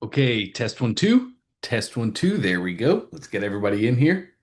Okay, test one, two. Test one, two. There we go. Let's get everybody in here.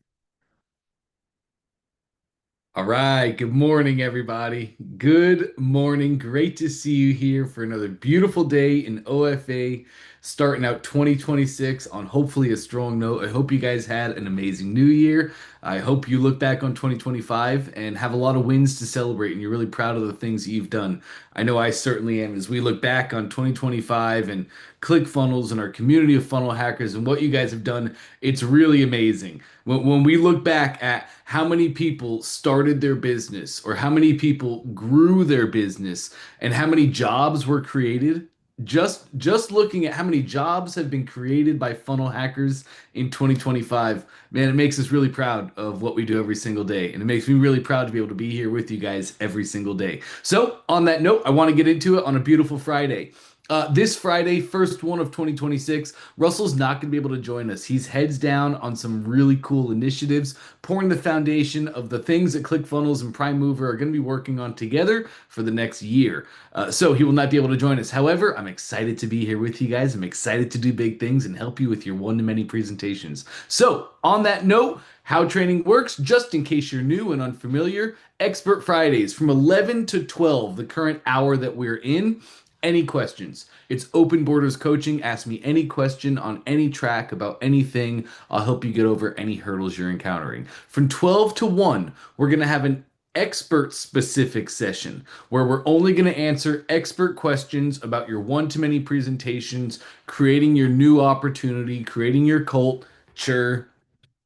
All right. Good morning, everybody. Good morning. Great to see you here for another beautiful day in OFA, starting out 2026 on hopefully a strong note. I hope you guys had an amazing new year. I hope you look back on 2025 and have a lot of wins to celebrate and you're really proud of the things that you've done. I know I certainly am as we look back on 2025 and ClickFunnels and our community of funnel hackers and what you guys have done. It's really amazing. When we look back at how many people started their business or how many people grew their business and how many jobs were created, just looking at how many jobs have been created by funnel hackers in 2025, man, it makes us really proud of what we do every single day. And it makes me really proud to be able to be here with you guys every single day. So, on that note, I want to get into it on a beautiful Friday. This Friday, first one of 2026, Russell's not going to be able to join us. He's heads down on some really cool initiatives, pouring the foundation of the things that ClickFunnels and Prime Mover are going to be working on together for the next year. So he will not be able to join us. However, I'm excited to be here with you guys. I'm excited to do big things and help you with your one-to-many presentations. So, on that note, how training works, just in case you're new and unfamiliar, Expert Fridays from 11 to 12, the current hour that we're in. Any questions? It's open borders coaching. Ask me any question on any track about anything. I'll help you get over any hurdles you're encountering. From 12 to 1, we're going to have an expert specific session where we're only going to answer expert questions about your one-to-many presentations, creating your new opportunity, creating your cult, sure,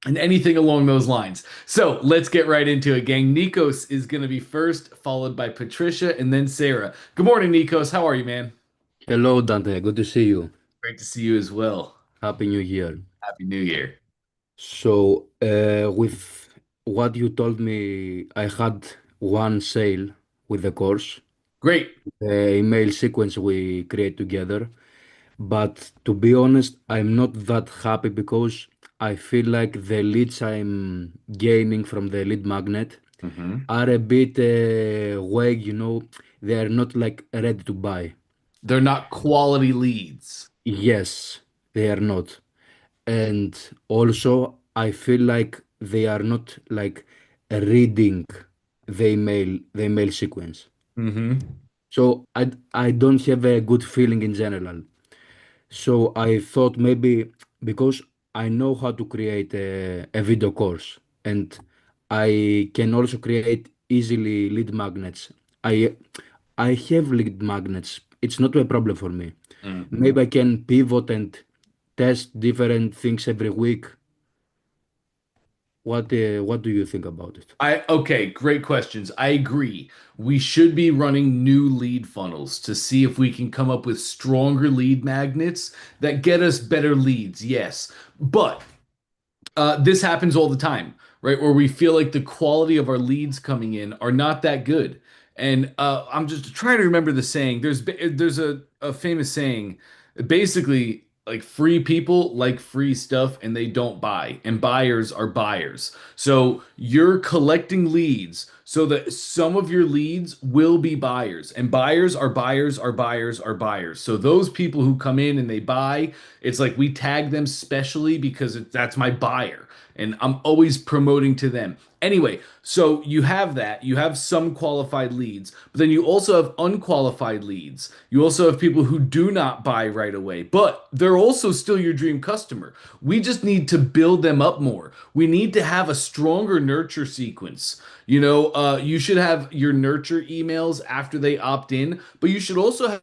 and anything along those lines. So let's get right into it, gang. Nikos is going to be first, followed by Patricia and then Sarah. Good morning, Nikos. How are you, man? Hello, Dante. Good to see you. Great to see you as well. Happy New Year. Happy New Year. With what you told me, I had one sale with the course, Great. the email sequence we create together. But to be honest, I'm not that happy because I feel like the leads I'm gaining from the lead magnet Hmm. are a bit vague, they are not like ready to buy. They're not quality leads. Yes, they are not. And also I feel like they are not like reading the email sequence. Hmm. So I don't have a good feeling in general. So I thought maybe because I know how to create a video course and I can also create easily lead magnets. I I have lead magnets. It's not a problem for me. Hmm. Maybe I can pivot and test different things every week. What do you think about it? Okay, great questions. I agree. We should be running new lead funnels to see if we can come up with stronger lead magnets that get us better leads. Yes. But this happens all the time, right? Where we feel like the quality of our leads coming in are not that good. And I'm just trying to remember the saying. There's a famous saying, basically like free people like free stuff and they don't buy, and buyers are buyers. So you're collecting leads so that some of your leads will be buyers, and buyers are buyers are buyers are buyers. So those people who come in and they buy, it's like we tag them specially because that's my buyer and I'm always promoting to them. Anyway, so you have that. You have some qualified leads, but then you also have unqualified leads. You also have people who do not buy right away, but they're also still your dream customer. We just need to build them up more. We need to have a stronger nurture sequence. You should have your nurture emails after they opt in, but you should also have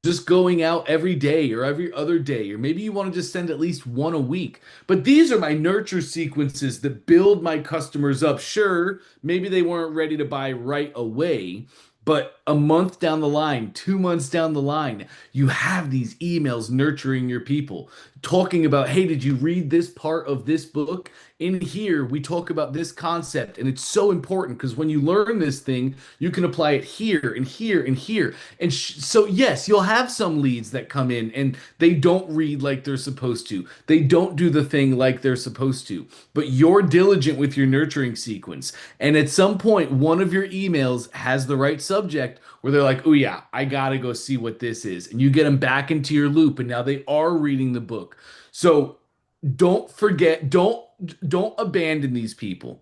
just going out every day or every other day, or maybe you want to just send at least one a week. But these are my nurture sequences that build my customers up. Sure, maybe they weren't ready to buy right away, but a month down the line, 2 months down the line, you have these emails nurturing your people, talking about, hey, did you read this part of this book? In here, we talk about this concept, and it's so important because when you learn this thing, you can apply it here and here and here. And so, yes, you'll have some leads that come in and they don't read like they're supposed to. They don't do the thing like they're supposed to. But you're diligent with your nurturing sequence. And at some point, one of your emails has the right subject where they're like, oh yeah, I gotta go see what this is. And you get them back into your loop, and now they are reading the book. So don't forget, don't abandon these people.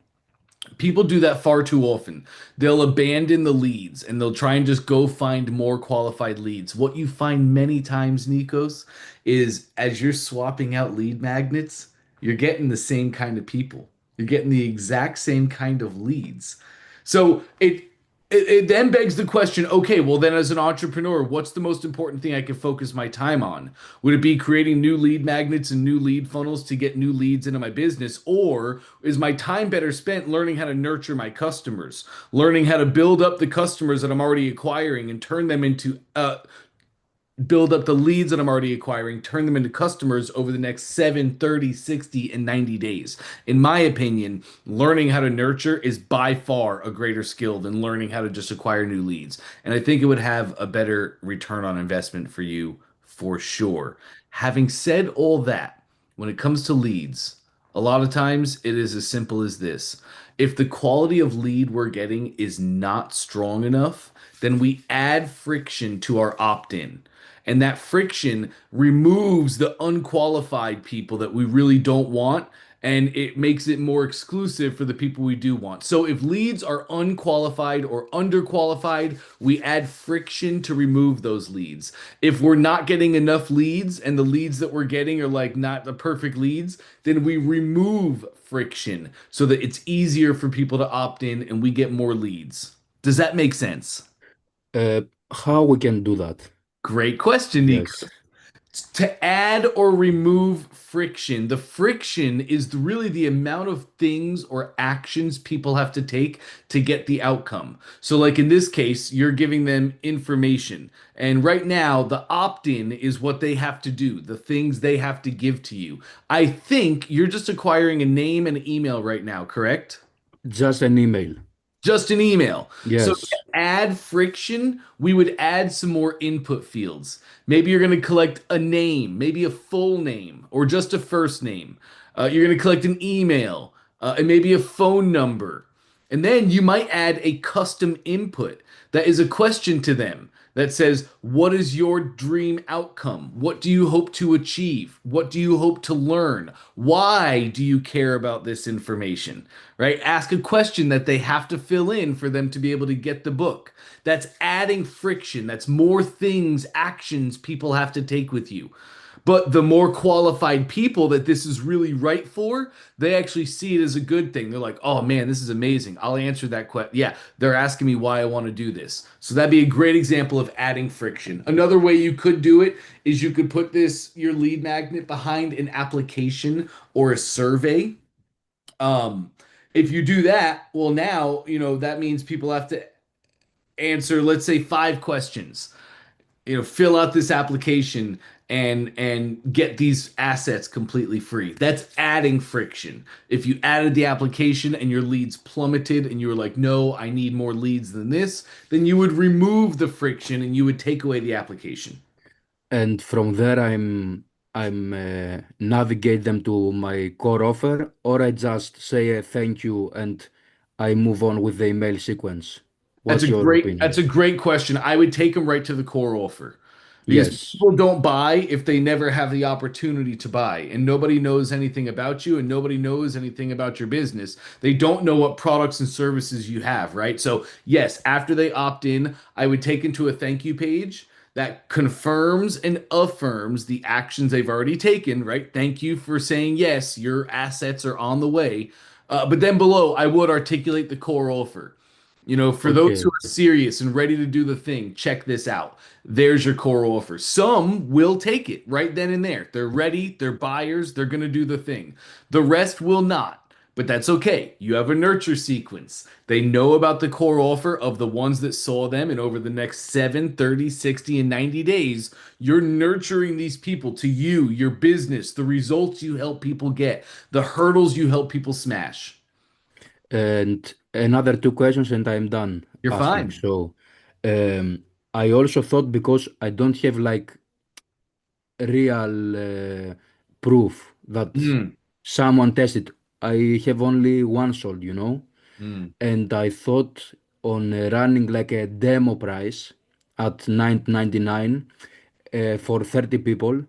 People do that far too often. They'll abandon the leads and they'll try and just go find more qualified leads. What you find many times, Nikos, is as you're swapping out lead magnets, you're getting the same kind of people. You're getting the exact same kind of leads. So it then begs the question, okay, well then as an entrepreneur, what's the most important thing I can focus my time on? Would it be creating new lead magnets and new lead funnels to get new leads into my business? Or is my time better spent learning how to nurture my customers, learning how to build up the customers that I'm already acquiring and turn them into build up the leads that I'm already acquiring, turn them into customers over the next 7, 30, 60, and 90 days. In my opinion, learning how to nurture is by far a greater skill than learning how to just acquire new leads. And I think it would have a better return on investment for you for sure. Having said all that, when it comes to leads, a lot of times it is as simple as this. If the quality of lead we're getting is not strong enough, then we add friction to our opt in. And that friction removes the unqualified people that we really don't want, and it makes it more exclusive for the people we do want. So if leads are unqualified or underqualified, we add friction to remove those leads. If we're not getting enough leads and the leads that we're getting are like not the perfect leads, then we remove friction so that it's easier for people to opt in and we get more leads. Does that make sense? Uh, how we can do that? Great question, Nico. Yes. To add or remove friction, the friction is really the amount of things or actions people have to take to get the outcome. So, like in this case, you're giving them information. And right now, the opt in is what they have to do, the things they have to give to you. I think you're just acquiring a name and an email right now, correct? Just an email. Just an email. So to Yes. add friction, we would add some more input fields. Maybe you're going to collect a name, maybe a full name, or just a first name. You're going to collect an email, and maybe a phone number. And then you might add a custom input that is a question to them that says, what is your dream outcome? What do you hope to achieve? What do you hope to learn? Why do you care about this information? Right? Ask a question that they have to fill in for them to be able to get the book. That's adding friction. That's more things, actions people have to take with you. But the more qualified people that this is really right for, they actually see it as a good thing. They're like, oh man, this is amazing. I'll answer that question. Yeah, they're asking me why I want to do this. So that'd be a great example of adding friction. Another way you could do it is you could put your lead magnet behind an application or a survey. Um, if you do that, well, now, that means people have to answer, let's say, 5 questions, fill out this application and get these assets completely free. That's adding friction. If you added the application and your leads plummeted and you were like, no, I need more leads than this, then you would remove the friction and you would take away the application. And from there, I'm navigate them to my core offer, or I just say a thank you and I move on with the email sequence. That's What's your that's opinion? a great question. I would take them right to the core offer because Yes. people don't buy if they never have the opportunity to buy, and nobody knows anything about you and nobody knows anything about your business. They don't know what products and services you have, right? So, yes, after they opt in, I would take them to a thank you page that confirms and affirms the actions they've already taken, right? Thank you for saying yes, your assets are on the way. But then below, I would articulate the core offer. For those who Okay. are serious and ready to do the thing, check this out. There's your core offer. Some will take it right then and there. They're ready, they're buyers, they're going to do the thing. The rest will not, but that's okay. You have a nurture sequence. They know about the core offer of the ones that saw them, and over the next 7, 30, 60, and 90 days, you're nurturing these people to you, your business, the results you help people get, the hurdles you help people smash. And another two questions, and I'm done You're asking. fine. So, um, I also thought because I don't have like real proof that Mm, someone tested, I have only one sold, mm. and I thought on running like a demo price at 9.99 for 30 people.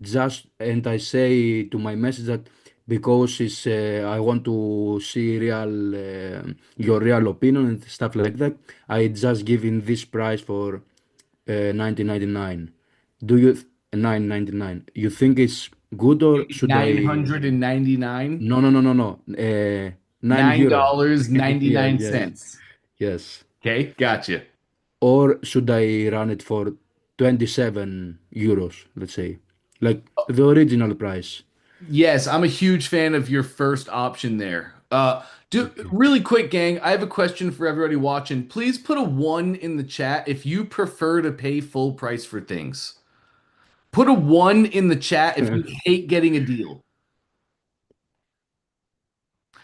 Just and I say to my message that because it's I want to see your real opinion and stuff like that. I just give in this price for 1999. Do you 9.99? You think it's good or should I? 999, No, no, no, no, no. 9 euro. Yes, yes, $9.99. yes. Okay, gotcha. Or should I run it for 27 euros, let's say, like the original price? Yes, I'm a huge fan of your first option there. Okay. Really quick, gang. I have a question for everybody watching. Please put a one in the chat if you prefer to pay full price for things. Put a one in the chat if you hate getting a deal.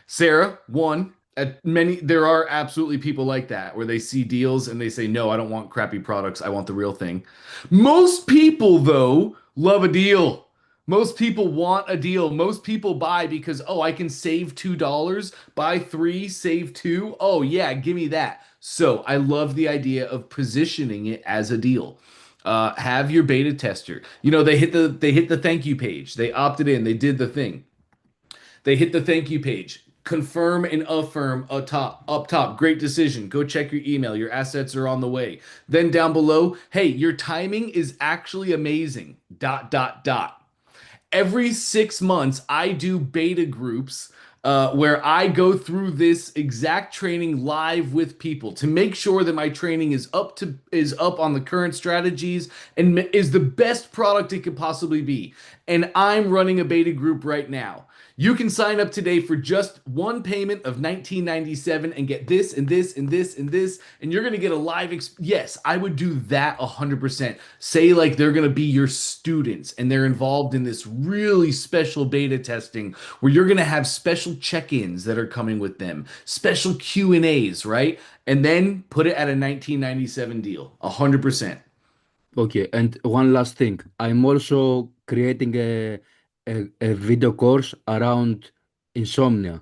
Sarah, one. At many, there are absolutely people like that where they see deals and they say, "No, I don't want crappy products. I want the real thing." Most people, though, love a deal. Most people want a deal. Most people buy because, oh, I can save $2, buy three, save two. Oh, yeah, give me that. So I love the idea of positioning it as a deal. Have your beta tester. You know, they hit the thank you page. They opted in. They did the thing. They hit the thank you page. Confirm and affirm up top. Great decision. Go check your email. Your assets are on the way. Then down below, hey, your timing is actually amazing. Dot dot dot. Every 6 months, I do beta groups where I go through this exact training live with people to make sure that my training is up on the current strategies and is the best product it could possibly be. And I'm running a beta group right now. You can sign up today for just one payment of 1997 and get this and this and this and this, and you're gonna get a yes, I would do that 100%. Say like they're gonna be your students and they're involved in this really special beta testing where you're gonna have special check-ins that are coming with them, special Q&As, right? And then put it at a 1997 deal, 100%. Okay, and one last thing. I'm also creating a video course around insomnia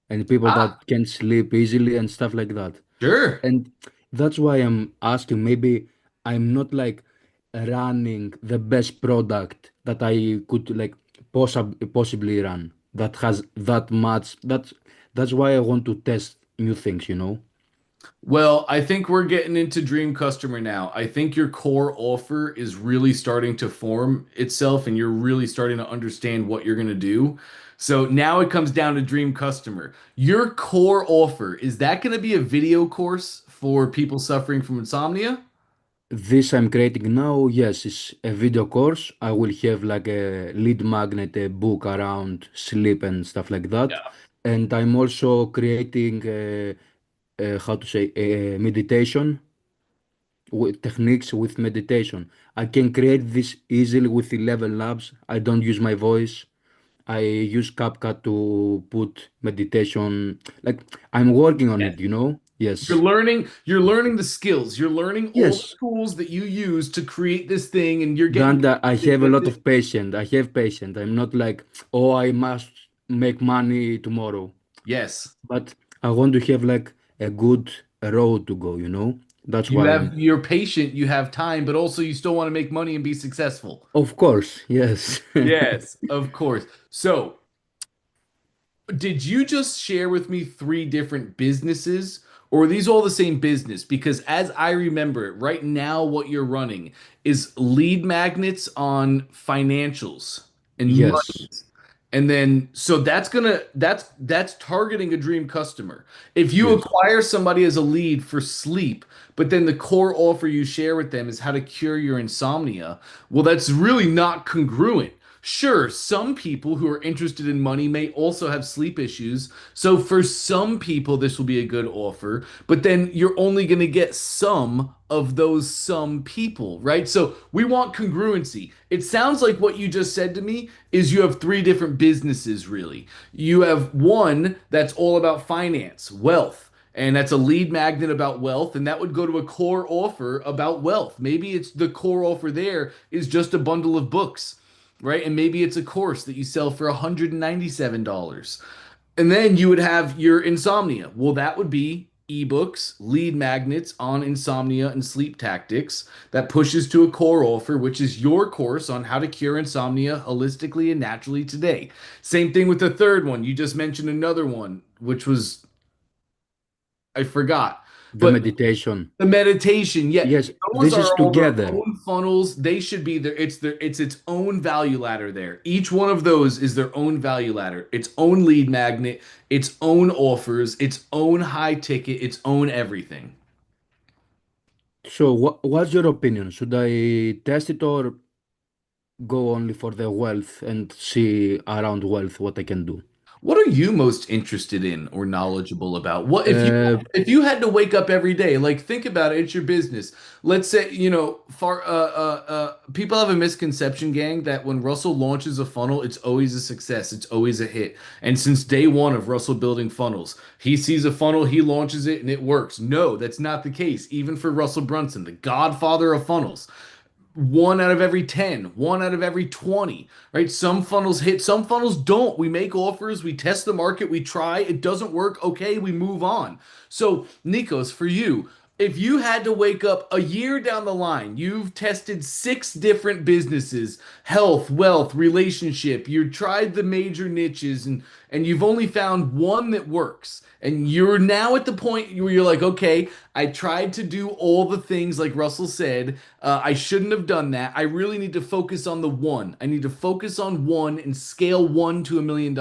and people Ah, that can't sleep easily and stuff like that. sure. And that's why I'm asking. Maybe I'm not like running the best product that I could like possibly run that has that much. That's why I want to test new things, you know? Well, I think we're getting into dream customer now. I think your core offer is really starting to form itself and you're really starting to understand what you're going to do. So now it comes down to dream customer. Your core offer, is that going to be a video course for people suffering from insomnia? This I'm creating now, yes, it's a video course. I will have like a lead magnet, a book around sleep and stuff like that. Yeah. And I'm also creating, how to say, meditation with techniques with meditation. I can create this easily with 11 labs. I don't use my voice. I use CapCut to put meditation. Like I'm working on Yes. it, you know? You're Yes. learning, you're learning the skills. You're learning all the Yes. tools that you use to create this thing and you're getting Then I confident have a with lot it. of patience. I have patience. I'm not like, oh, I must make money tomorrow. Yes. But I want to have like a good road to go, you know? That's You why have I'm, you're patient, you have time, but also you still want to make money and be successful. of course, yes. Yes, of course. So, did you just share with me three different businesses, or are these all the same business? Because as I remember it, right now, what you're running is lead magnets on financials and Yes, monies. And then, so that's targeting a dream customer. If you yes. acquire somebody as a lead for sleep, but then the core offer you share with them is how to cure your insomnia, well, that's really not congruent. Sure, some people who are interested in money may also have sleep issues. So for some people, this will be a good offer, but then you're only going to get some of those some people, right? So we want congruency. It sounds like what you just said to me is you have three different businesses, really. You have one that's all about finance, wealth. And that's a lead magnet about wealth, and that would go to a core offer about wealth. Maybe it's the core offer there is just a bundle of books, right? And maybe it's a course that you sell for $197. And then you would have your insomnia. Well, that would be ebooks, lead magnets on insomnia and sleep tactics that pushes to a core offer, which is your course on how to cure insomnia holistically and naturally today. Same thing with the third one. You just mentioned another one, which was, I forgot. The But meditation. the meditation, yeah, Yes, those this is are all their together. own funnels. They should be there. It's its own value ladder there. Each one of those is their own value ladder, its own lead magnet, its own offers, its own high ticket, its own everything. So, what's your opinion? Should I test it or go only for the wealth and see around wealth what I can do? What are you most interested in or knowledgeable about? What Uh, if you had to wake up every day, like think about it, it's your business. Let's say, people have a misconception, gang, that when Russell launches a funnel, it's always a success, it's always a hit. And since day one of Russell building funnels, he sees a funnel, he launches it, and it works. No, that's not the case. Even for Russell Brunson, the godfather of funnels. One out of every 10, one out of every 20, right? Some funnels hit, some funnels don't. We make offers, we test the market, we try, it doesn't work. Okay, we move on. So, Nikos, for you, if you had to wake up a year down the line, you've tested six different businesses, health, wealth, relationship, you tried the major niches and you've only found one that works. And you're now at the point where you're like, okay, I tried to do all the things like Russell said. I shouldn't have done that. I really need to focus on the one. I need to focus on one and scale one to $1 million.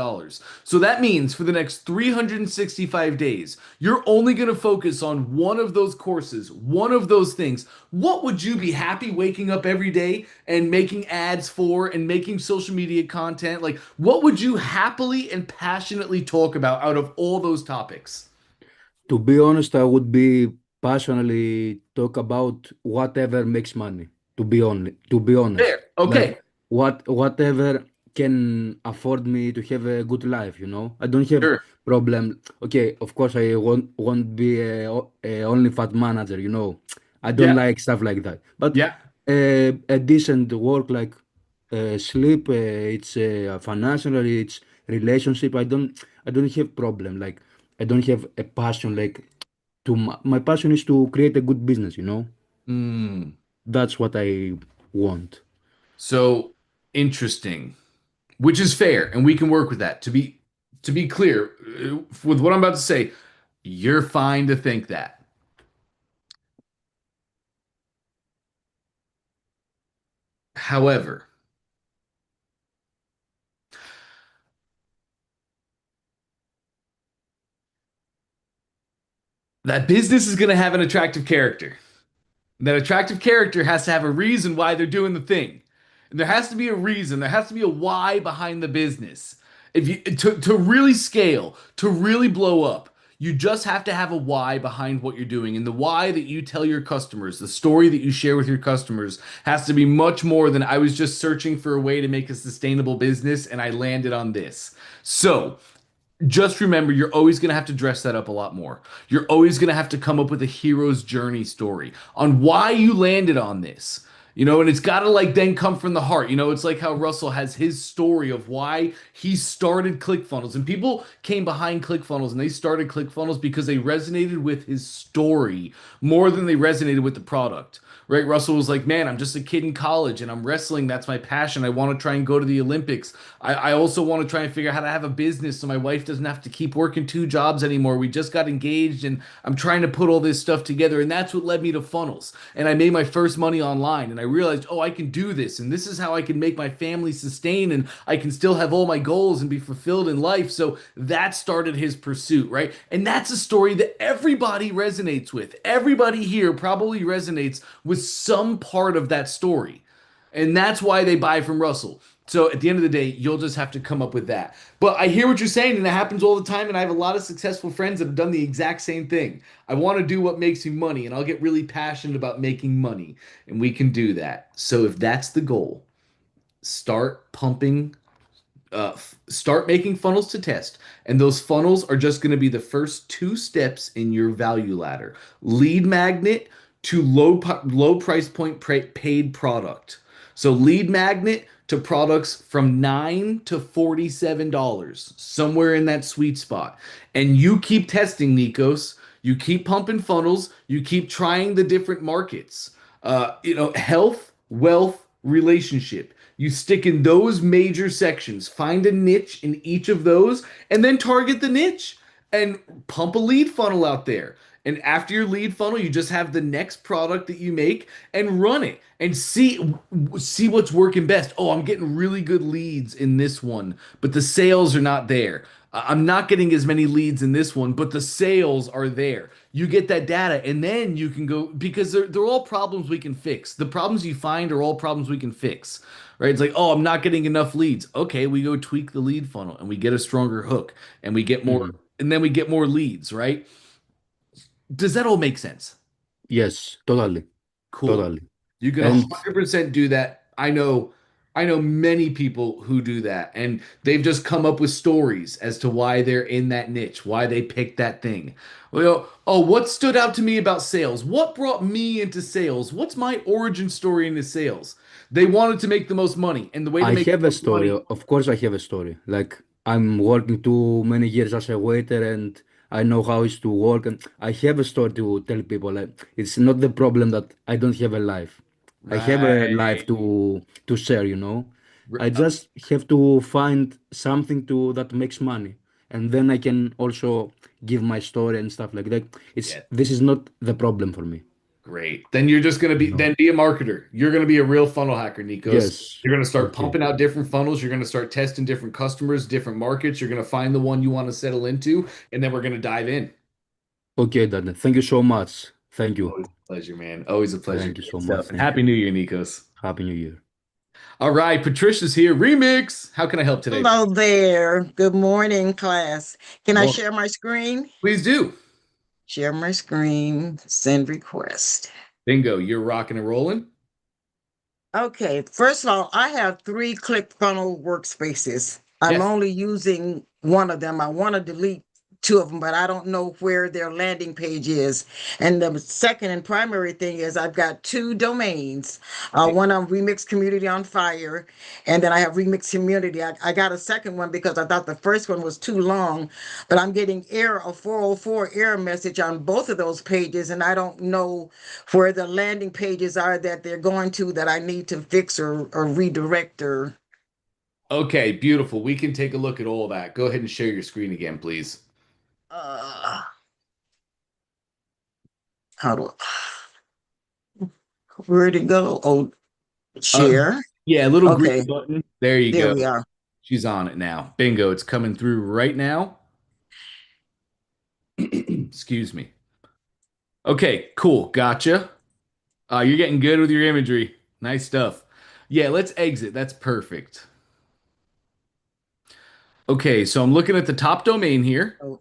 So that means for the next 365 days, you're only going to focus on one of those courses, one of those things. What would you be happy waking up every day and making ads for and making social media content? Like, what would you happily and passionately talk about out of all those topics? To be honest, I would be passionately talk about whatever makes money. To be honest, There. like Okay. whatever can afford me to have a good life. I don't have Sure. problem. Okay, of course, I won't be a only fat manager. I don't Yeah. like stuff like that. But Yeah. a decent work like sleep, it's financially, it's relationship. I don't have problem. Like I don't have a passion like my passion is to create a good business. Hmm. That's what I want. So interesting, which is fair, and we can work with that. To be clear, with what I'm about to say, you're fine to think that. However, that business is going to have an attractive character. That attractive character has to have a reason why they're doing the thing. And there has to be a reason, there has to be a why behind the business. If you to really scale, to really blow up, you just have to have a why behind what you're doing. And the why that you tell your customers, the story that you share with your customers has to be much more than I was just searching for a way to make a sustainable business and I landed on this. So, just remember you're always going to have to dress that up a lot more. You're always going to have to come up with a hero's journey story on why you landed on this. And it's got to like then come from the heart. It's like how Russell has his story of why he started ClickFunnels. And people came behind ClickFunnels and they started ClickFunnels because they resonated with his story more than they resonated with the product. Right? Russell was like, man, I'm just a kid in college and I'm wrestling. That's my passion. I want to try and go to the Olympics. I also want to try and figure out how to have a business so my wife doesn't have to keep working two jobs anymore. We just got engaged and I'm trying to put all this stuff together. And that's what led me to funnels. And I made my first money online and I realized, oh, I can do this. And this is how I can make my family sustain and I can still have all my goals and be fulfilled in life. So that started his pursuit, right? And that's a story that everybody resonates with. Everybody here probably resonates with some part of that story. And that's why they buy from Russell. So at the end of the day, you'll just have to come up with that. But I hear what you're saying, and it happens all the time. And I have a lot of successful friends that have done the exact same thing. I want to do what makes me money, and I'll get really passionate about making money, and we can do that. So if that's the goal, start pumping start making funnels to test. And those funnels are just going to be the first two steps in your value ladder. Lead magnet to low price point paid product. So lead magnet to products from $9 to $47, somewhere in that sweet spot. And you keep testing, Nikos. You keep pumping funnels, you keep trying the different markets. Health, wealth, relationship. You stick in those major sections, find a niche in each of those, and then target the niche and pump a lead funnel out there. And after your lead funnel, you just have the next product that you make and run it and see what's working best. Oh, I'm getting really good leads in this one, but the sales are not there. I'm not getting as many leads in this one, but the sales are there. You get that data, and then you can go because they're all problems we can fix. The problems you find are all problems we can fix, right? It's like, oh, I'm not getting enough leads. Okay, we go tweak the lead funnel and we get a stronger hook and we get more, Mhm. and then we get more leads, right? Does that all make sense? Yes, totally, Cool. totally. You can And 100% do that. I know many people who do that and they've just come up with stories as to why they're in that niche, why they picked that thing. Well, oh, what stood out to me about sales? What brought me into sales? What's my origin story into sales? They wanted to make the most money, and the way to I make have the a most story. money, Of course, I have a story. Like I'm working too many years as a waiter, and I know how it's to work. And I have a story to tell people. Like it's not the problem that I don't have a life. I have a life right? to share. You know, R- I just have to find something to that makes money, and then I can also give my story and stuff like that. It's Yeah. this is not the problem for me. Great. Then you're just going to You be know. then be a marketer. You're going to be a real funnel hacker, Nikos. Yes. You're going to start Okay. pumping out different funnels. You're going to start testing different customers, different markets. You're going to find the one you want to settle into, and then we're going to dive in. Okay, Dad. Thank you so much. Thank you. Always a pleasure, man. Always a pleasure. Thank you Great so much. stuff. And Thank Happy you. New Year, Nikos. Happy New Year. All right, Patricia's here. Remix. How can I help today, Hello Patricia? there. Good morning, class. Can I Well, share my screen? please do. Share my screen, send request. Bingo. You're rocking and rolling. Okay, first of all, I have three ClickFunnels workspaces. I'm Yes. only using one of them. I want to delete two of them, but I don't know where their landing page is. And the second and primary thing is I've got two domains. One on Remix Community on Fire, and then I have Remix Community. I got a second one because I thought the first one was too long, but I'm getting a 404 error message on both of those pages, and I don't know where the landing pages are that they're going to that I need to fix or redirect or Okay, beautiful. We can take a look at all that. Go ahead and share your screen again, please. uh how do where'd it go? Oh, Uh, share. yeah, little green Okay, button. There you there go. we are. She's on it now. Bingo. It's coming through right now. Excuse me. Okay, cool. Gotcha. You're getting good with your imagery. Nice stuff. Yeah, let's exit. That's perfect. Okay, so I'm looking at the top domain here. Oh,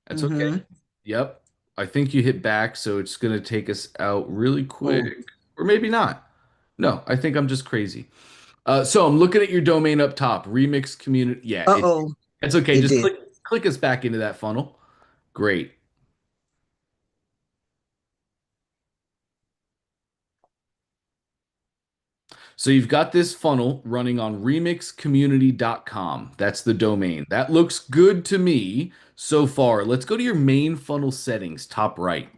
That's okay. mm-hmm. Yep. I think you hit back, so it's going to take us out really quick. Oh, Or maybe not. No, I think I'm just crazy. So I'm looking at your domain up top, Remix Community. Yeah, uh-oh, it's okay. it Just did. click us back into that funnel. Great. So you've got this funnel running on remixcommunity.com. That's the domain. That looks good to me so far. Let's go to your main funnel settings, top right.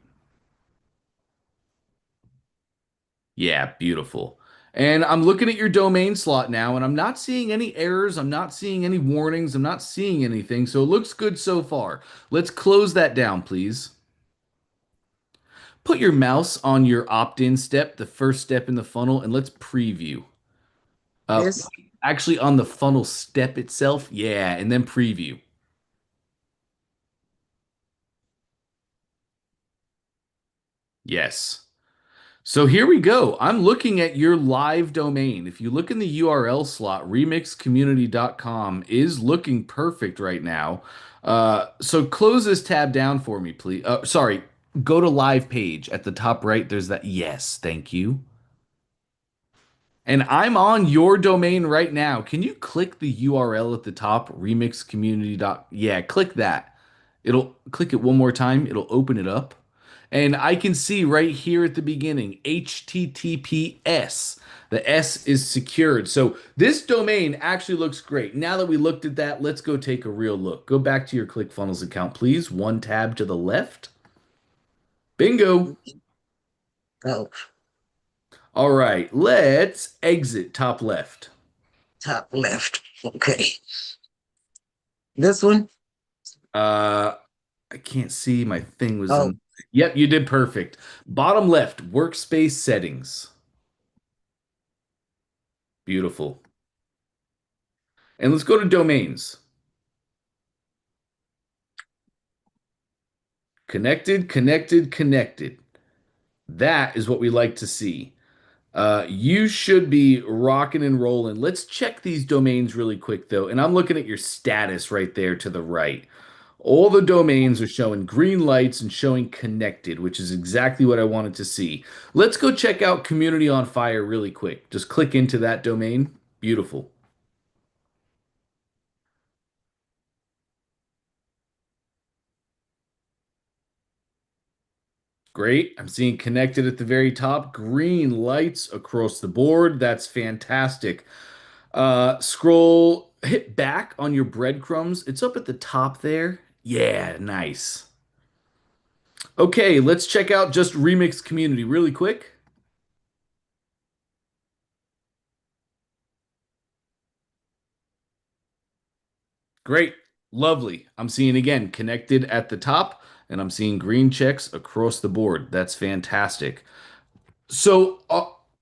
Yeah, beautiful. And I'm looking at your domain slot now, and I'm not seeing any errors. I'm not seeing any warnings. I'm not seeing anything. So it looks good so far. Let's close that down, please. Put your mouse on your opt-in step, the first step in the funnel, and let's preview. Uh, This actually, on the funnel step itself, yeah, and then preview. Yes. So here we go. I'm looking at your live domain. If you look in the URL slot, remixcommunity.com is looking perfect right now. So close this tab down for me, please. Sorry, go to live page at the top right. There's that. Yes, thank you. And I'm on your domain right now. Can you click the URL at the top, remixcommunity. Yeah, click that. It'll click it one more time. It'll open it up. And I can see right here at the beginning, HTTPS. The S is secured. So this domain actually looks great. Now that we looked at that, let's go take a real look. Go back to your ClickFunnels account, please. One tab to the left. Bingo. Oh, All right, let's exit top left. top left. Okay. This one? Uh, I can't see. My thing was Oh, in. Yep, you did perfect. Bottom left, workspace settings. Beautiful. And let's go to domains. Connected, connected, connected. That is what we like to see. You should be rocking and rolling. Let's check these domains really quick, though. And I'm looking at your status right there to the right. All the domains are showing green lights and showing connected, which is exactly what I wanted to see. Let's go check out Community on Fire really quick. Just click into that domain. Beautiful. Great. I'm seeing connected at the very top. Green lights across the board. That's fantastic. Hit back on your breadcrumbs. It's up at the top there. Yeah, nice. Okay, let's check out just Remix Community really quick. Great. Lovely. I'm seeing again connected at the top, and I'm seeing green checks across the board. That's fantastic. So,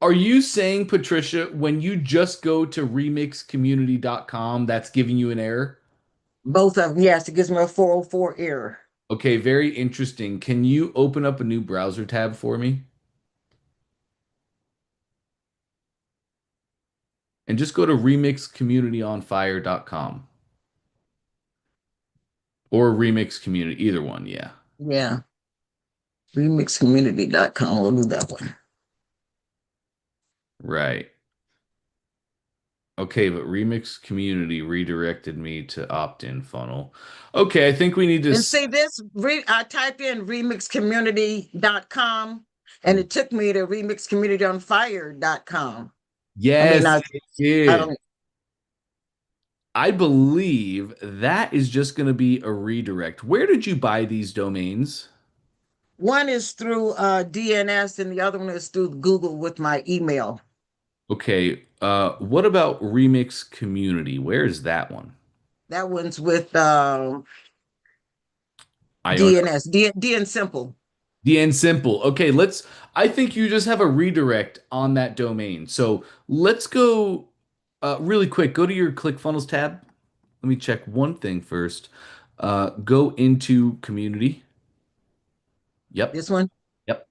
are you saying, Patricia, when you just go to remixcommunity.com, that's giving you an error? both of them. Yes, it gives me a 404 error. Okay, very interesting. Can you open up a new browser tab for me? And just go to remixcommunityonfire.com or Remix Community, either one, yeah. Yeah. Remixcommunity.com. We'll do that one. Right. Okay, but Remix Community redirected me to opt-in funnel. Okay, I think we need to And see this, I typed in remixcommunity.com and it took me to remixcommunityonfire.com. I mean, Yes, it I did. don't, I believe that is just going to be a redirect. Where did you buy these domains? one is through DNS and the other one is through Google with my email. Okay, what about Remix Community? Where is that one? That one's with I don't know. DNS, DN Simple. The end simple. Okay, I think you just have a redirect on that domain. So let's go really quick. Go to your ClickFunnels tab. Let me check one thing first. Go into community. Yep. This one, Yep.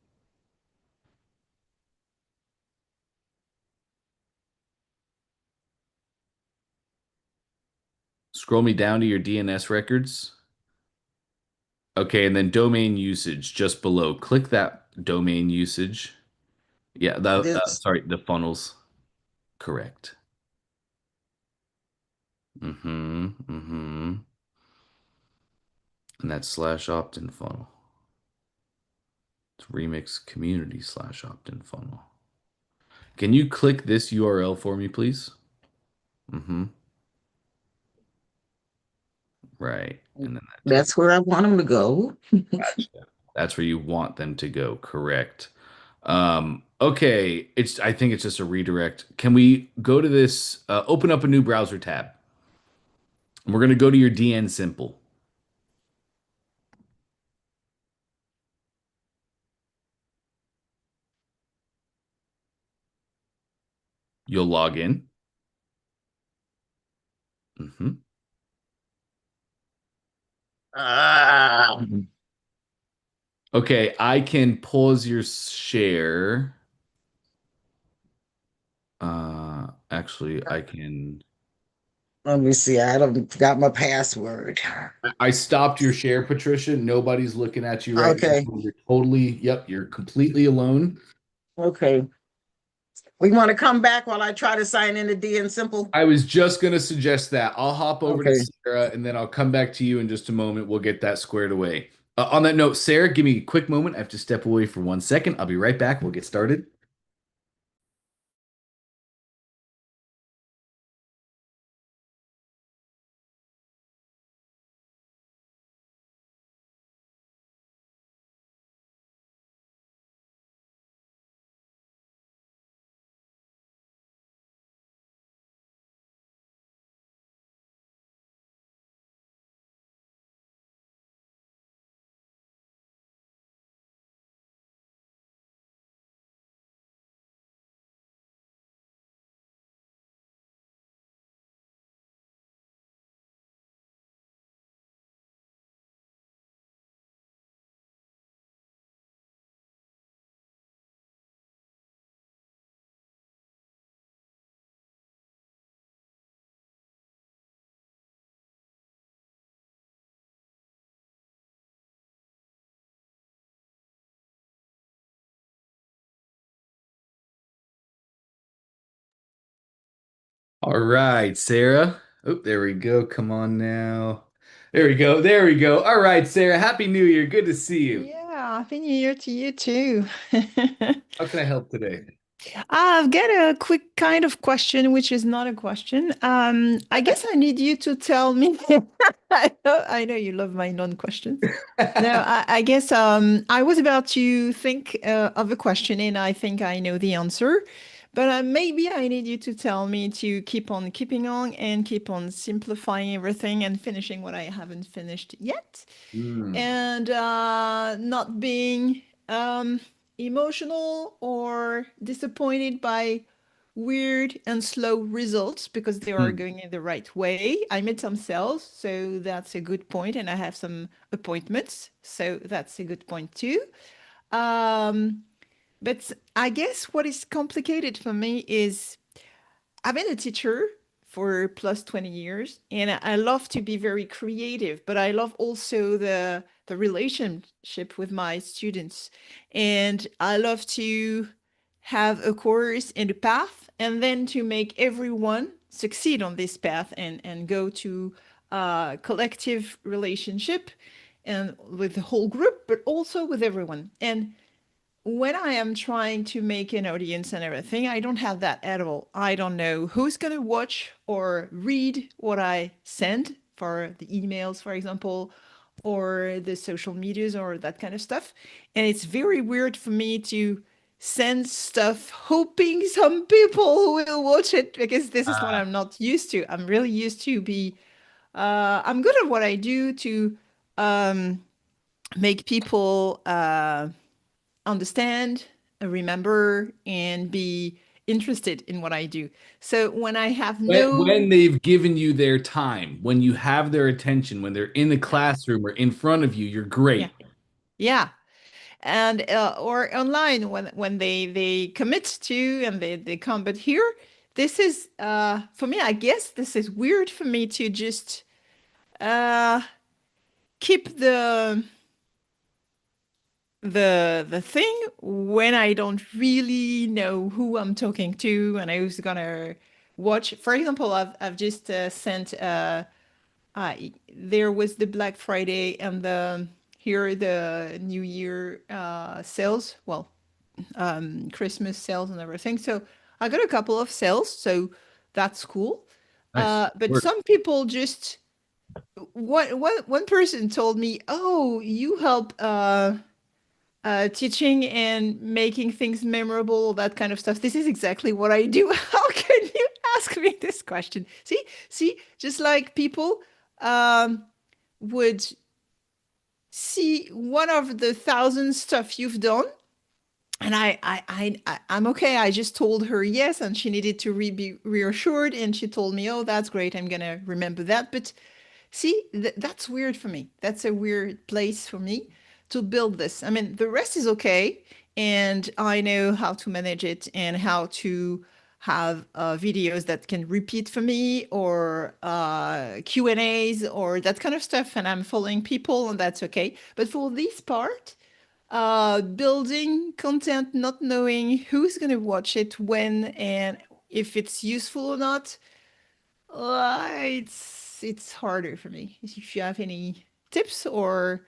Scroll me down to your DNS records. Okay, and then domain usage just below. Click that domain usage. Yeah, this, sorry, the funnels. Correct. Mm-hmm. Mm-hmm. And that's slash opt-in funnel. It's remix community slash opt-in funnel. Can you click this URL for me, please? Mm-hmm. Right. And then that takes that's where I want them to go. Gotcha. That's where you want them to go. Correct. Okay. I think it's just a redirect. Can we go to this, open up a new browser tab? And we're going to go to your DN simple. You'll log in. Mm-hmm. Ah, Okay, I can pause your share. Actually, I can. let me see. I don't got my password. I stopped your share, Patricia. Nobody's looking at you right Okay. now. You're totally, yep, you're completely alone. Okay. We want to come back while I try to sign into DN Simple. I was just going to suggest that. I'll hop over to Okay. Sarah and then I'll come back to you in just a moment. We'll get that squared away. On that note, Sarah, give me a quick moment. I have to step away for 1 second. I'll be right back. We'll get started. All right, Sarah. Oh, there we go. Come on now. There we go. There we go. All right, Sarah. Happy New Year. Good to see you. Yeah, happy New Year to you too. How can I help today? I've got a quick kind of question, which is not a question. I guess I need you to tell me. I know you love my non-questions. No, I guess I was about to think of a question, and I think I know the answer. But maybe I need you to tell me to keep on keeping on and keep on simplifying everything and finishing what I haven't finished yet. Hmm. And not being emotional or disappointed by weird and slow results because they are Hmm. going in the right way. I made some sales, so that's a good point, and I have some appointments, so that's a good point too. Um, but I guess what is complicated for me is I've been a teacher for plus 20 years and I love to be very creative, but I love also the relationship with my students. And I love to have a course and a path and then to make everyone succeed on this path and go to a collective relationship and with the whole group, but also with everyone. And when I am trying to make an audience and everything, I don't have that at all. I don't know who's going to watch or read what I send for the emails, for example, or the social medias or that kind of stuff. And it's very weird for me to send stuff hoping some people will watch it because this is what Ah. I'm not used to. I'm really used to be, I'm good at what I do to um, make people. Understand, remember, and be interested in what I do. So when I have When no, they've given you their time, when you have their attention, when they're in the yeah, classroom or in front of you, you're yeah, great. yeah, and or online when they commit to and they come. But here, this is for me. I guess this is weird for me to just uh keep the thing when I don't really know who I'm talking to and who's gonna watch. For example, I've just sent there was the Black Friday and the here the New Year sales. Well, Christmas sales and everything. So I got a couple of sales, so that's cool. Nice But work. some people just one person told me, "Oh, you help teaching and making things memorable, that kind of stuff." This is exactly what I do. How can you ask me this question? See, just like people um, would see one of the thousand stuff you've done, and I'm okay. I just told her yes, and she needed to be reassured, and she told me, "Oh, that's great. I'm gonna remember that." But see, that's weird for me. That's a weird place for me to build this. I mean, the rest is okay, and I know how to manage it and how to have videos that can repeat for me or Q&As or that kind of stuff, and I'm following people, and that's okay. But for this part, building content, not knowing who's going to watch it, when, and if it's useful or not, it's harder for me. If you have any tips or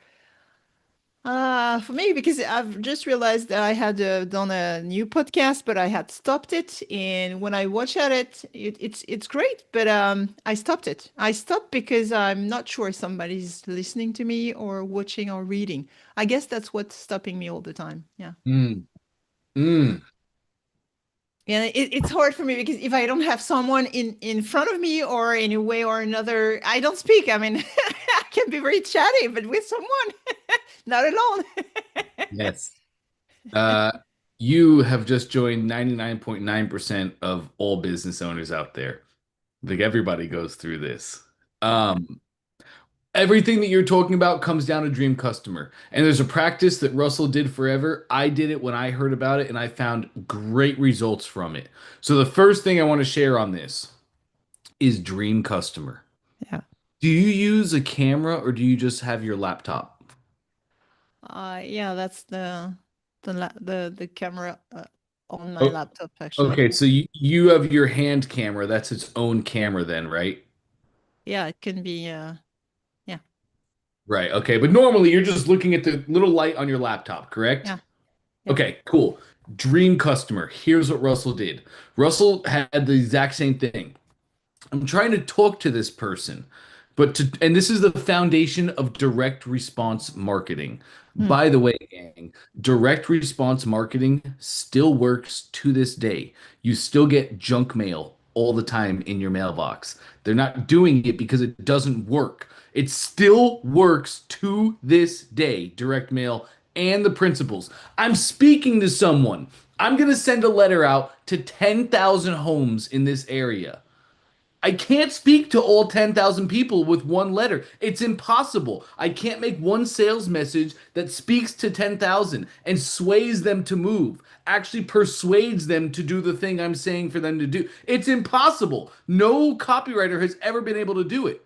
For me, because I've just realized that I had done a new podcast, but I had stopped it. And when I watch at it, it's great, but I stopped it. I stopped because I'm not sure somebody's listening to me or watching or reading. I guess that's what's stopping me all the time. Yeah. Mm, mm. Yeah, it's hard for me because if I don't have someone in front of me or in a way or another, I don't speak. I mean, I can be very chatty, but with someone, not alone. Yes. Uh, you have just joined 99.9% of all business owners out there. I think everybody goes through this. Um, Everything that you're talking about comes down to dream customer. And there's a practice that Russell did forever. I did it when I heard about it and I found great results from it. So the first thing I want to share on this is dream customer. Yeah. Do you use a camera or do you just have your laptop? Yeah, that's the camera on my Oh, laptop actually. okay, so you have your hand camera. That's its own camera then, right? Yeah, it can be yeah. Right. Okay. But normally you're just looking at the little light on your laptop, correct? Yeah. Yeah. Okay, cool. Dream customer. Here's what Russell did. Russell had the exact same thing. I'm trying to talk to this person, and this is the foundation of direct response marketing. Hmm. By the way, gang, direct response marketing still works to this day. You still get junk mail all the time in your mailbox. They're not doing it because it doesn't work. It still works to this day, direct mail and the principles. I'm speaking to someone. I'm going to send a letter out to 10,000 homes in this area. I can't speak to all 10,000 people with one letter. It's impossible. I can't make one sales message that speaks to 10,000 and sways them to move, actually persuades them to do the thing I'm saying for them to do. It's impossible. No copywriter has ever been able to do it.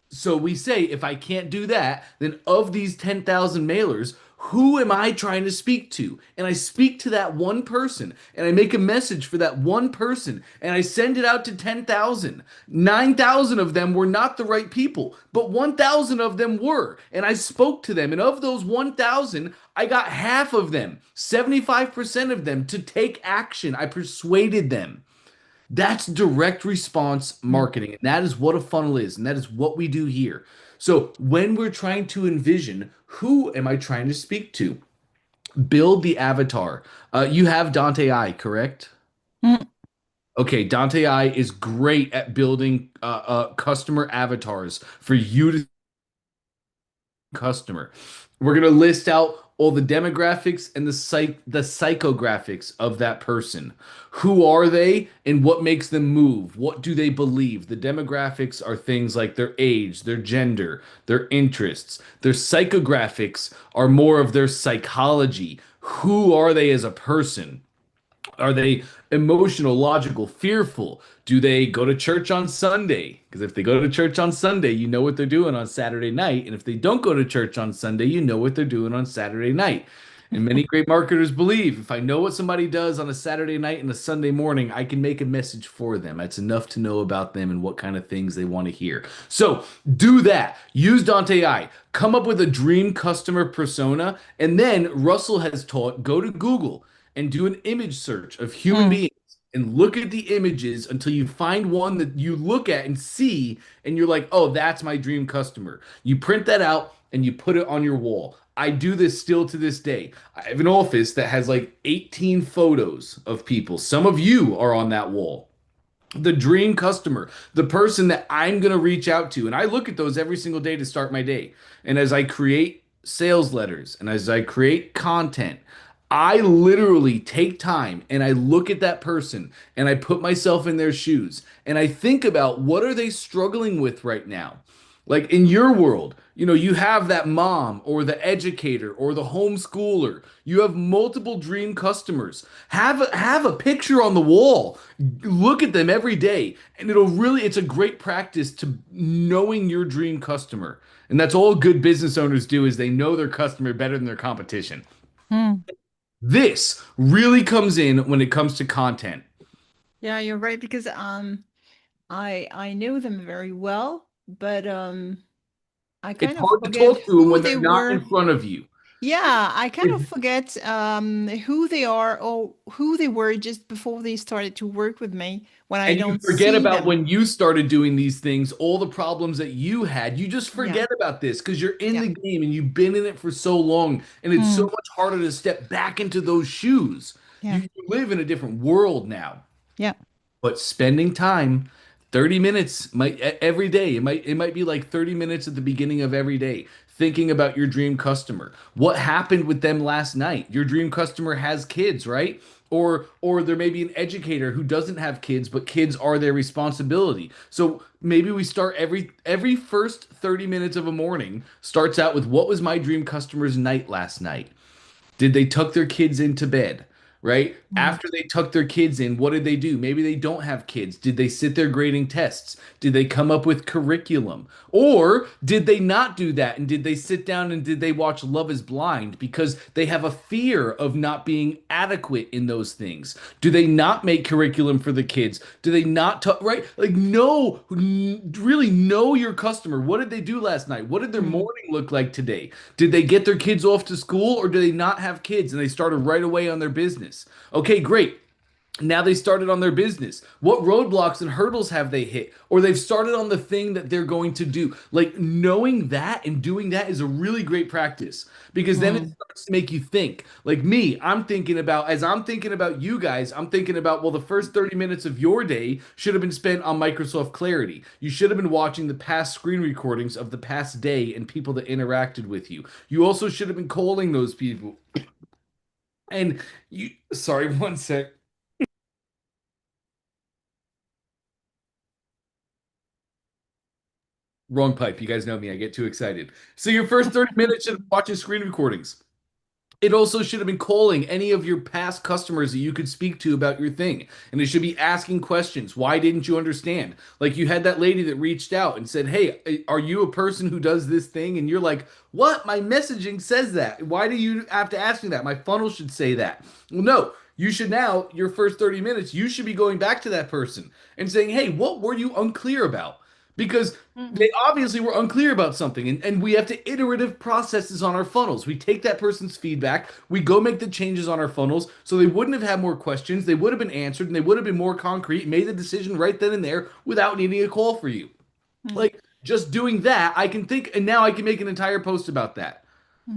So we say, if I can't do that, then of these 10,000 mailers, who am I trying to speak to? And I speak to that one person and I make a message for that one person and I send it out to 10,000. 9,000 of them were not the right people, but 1,000 of them were. And I spoke to them. And of those 1,000, I got half of them, 75% of them to take action. I persuaded them. That's direct response Hmm. marketing. And that is what a funnel is. And that is what we do here. So when we're trying to envision who am I trying to speak to, build the avatar. You have Dante I, correct? Hmm. Okay, Dante I is great at building customer avatars for you to customer. We're going to list out all the demographics and the psychographics of that person. Who are they and what makes them move? What do they believe? The demographics are things like their age, their gender, their interests. Their psychographics are more of their psychology. Who are they as a person? Are they emotional, logical, fearful? Do they go to church on Sunday? Because if they go to church on Sunday, you know what they're doing on Saturday night. And if they don't go to church on Sunday, you know what they're doing on Saturday night. And many great marketers believe if I know what somebody does on a Saturday night and a Sunday morning, I can make a message for them. That's enough to know about them and what kind of things they want to hear. So do that. Use Dante I. Come up with a dream customer persona. And then Russell has taught go to Google and do an image search of human Hmm. beings and look at the images until you find one that you look at and see and you're like, "Oh, that's my dream customer." You print that out and you put it on your wall. I do this still to this day. I have an office that has like 18 photos of people. Some of you are on that wall, the dream customer, the person that I'm going to reach out to. And I look at those every single day to start my day. And as I create sales letters and as I create content, I literally take time and I look at that person and I put myself in their shoes and I think about what are they struggling with right now? Like in your world, you have that mom or the educator or the homeschooler. You have multiple dream customers. Have a picture on the wall. Look at them every day, and it's a great practice to knowing your dream customer. And that's all good business owners do is they know their customer better than their competition. Hmm. This really comes in when it comes to content. Yeah, you're right because I know them very well, but I It's kind of hard to forget talk to them who when they they're not were. in front of you. Yeah, I kind of forget who they are or who they were just before they started to work with me when I And you don't forget see about them. when you started doing these things, all the problems that you had. You just Yeah, forget about this because you're in yeah, the game and you've been in it for so long. And it's so mm, much harder to step back into those shoes. yeah, You live in a different world now. yeah, But spending time, 30 minutes every day. It might be like 30 minutes at the beginning of every day thinking about your dream customer. What happened with them last night? Your dream customer has kids, right? Or there may be an educator who doesn't have kids, but kids are their responsibility. So maybe we start every first 30 minutes of a morning starts out with what was my dream customer's night last night? Did they tuck their kids into bed? Right? mm, After they tuck their kids in, what did they do? Maybe they don't have kids. Did they sit there grading tests? Did they come up with curriculum? Or did they not do that? And did they sit down and did they watch Love is Blind because they have a fear of not being adequate in those things? Do they not make curriculum for the kids? Do they not talk, right? Like, no, really know your customer. What did they do last night? What did their mm, morning look like today? Did they get their kids off to school or do they not have kids and they started right away on their business? Okay, great. Now they started on their business. What roadblocks and hurdles have they hit? Or they've started on the thing that they're going to do. Like knowing that and doing that is a really great practice because then it mm, starts to make you think. Like me, as I'm thinking about you guys, I'm thinking about, well, the first 30 minutes of your day should have been spent on Microsoft Clarity. You should have been watching the past screen recordings of the past day and people that interacted with you. You also should have been calling those people. And sorry, one sec. Wrong pipe. You guys know me. I get too excited. So your first 30 minutes should have been watching screen recordings. It also should have been calling any of your past customers that you could speak to about your thing. And it should be asking questions. Why didn't you understand? Like you had that lady that reached out and said, "Hey, are you a person who does this thing?" And you're like, "What? My messaging says that. Why do you have to ask me that? My funnel should say that." Well, no. You should now, your first 30 minutes, you should be going back to that person and saying, "Hey, what were you unclear about?" Because mm, they obviously were unclear about something, and we have to iterative processes on our funnels. We take that person's feedback, we go make the changes on our funnels so they wouldn't have had more questions, they would have been answered, and they would have been more concrete, made the decision right then and there without needing a call for you. mm, Like just doing that, I can think, and now I can make an entire post about that.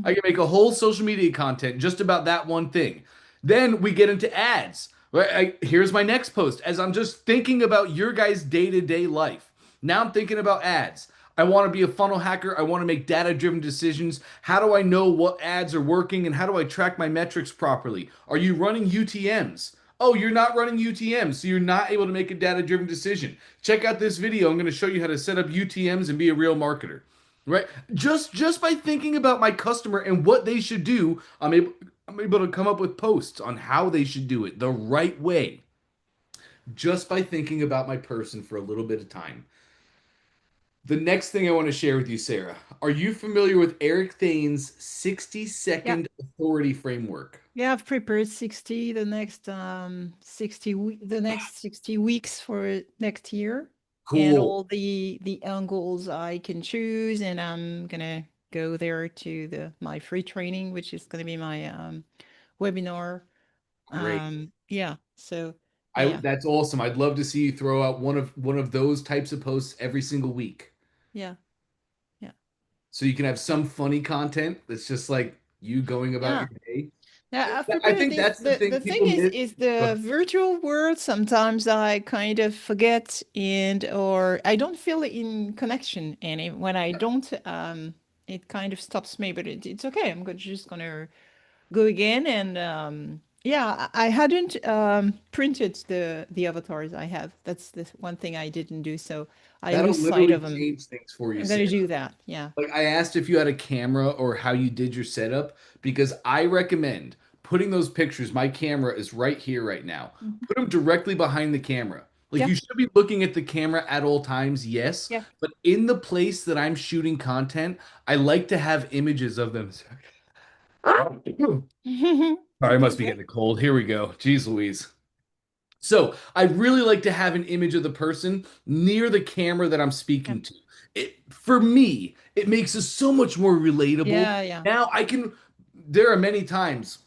I mm. can make a whole social media content just about that one thing. Then we get into ads. Right? Here's my next post. As I'm just thinking about your guys' day-to-day life. Now I'm thinking about ads. I want to be a funnel hacker. I want to make data-driven decisions. How do I know what ads are working and how do I track my metrics properly? Are you running UTMs? Oh, you're not running UTMs, so you're not able to make a data-driven decision. Check out this video. I'm going to show you how to set up UTMs and be a real marketer. Right? Just by thinking about my customer and what they should do, I'm able to come up with posts on how they should do it the right way. Just by thinking about my person for a little bit of time. The next thing I want to share with you, Sarah, are you familiar with Eric Thane's 60 Yeah. second authority framework? Yeah, I've prepared 60 the next 60 weeks for next year and Cool. all the angles I can choose and I'm gonna go there to the my free training, which is gonna be my webinar. Great. Yeah, so I yeah, That's awesome. I'd love to see you throw out one of those types of posts every single week. yeah, yeah, So you can have some funny content that's just like you going about yeah. your day. Yeah, I've I prepared think this. that's the The thing thing people miss. is the virtual world sometimes I kind of forget and or I don't feel in connection and when I don't it kind of stops me, but it's okay. Just gonna go again and yeah, I hadn't printed the avatars I have. That's the one thing I didn't do, so I That'll lose sight literally of them. change things for you, I'm gonna Sarah. do that. Yeah. Like I asked if you had a camera or how you did your setup because I recommend putting those pictures. My camera is right here right now. Mhm. Put them directly behind the camera. Like Yeah. you should be looking at the camera at all times, yes, Yeah. but in the place that I'm shooting content, I like to have images of them. Sorry, I It's must be okay. getting a cold. Here we go. Jeez Louise. So I really like to have an image of the person near the camera that I'm Yeah. speaking to. For me, it makes us so much more relatable. Yeah. Yeah. Now I can. there are many times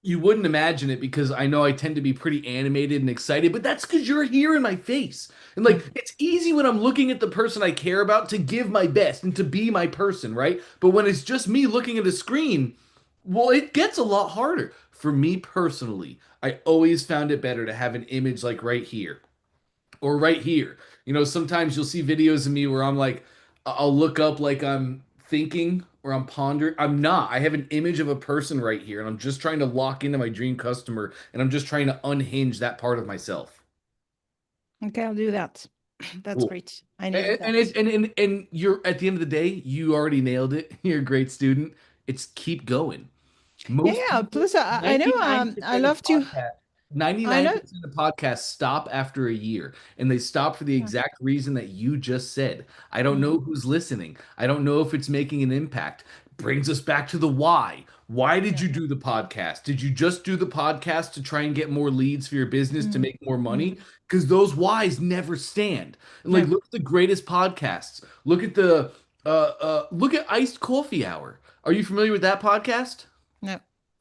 you wouldn't imagine it because I know I tend to be pretty animated and excited, but that's because you're here in my face. And like, it's easy when I'm looking at the person I care about to give my best and to be my person, right? But when it's just me looking at a screen, well, it gets a lot harder. For me personally, I always found it better to have an image like right here or right here. Sometimes you'll see videos of me where I'm like, I'll look up like I'm thinking or I'm pondering. I'm not. I have an image of a person right here, and I'm just trying to lock into my dream customer, and I'm just trying to unhinge that part of myself. Okay, I'll do that. That's Cool. great. I needed And that. and you're at the end of the day, you already nailed it. You're a great student. It's keep going. Yeah, Most yeah. people, Plus, I know I 99% of love to. podcasts, I know. 99% of podcasts stop after a year, and they stop for the Yeah. exact reason that you just said. I don't Mm, know who's listening. I don't know if it's making an impact. Brings us back to the why. Why did yeah. you do the podcast? Did you just do the podcast to try and get more leads for your business to Mm, make more money? mm, Because those whys never stand. And like, no, look at the greatest podcasts. Look at Iced Coffee Hour. Are you familiar with that podcast? no.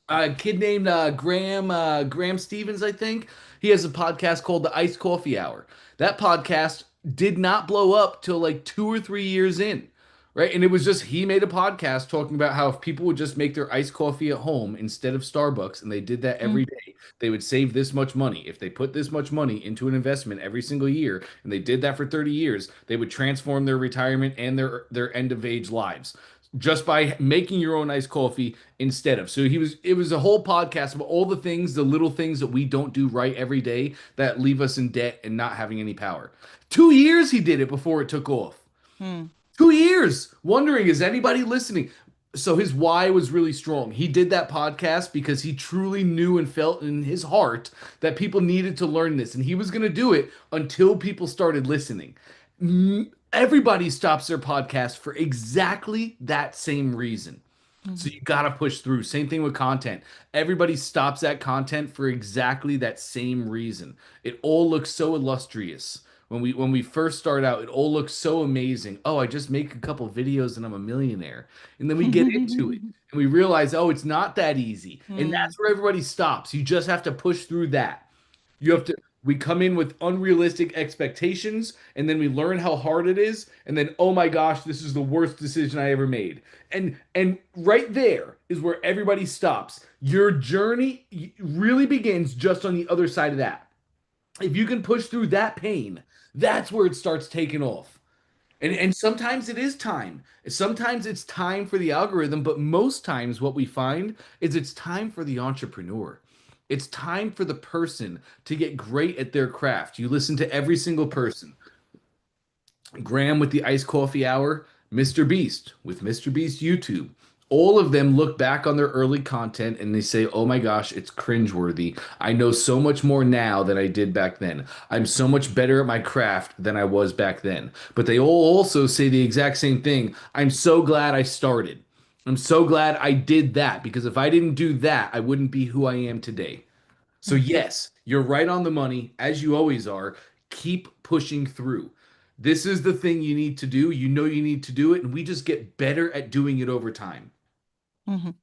A kid named Graham Stevens, I think. He has a podcast called the Iced Coffee Hour. That podcast did not blow up till like 2 or 3 years in, right? And it was just he made a podcast talking about how if people would just make their iced coffee at home instead of Starbucks, and they did that every Mm, day, they would save this much money. If they put this much money into an investment every single year, and they did that for 30 years, they would transform their retirement and their end of age lives just by making your own iced coffee instead of. So it was a whole podcast about all the things, the little things that we don't do right every day that leave us in debt and not having any power. 2 years he did it before it took off. mm, 2 years wondering, is anybody listening? So his why was really strong. He did that podcast because he truly knew and felt in his heart that people needed to learn this, and he was going to do it until people started listening. Everybody stops their podcast for exactly that same reason. So mm, you got to push through. Same thing with content. Everybody stops that content for exactly that same reason. It all looks so illustrious. When we first start out, it all looks so amazing. Oh, I just make a couple videos and I'm a millionaire. And then we get into it and we realize, oh, it's not that easy. And mm, that's where everybody stops. You just have to push through that. You have to we come in with unrealistic expectations and then we learn how hard it is and then oh my gosh, this is the worst decision I ever made. And right there is where everybody stops. Your journey really begins just on the other side of that. If you can push through that pain, that's where it starts taking off. And sometimes it is time. Sometimes it's time for the algorithm, but most times what we find is it's time for the entrepreneur. It's time for the person to get great at their craft. You listen to every single person. Graham with the Iced Coffee Hour, Mr. Beast with Mr. Beast YouTube. All of them look back on their early content and they say, oh my gosh, it's cringeworthy. I know so much more now than I did back then. I'm so much better at my craft than I was back then. But they all also say the exact same thing. I'm so glad I started. I'm so glad I did that because if I didn't do that, I wouldn't be who I am today. So, mm, yes, you're right on the money, as you always are. Keep pushing through. This is the thing you need to do. You know you need to do it, and we just get better at doing it over time. mhm.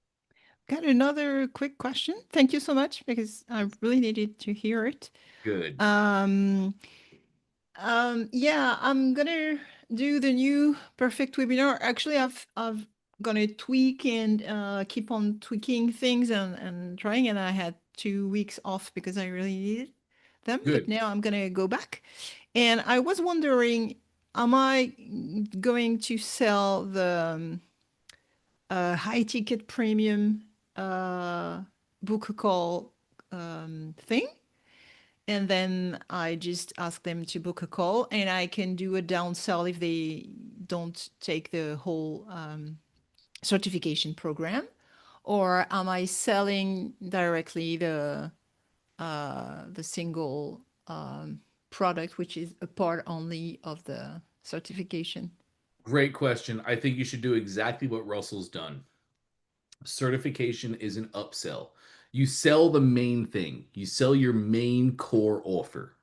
Got another quick question. Thank you so much because I really needed to hear it. Good. Um, yeah, I'm gonna do the new perfect webinar. Actually, I've gonna tweak and keep on tweaking things and trying. And I had 2 weeks off because I really needed them. But Good. now I'm gonna go back. And I was wondering, am I going to sell the high ticket premium book call thing? And then I just ask them to book a call, and I can do a downsell if they don't take the whole certification program. Or am I selling directly the single product, which is a part only of the certification? Great question. I think you should do exactly what Russell's done. Certification is an upsell. You sell the main thing, you sell your main core offer.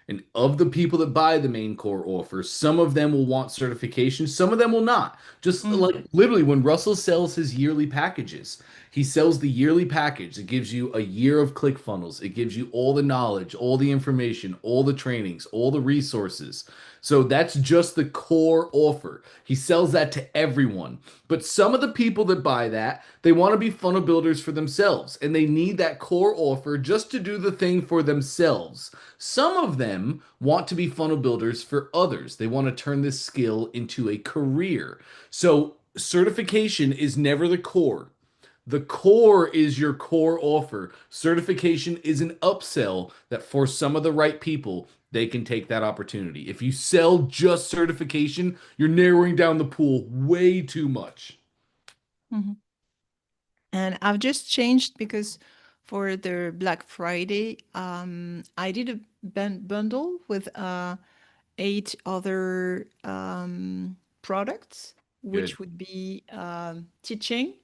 And of the people that buy the main core offer, some of them will want certification, some of them will not. Just Mm, like literally when Russell sells his yearly packages, He sells the yearly package. It gives you a year of ClickFunnels. It gives you all the knowledge, all the information, all the trainings, all the resources. So that's just the core offer. He sells that to everyone. But some of the people that buy that, they want to be funnel builders for themselves and they need that core offer just to do the thing for themselves. Some of them want to be funnel builders for others. They want to turn this skill into a career. So certification is never the core. The core is your core offer. Certification is an upsell that for some of the right people, they can take that opportunity. If you sell just certification, you're narrowing down the pool way too much. Mhm. And I've just changed because for the Black Friday, I did a bundle with 8 other products, Good. which would be teaching,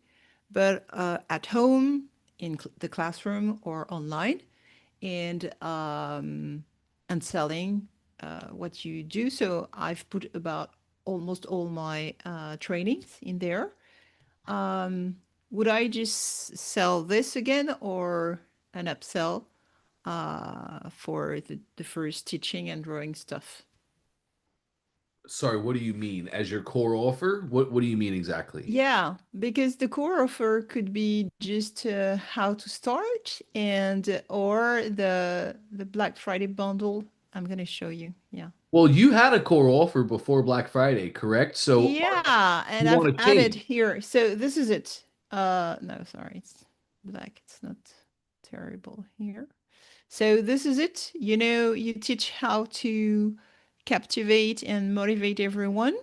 but at home, in the classroom, or online, and selling what you do. So I've put about almost all my trainings in there. Um, would I just sell this again, or an upsell for the first teaching and drawing stuff? Sorry, what do you mean? As your core offer? What do you mean exactly? Yeah, because the core offer could be just how to start, and or the Black Friday bundle. I'm gonna show you. Yeah. Well, you had a core offer before Black Friday, correct? So Yeah, you and I've want to added change. here. So this is it. No, sorry, it's black. It's not terrible here. So this is it. You know, you teach how to captivate and motivate everyone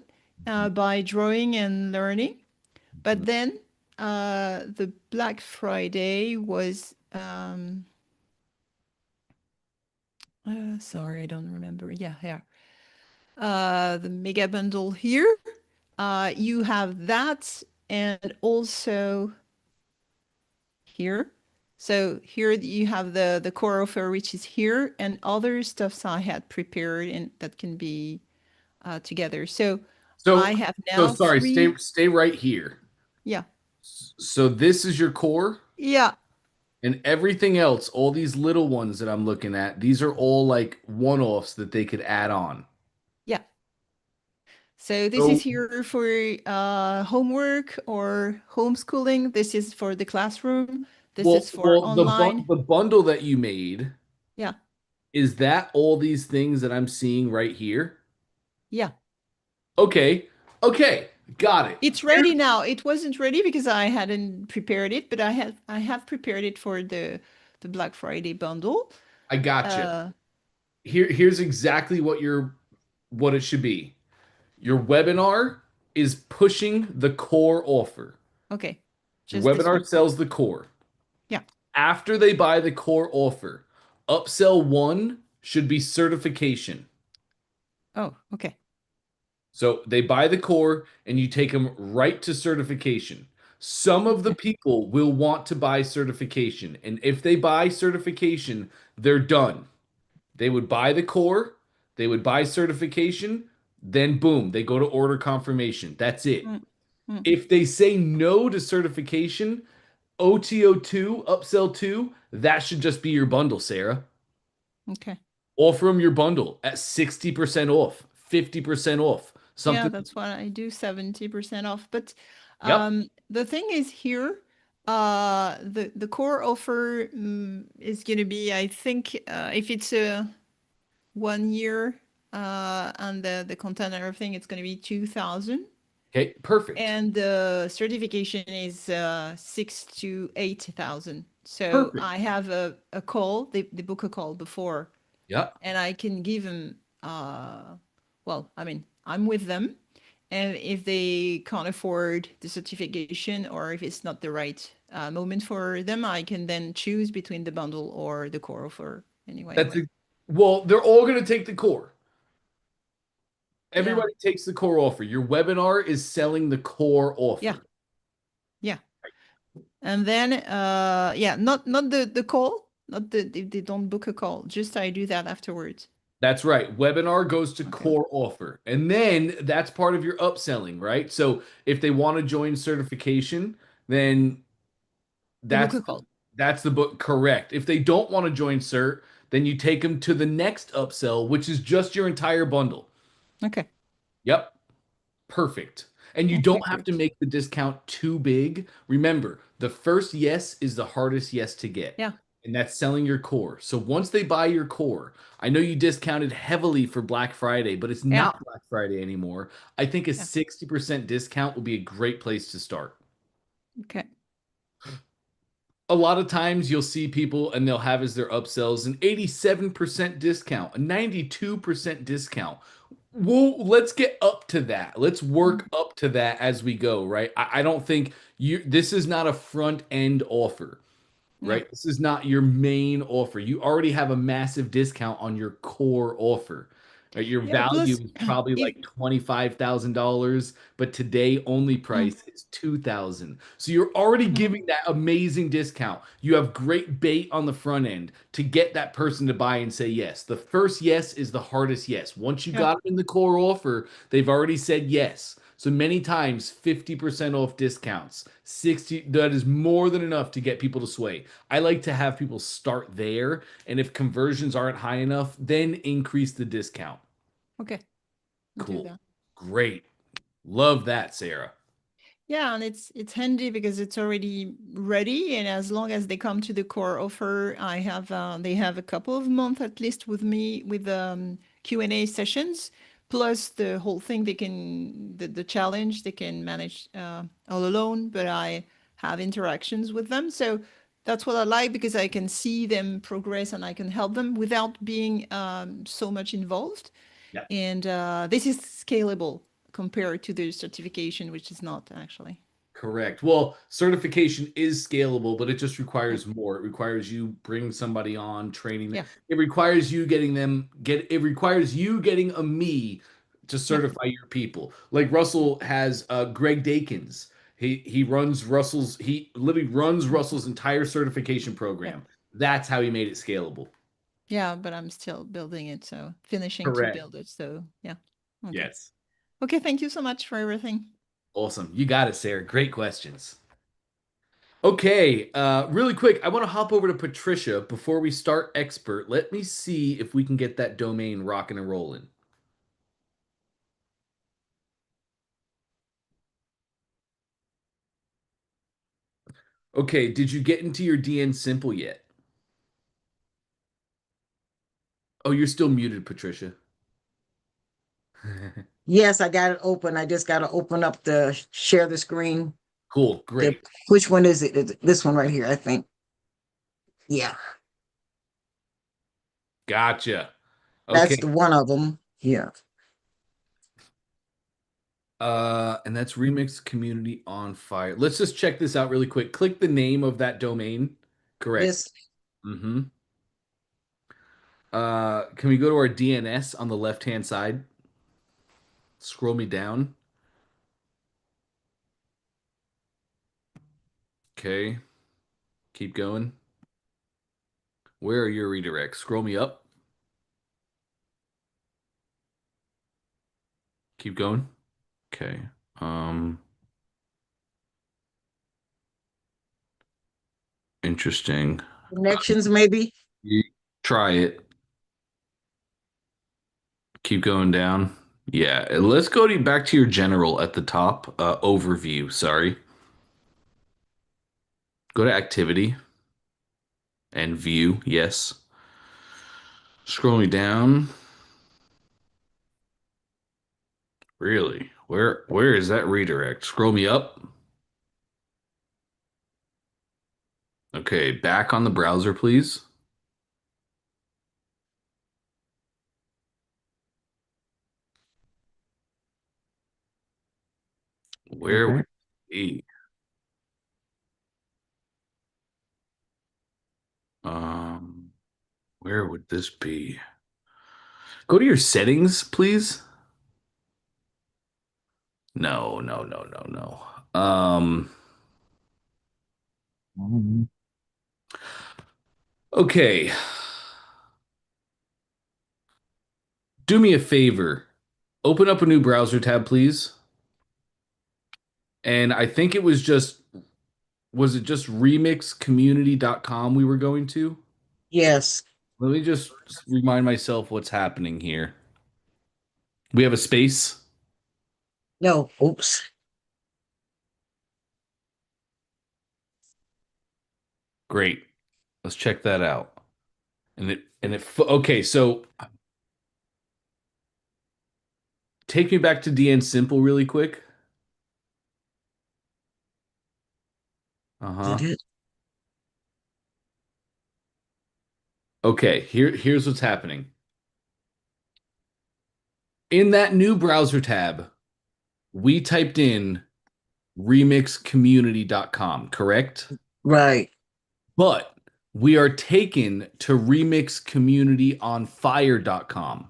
by drawing and learning. But then the Black Friday was, sorry, I don't remember. Yeah, yeah. The mega bundle here. You have that, and also here. So here you have the core offer, which is here, and other stuffs I had prepared and that can be together. So So I have so now sorry, stay three. stay right here. Yeah. So this is your core Yeah. and everything else, all these little ones that I'm looking at, these are all like one-offs that they could add on. Yeah. So this is So here for homework or homeschooling. This is for the classroom. This well is for well online. the bundle that you made, Yeah. is that all these things that I'm seeing right here? Yeah. Okay. Okay. Got it. It's Here ready now. It wasn't ready because I hadn't prepared it, but I have prepared it for the Black Friday bundle. I got you. Uh, Here's exactly what it should be. Your webinar is pushing the core offer. okay, Your just this one. webinar sells the core. Yeah. After they buy the core offer, upsell one should be certification. Oh, okay. So they buy the core and you take them right to certification. Some of the Okay. people will want to buy certification. And if they buy certification, they're done. They would buy the core, they would buy certification, then boom, they go to order confirmation. That's it. Mm, mm, If they say no to certification, OTO2, upsell 2, that should just be your bundle, Sarah. okay. Offer them your bundle at 60% off, 50% off, Yeah, something. that's what I do, 70% off. But Yep. the thing is here, the core offer is gonna be, I think, if it's a 1 year and the content and everything, it's gonna be 2,000. Okay, perfect. And the certification is 6 to 8 thousand. So Perfect. I have a call. They book a call before, Yep. and I can give them. Well, I mean, I'm with them, and if they can't afford the certification, or if it's not the right moment for them, I can then choose between the bundle or the core offer. Anyway, That's a, well, they're all going to take the core. yeah, Everybody takes the core offer. Your webinar is selling the core yeah, offer. yeah. And then, yeah, not the call, not the if they don't book a call. Just I do that afterwards. That's right. Webinar goes to Okay. core offer. And then that's part of your upselling, right? So if they want to join certification, then The book That's are called. that's the book. Correct. If they don't want to join CERT, then you take them to the next upsell, which is just your entire bundle. Okay. Yep. Perfect. And you Okay, don't have to great. make the discount too big. Remember, the first yes is the hardest yes to get, Yeah. and that's selling your core. So once they buy your core, I know you discounted heavily for Black Friday, but it's Yeah. not Black Friday anymore. I think a Yeah. 60% discount would be a great place to start. Okay. A lot of times you'll see people and they'll have as their upsells an 87% discount, a 92% discount. Well, let's get up to that. Let's work Mm. up to that as we go, right? I don't think this is not a front end offer, Yeah. right? This is not your main offer. You already have a massive discount on your core offer. Right? Your Yeah. value Plus, is probably if like $25,000, but today only mm, price is 2,000. So you're already mm, giving that amazing discount. You have great bait on the front end to get that person to buy and say yes. The first yes is the hardest yes. Once you yeah. got them in the core offer, they've already said yes. So many times 50% off discounts, 60, that is more than enough to get people to sway. I like to have people start there, and if conversions aren't high enough, then increase the discount. Okay. Do Cool. that. Great. Love that, Sarah. Yeah, and it's handy because it's already ready, and as long as they come to the core offer, I have they have a couple of months at least with me with Q&A sessions, plus the whole thing they can the challenge they can manage all alone, but I have interactions with them, so that's what I like because I can see them progress and I can help them without being so much involved. Yeah. And this is scalable compared to the certification, which is not actually. Correct. Well, certification is scalable, but it just Yeah. requires more. It requires you bring somebody on, training them. Yeah. It requires you getting them get it requires you getting a me to Yeah. certify your people. Like Russell has Greg Dakins. He runs Russell's he literally runs Mm. Russell's entire certification Yeah. program. That's how he made it scalable. Yeah. But I'm still building it. So finishing to Correct. build it. So yeah. Okay. Yes. Okay. Thank you so much for everything. Awesome. You got it, Sarah. Great questions. Okay, really quick, I want to hop over to Patricia before we start expert. Let me see if we can get that domain rocking and rolling. Okay, did you get into your DN simple yet? Oh, you're still muted, Patricia. Yes, I got it open. I just got to open up the share the screen. Cool, The great. which one is it? Is it this one right here, I think. Yeah, Gotcha. that's Okay, the one of them. Yeah. and that's Remix Community on Fire. Let's just check this out really quick. Click the name of that domain. Correct. This Mm-hmm. Can we go to our DNS on the left-hand side? Scroll me down. Okay, keep going. Where are your redirects? Scroll me up. Keep going. Okay. Um, interesting. connections, maybe. You try it. Keep going down. Yeah, let's go back to your general at the top. Overview, sorry. Go to activity and view. Yes. Scroll me down. Really? Where is that redirect? Scroll me up. Okay, back on the browser, please. Where would Okay. it be? Um, where would this be? Go to your settings, please. No, no, no, no, no. Okay. Do me a favor. Open up a new browser tab, please. And I think it was just was it just remixcommunity.com we were going to? Yes. Let me just remind myself what's happening here. We have a space. No. Oops. Great. Let's check that out. Okay, so take me back to DN Simple really quick. Did Uh-huh. it? Okay, here's what's happening. In that new browser tab, we typed in remixcommunity.com, correct? Right. But we are taken to remixcommunityonfire.com.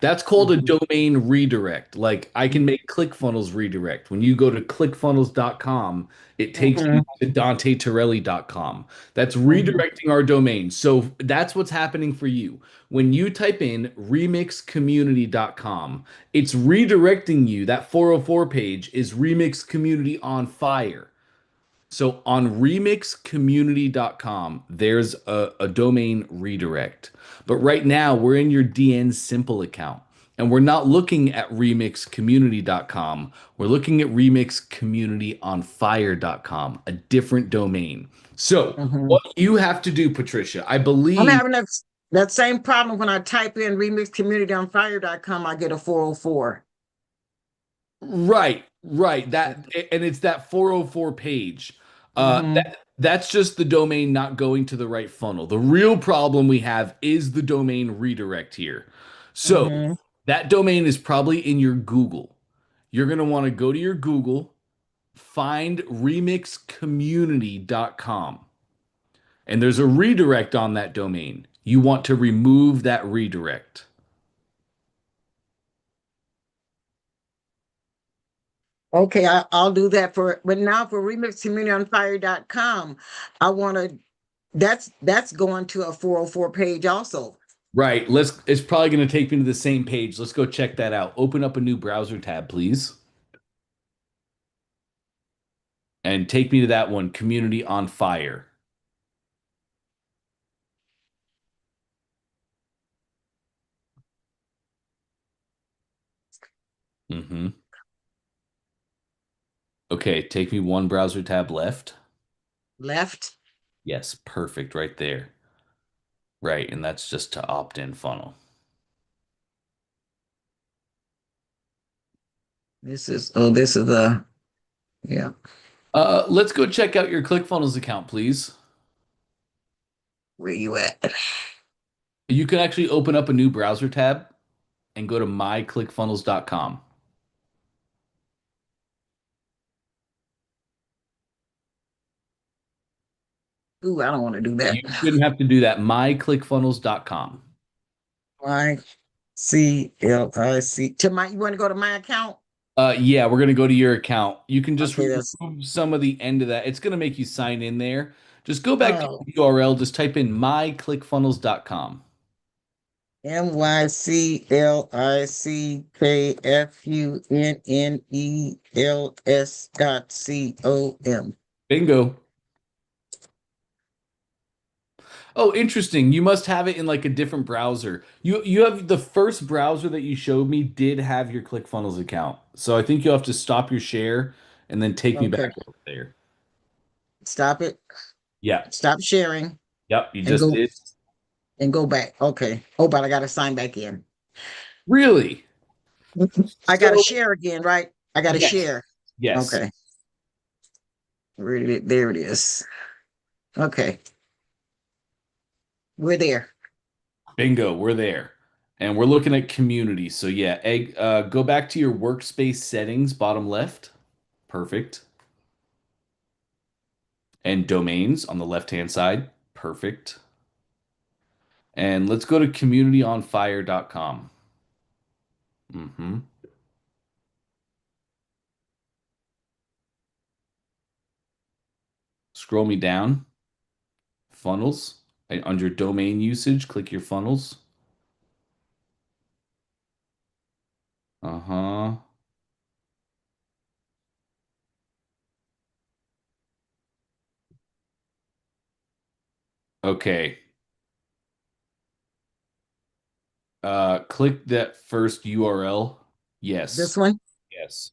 That's called a Mhm. domain redirect. Like I can make ClickFunnels redirect. When you go to clickfunnels.com, it takes you Mhm. to dantetorelli.com. That's Mhm. redirecting our domain. So that's what's happening for you. When you type in remixcommunity.com, it's redirecting you. That 404 page is Remix Community on Fire. So on remixcommunity.com, there's a domain redirect. But right now, we're in your DN Simple account and we're not looking at remixcommunity.com. We're looking at remixcommunityonfire.com, a different domain. So, Mhm. what you have to do, Patricia, I I'm believe. having that same problem when I type in remixcommunityonfire.com, I get a 404. Right, right. That and it's that 404 page. Mm-hmm. That's just the domain not going to the right funnel. The real problem we have is the domain redirect here. So Mm-hmm. that domain is probably in your Google. You're going to want to go to your Google, find remixcommunity.com, and there's a redirect on that domain. You want to remove that redirect. Okay, I'll do that but now for remixcommunityonfire.com, I want to, that's going to a 404 page also. Right. It's probably going to take me to the same page. Let's go check that out. Open up a new browser tab, please. And take me to that one, Community on Fire. hmm Okay, take me one browser tab left. Left. Yes, perfect, right there. Right, and that's just to opt-in funnel. This is the, yeah. Let's go check out your ClickFunnels account, please. Where you at? You can actually open up a new browser tab and go to myclickfunnels.com. Ooh, I don't want to do that. You shouldn't have to do that. Myclickfunnels.com. YCLIC. You want to go to my account? Yeah, we're gonna go to your account. You can just Okay, that's, remove some of the end of that. It's gonna make you sign in there. Just go back to oh, the URL. Just type in myclickfunnels.com. MyCLICKFUNNELS.com. Bingo. Oh, interesting. You must have it in like a different browser. You have the first browser that you showed me did have your ClickFunnels account. So I think you'll have to stop your share and then take me Okay, back over there. stop it. Yeah. Stop sharing Yep, you and just go did. and go back. Okay. Oh, but I got to sign back in. Really? I got to So share again, right? I got to yes. share. Yes. Okay. Really, there it is. Okay. We're there. Bingo, we're there. And we're looking at community. So yeah, go back to your workspace settings, bottom left. Perfect. And domains on the left-hand side. Perfect. And let's go to communityonfire.com. Mm-hmm. Scroll me down. Funnels. Under domain usage, click your funnels. Uh-huh. Okay. Click that first URL. This Yes. one? Yes.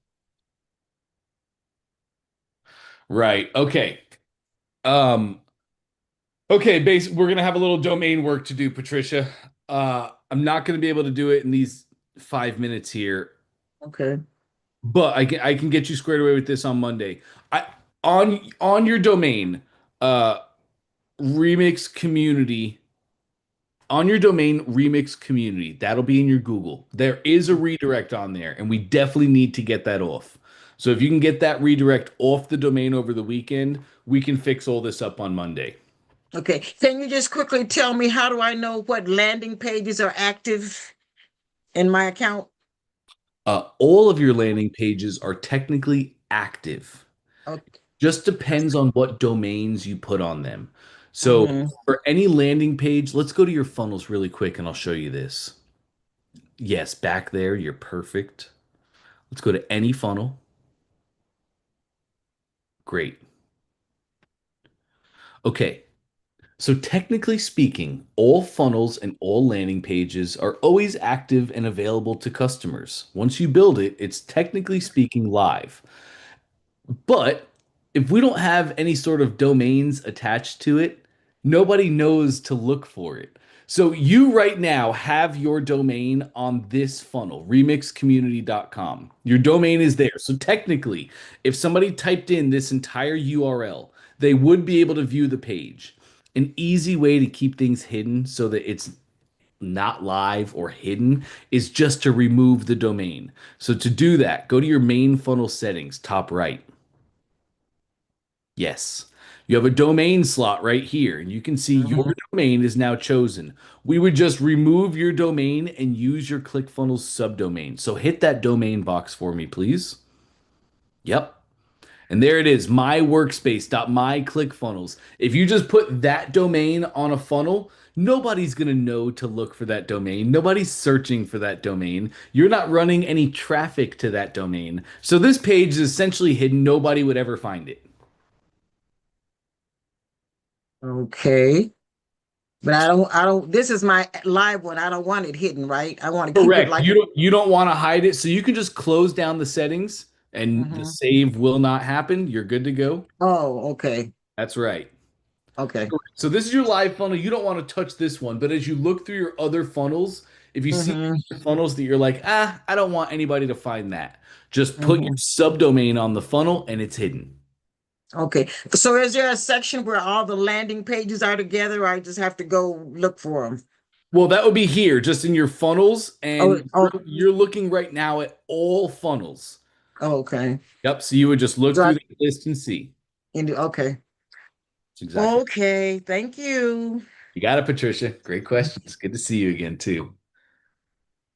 Right. Okay. Um, okay, we're gonna have a little domain work to do, Patricia. I'm not gonna be able to do it in these 5 minutes here, Okay. but I can get you squared away with this on Monday. I on your domain, uh remix community on your domain remix community. That'll be in your Google. There is a redirect on there, and we definitely need to get that off. So if you can get that redirect off the domain over the weekend, we can fix all this up on Monday. Okay. Can you just quickly tell me how do I know what landing pages are active in my account? All of your landing pages are technically active. Okay. Just depends on what domains you put on them. So Mhm. for any landing page, let's go to your funnels really quick and I'll show you this. Yes, back there, you're perfect. Let's go to any funnel. Great. Okay. So technically speaking, all funnels and all landing pages are always active and available to customers. Once you build it, it's technically speaking live. But if we don't have any sort of domains attached to it, nobody knows to look for it. So you right now have your domain on this funnel, remixcommunity.com. Your domain is there. So technically, if somebody typed in this entire URL, they would be able to view the page. An easy way to keep things hidden so that it's not live or hidden is just to remove the domain. So to do that, go to your main funnel settings, top right. Yes. You have a domain slot right here, and you can see your Mhm. domain is now chosen. We would just remove your domain and use your ClickFunnels subdomain. So hit that domain box for me, please. Yep. And there it is, myworkspace.myclickfunnels. If you just put that domain on a funnel, nobody's going to know to look for that domain. Nobody's searching for that domain. You're not running any traffic to that domain. So this page is essentially hidden. Nobody would ever find it. Okay. But I don't, this is my live one. I don't want it hidden, right? I want to keep it Correct. like You don't want to hide it, so you can just close down the settings and the Mhm. save will not happen. You're good to go. Oh, okay. That's right. Okay. So this is your live funnel. You don't want to touch this one, but as you look through your other funnels, if you see Hmm. funnels that you're like, I don't want anybody to find that, just put your Hmm. subdomain on the funnel and it's hidden. Okay. So is there a section where all the landing pages are together, or I just have to go look for them? Well, that would be here, just in your funnels, Oh, and oh, you're looking right now at all funnels. okay. Yep. So you would just look So I, through the list and see. okay. That's exactly. Okay. Thank you. You got it, Patricia. Great questions. Good to see you again, too.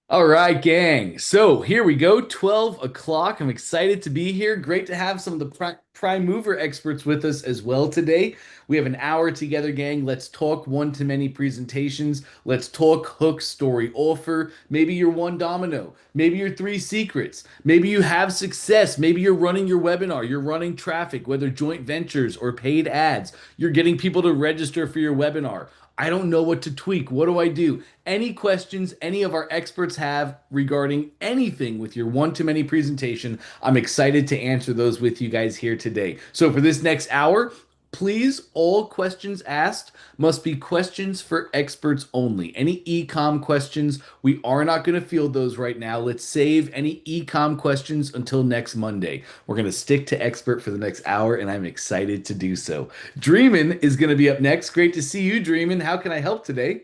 All right, gang. So here we go, 12 o'clock. I'm excited to be here. Great to have some of the prime mover experts with us as well today. We have an hour together, gang. Let's talk one-to-many presentations. Let's talk hook, story, offer. Maybe your one domino. Maybe your three secrets. Maybe you have success. Maybe you're running your webinar. You're running traffic, whether joint ventures or paid ads. You're getting people to register for your webinar. I don't know what to tweak. What do I do? Any questions any of our experts have regarding anything with your one-to-many presentation, I'm excited to answer those with you guys here today. So for this next hour, please, all questions asked must be questions for experts only. Any e-com questions, we are not going to field those right now. Let's save any e-com questions until next Monday. We're going to stick to expert for the next hour, and I'm excited to do so. Dreamin is going to be up next. Great to see you, Dreamin. How can I help today?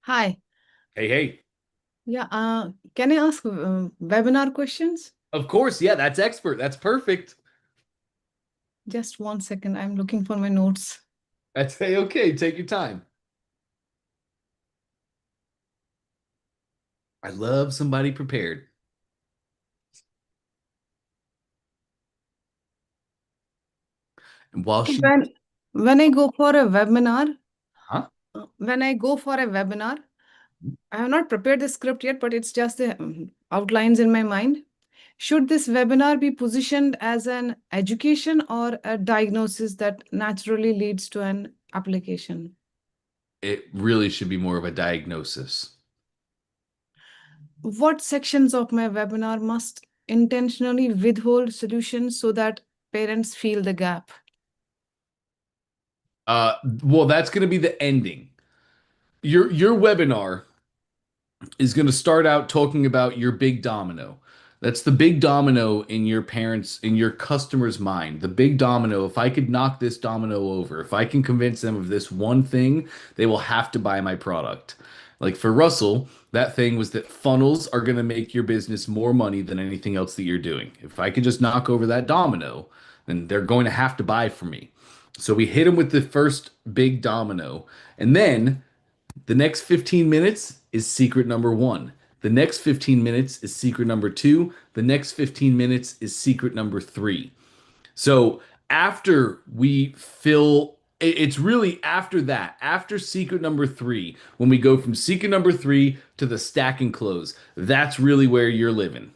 Hi. Hey, hey. Yeah, can I ask webinar questions? Of course, yeah, that's expert. That's perfect. Just 1 second. I'm looking for my notes. That's okay. Take your time. I love somebody prepared. And while she, When I go for a webinar, huh? when I go for a webinar, I have not prepared the script yet, but it's just the outlines in my mind. Should this webinar be positioned as an education or a diagnosis that naturally leads to an application? It really should be more of a diagnosis. What sections of my webinar must intentionally withhold solutions so that parents feel the gap? Well, that's going to be the ending. Your webinar is going to start out talking about your big domino. That's the big domino in your parents, in your customer's mind. The big domino, if I could knock this domino over, if I can convince them of this one thing, they will have to buy my product. Like for Russell, that thing was that funnels are going to make your business more money than anything else that you're doing. If I could just knock over that domino, then they're going to have to buy from me. So we hit him with the first big domino. And then the next 15 minutes is secret number one. The next 15 minutes is secret number two. The next 15 minutes is secret number three. So after we fill, it's really after that, after secret number three, when we go from secret number three to the stack and close, that's really where you're living.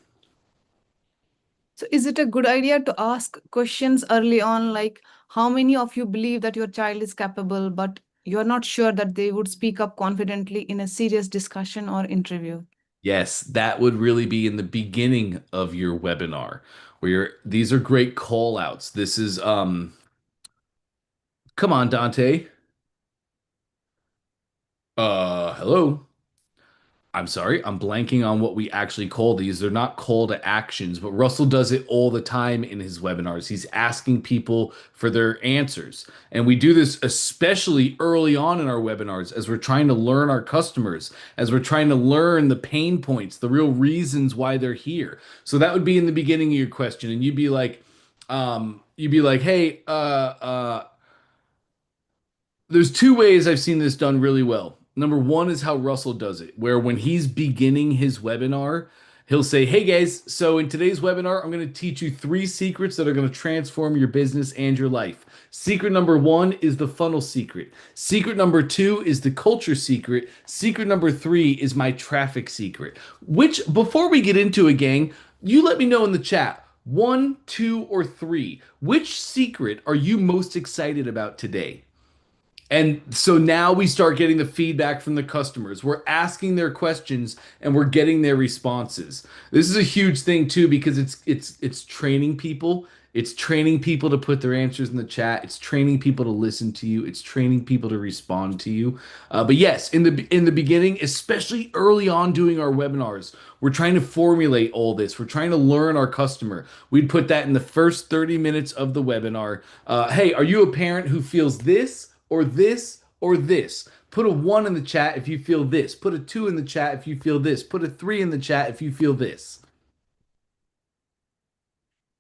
So, is it a good idea to ask questions early on, like how many of you believe that your child is capable, but you're not sure that they would speak up confidently in a serious discussion or interview? Yes, that would really be in the beginning of your webinar where these are great call outs. This is come on, Dante. Hello. I'm sorry, I'm blanking on what we actually call these. They're not call to actions, but Russell does it all the time in his webinars. He's asking people for their answers. And we do this especially early on in our webinars as we're trying to learn our customers, as we're trying to learn the pain points, the real reasons why they're here. So that would be in the beginning of your question. And you'd be like, hey, there's two ways I've seen this done really well. Number one is how Russell does it, where when he's beginning his webinar, he'll say, hey guys, so in today's webinar, I'm going to teach you three secrets that are going to transform your business and your life. Secret number one is the funnel secret. Secret number two is the culture secret. Secret number three is my traffic secret. Which, before we get into it, gang, you let me know in the chat. One, two, or three. Which secret are you most excited about today? And so now we start getting the feedback from the customers. We're asking their questions and we're getting their responses. This is a huge thing too because it's training people. It's training people to put their answers in the chat. It's training people to listen to you. It's training people to respond to you. But yes, in the beginning, especially early on doing our webinars, we're trying to formulate all this. We're trying to learn our customer. We'd put that in the first 30 minutes of the webinar. Hey, are you a parent who feels this? Or this, or this. Put a one in the chat if you feel this. Put a two in the chat if you feel this. Put a three in the chat if you feel this.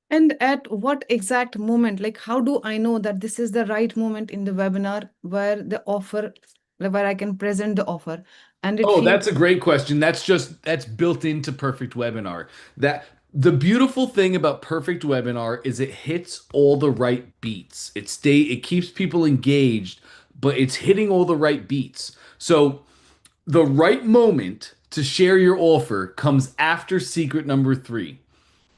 And at what exact moment, like how do I know that this is the right moment in the webinar where the offer, where I can present the offer and it Oh, feels that's a great question. That's built into Perfect Webinar. That the beautiful thing about Perfect Webinar is it hits all the right beats. It keeps people engaged, but it's hitting all the right beats. So the right moment to share your offer comes after secret number three.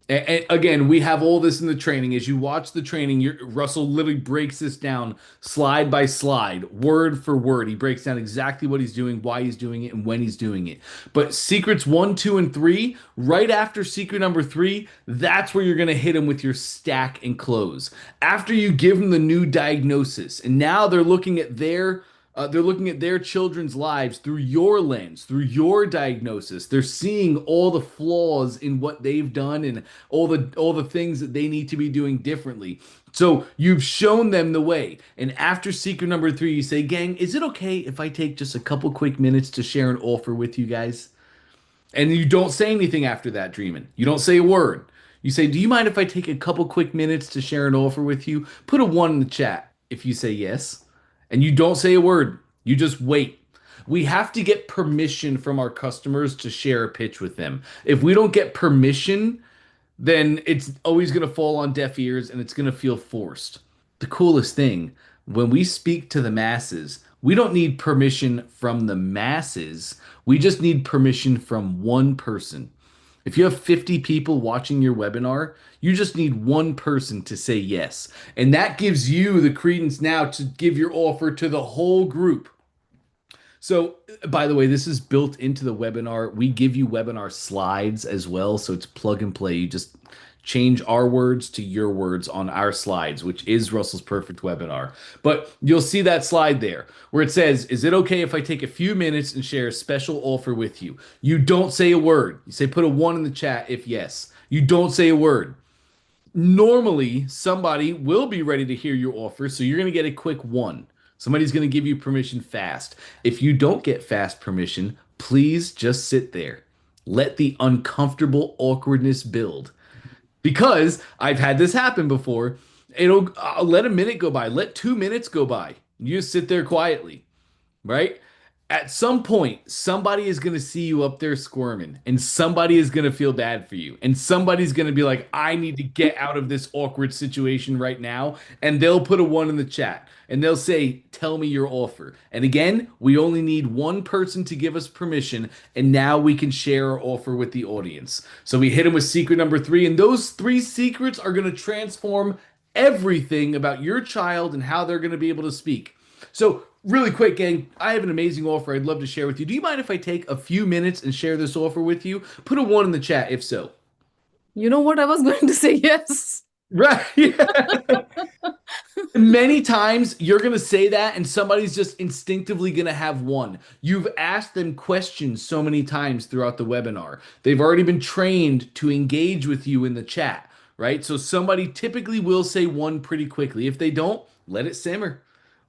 And again, we have all this in the training. As you watch the training, Russell literally breaks this down slide by slide, word for word. He breaks down exactly what he's doing, why he's doing it, and when he's doing it. But secrets one, two, and three, right after secret number three, that's where you're going to hit him with your stack and close. After you give them the new diagnosis, and now they're looking at their children's lives through your lens, through your diagnosis. They're seeing all the flaws in what they've done and all the things that they need to be doing differently. So you've shown them the way. And after secret number three, you say, gang, is it okay if I take just a couple quick minutes to share an offer with you guys? And you don't say anything after that, Dreamin'. You don't say a word. You say, do you mind if I take a couple quick minutes to share an offer with you? Put a one in the chat if you say yes. And you don't say a word. You just wait. We have to get permission from our customers to share a pitch with them. If we don't get permission, then it's always going to fall on deaf ears and it's going to feel forced. The coolest thing, when we speak to the masses, we don't need permission from the masses. We just need permission from one person. If you have 50 people watching your webinar, you just need one person to say yes. And that gives you the credence now to give your offer to the whole group. So, by the way, this is built into the webinar. We give you webinar slides as well. So it's plug and play. You just change our words to your words on our slides, which is Russell's Perfect Webinar. But you'll see that slide there where it says, is it okay if I take a few minutes and share a special offer with you? You don't say a word. You say, put a one in the chat if yes. You don't say a word. Normally, somebody will be ready to hear your offer, so you're going to get a quick one. Somebody's going to give you permission fast. If you don't get fast permission, please just sit there. Let the uncomfortable awkwardness build. Because I've had this happen before. I'll let a minute go by, let 2 minutes go by. You just sit there quietly, right? At some point, somebody is going to see you up there squirming, and somebody is going to feel bad for you, and somebody's going to be like, I need to get out of this awkward situation right now. And they'll put a one in the chat and they'll say, tell me your offer. And again, we only need one person to give us permission, and now we can share our offer with the audience. So we hit them with secret number 3, and those 3 secrets are going to transform everything about your child and how they're going to be able to speak. So, really quick, gang, I have an amazing offer I'd love to share with you. Do you mind if I take a few minutes and share this offer with you? Put a one in the chat if so. You know what? I was going to say yes. Right. Many times you're going to say that and somebody's just instinctively going to have one. You've asked them questions so many times throughout the webinar. They've already been trained to engage with you in the chat, right? So somebody typically will say one pretty quickly. If they don't, let it simmer.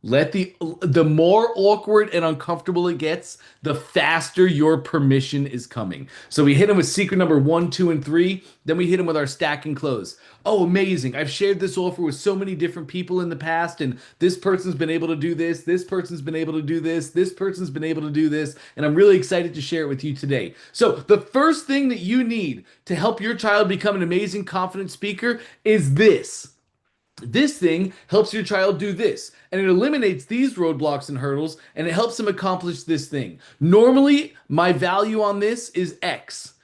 Let the more awkward and uncomfortable it gets, the faster your permission is coming. So we hit him with secret number 1, 2, and 3. Then we hit him with our stack and close. Oh, amazing. I've shared this offer with so many different people in the past, and this person's been able to do this. This person's been able to do this. This person's been able to do this. And I'm really excited to share it with you today. So the first thing that you need to help your child become an amazing, confident speaker is this. This thing helps your child do this, and it eliminates these roadblocks and hurdles, and it helps them accomplish this thing. Normally, my value on this is X.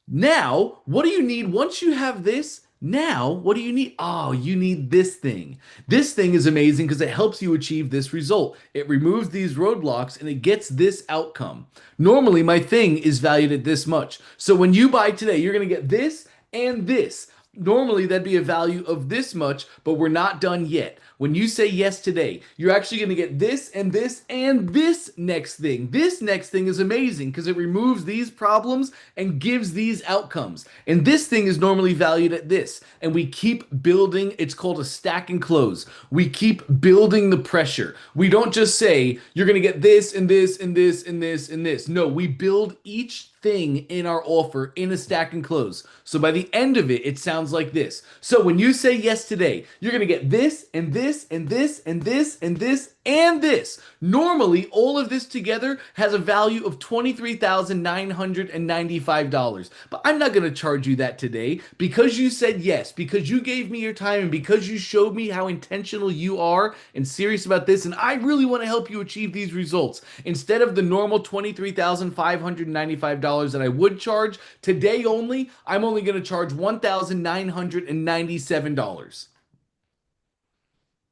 Now, what do you need once you have this? Now, what do you need? Oh, you need this thing. This thing is amazing because it helps you achieve this result. It removes these roadblocks and it gets this outcome. Normally, my thing is valued at this much. So when you buy today, you're going to get this and this. Normally, that'd be a value of this much, but we're not done yet. When you say yes today, you're actually going to get this and this and this next thing. This next thing is amazing because it removes these problems and gives these outcomes. And this thing is normally valued at this. And we keep building. It's called a stack and close. We keep building the pressure. We don't just say, you're going to get this and this and this and this and this. No, we build each thing in our offer in a stack and close. So by the end of it, it sounds like this. So when you say yes today, you're going to get this and this and this and this and this and this. Normally, all of this together has a value of $23,995. But I'm not going to charge you that today because you said yes, because you gave me your time, and because you showed me how intentional you are and serious about this. And I really want to help you achieve these results. Instead of the normal $23,595 that I would charge, today only, I'm only going to charge $1,997.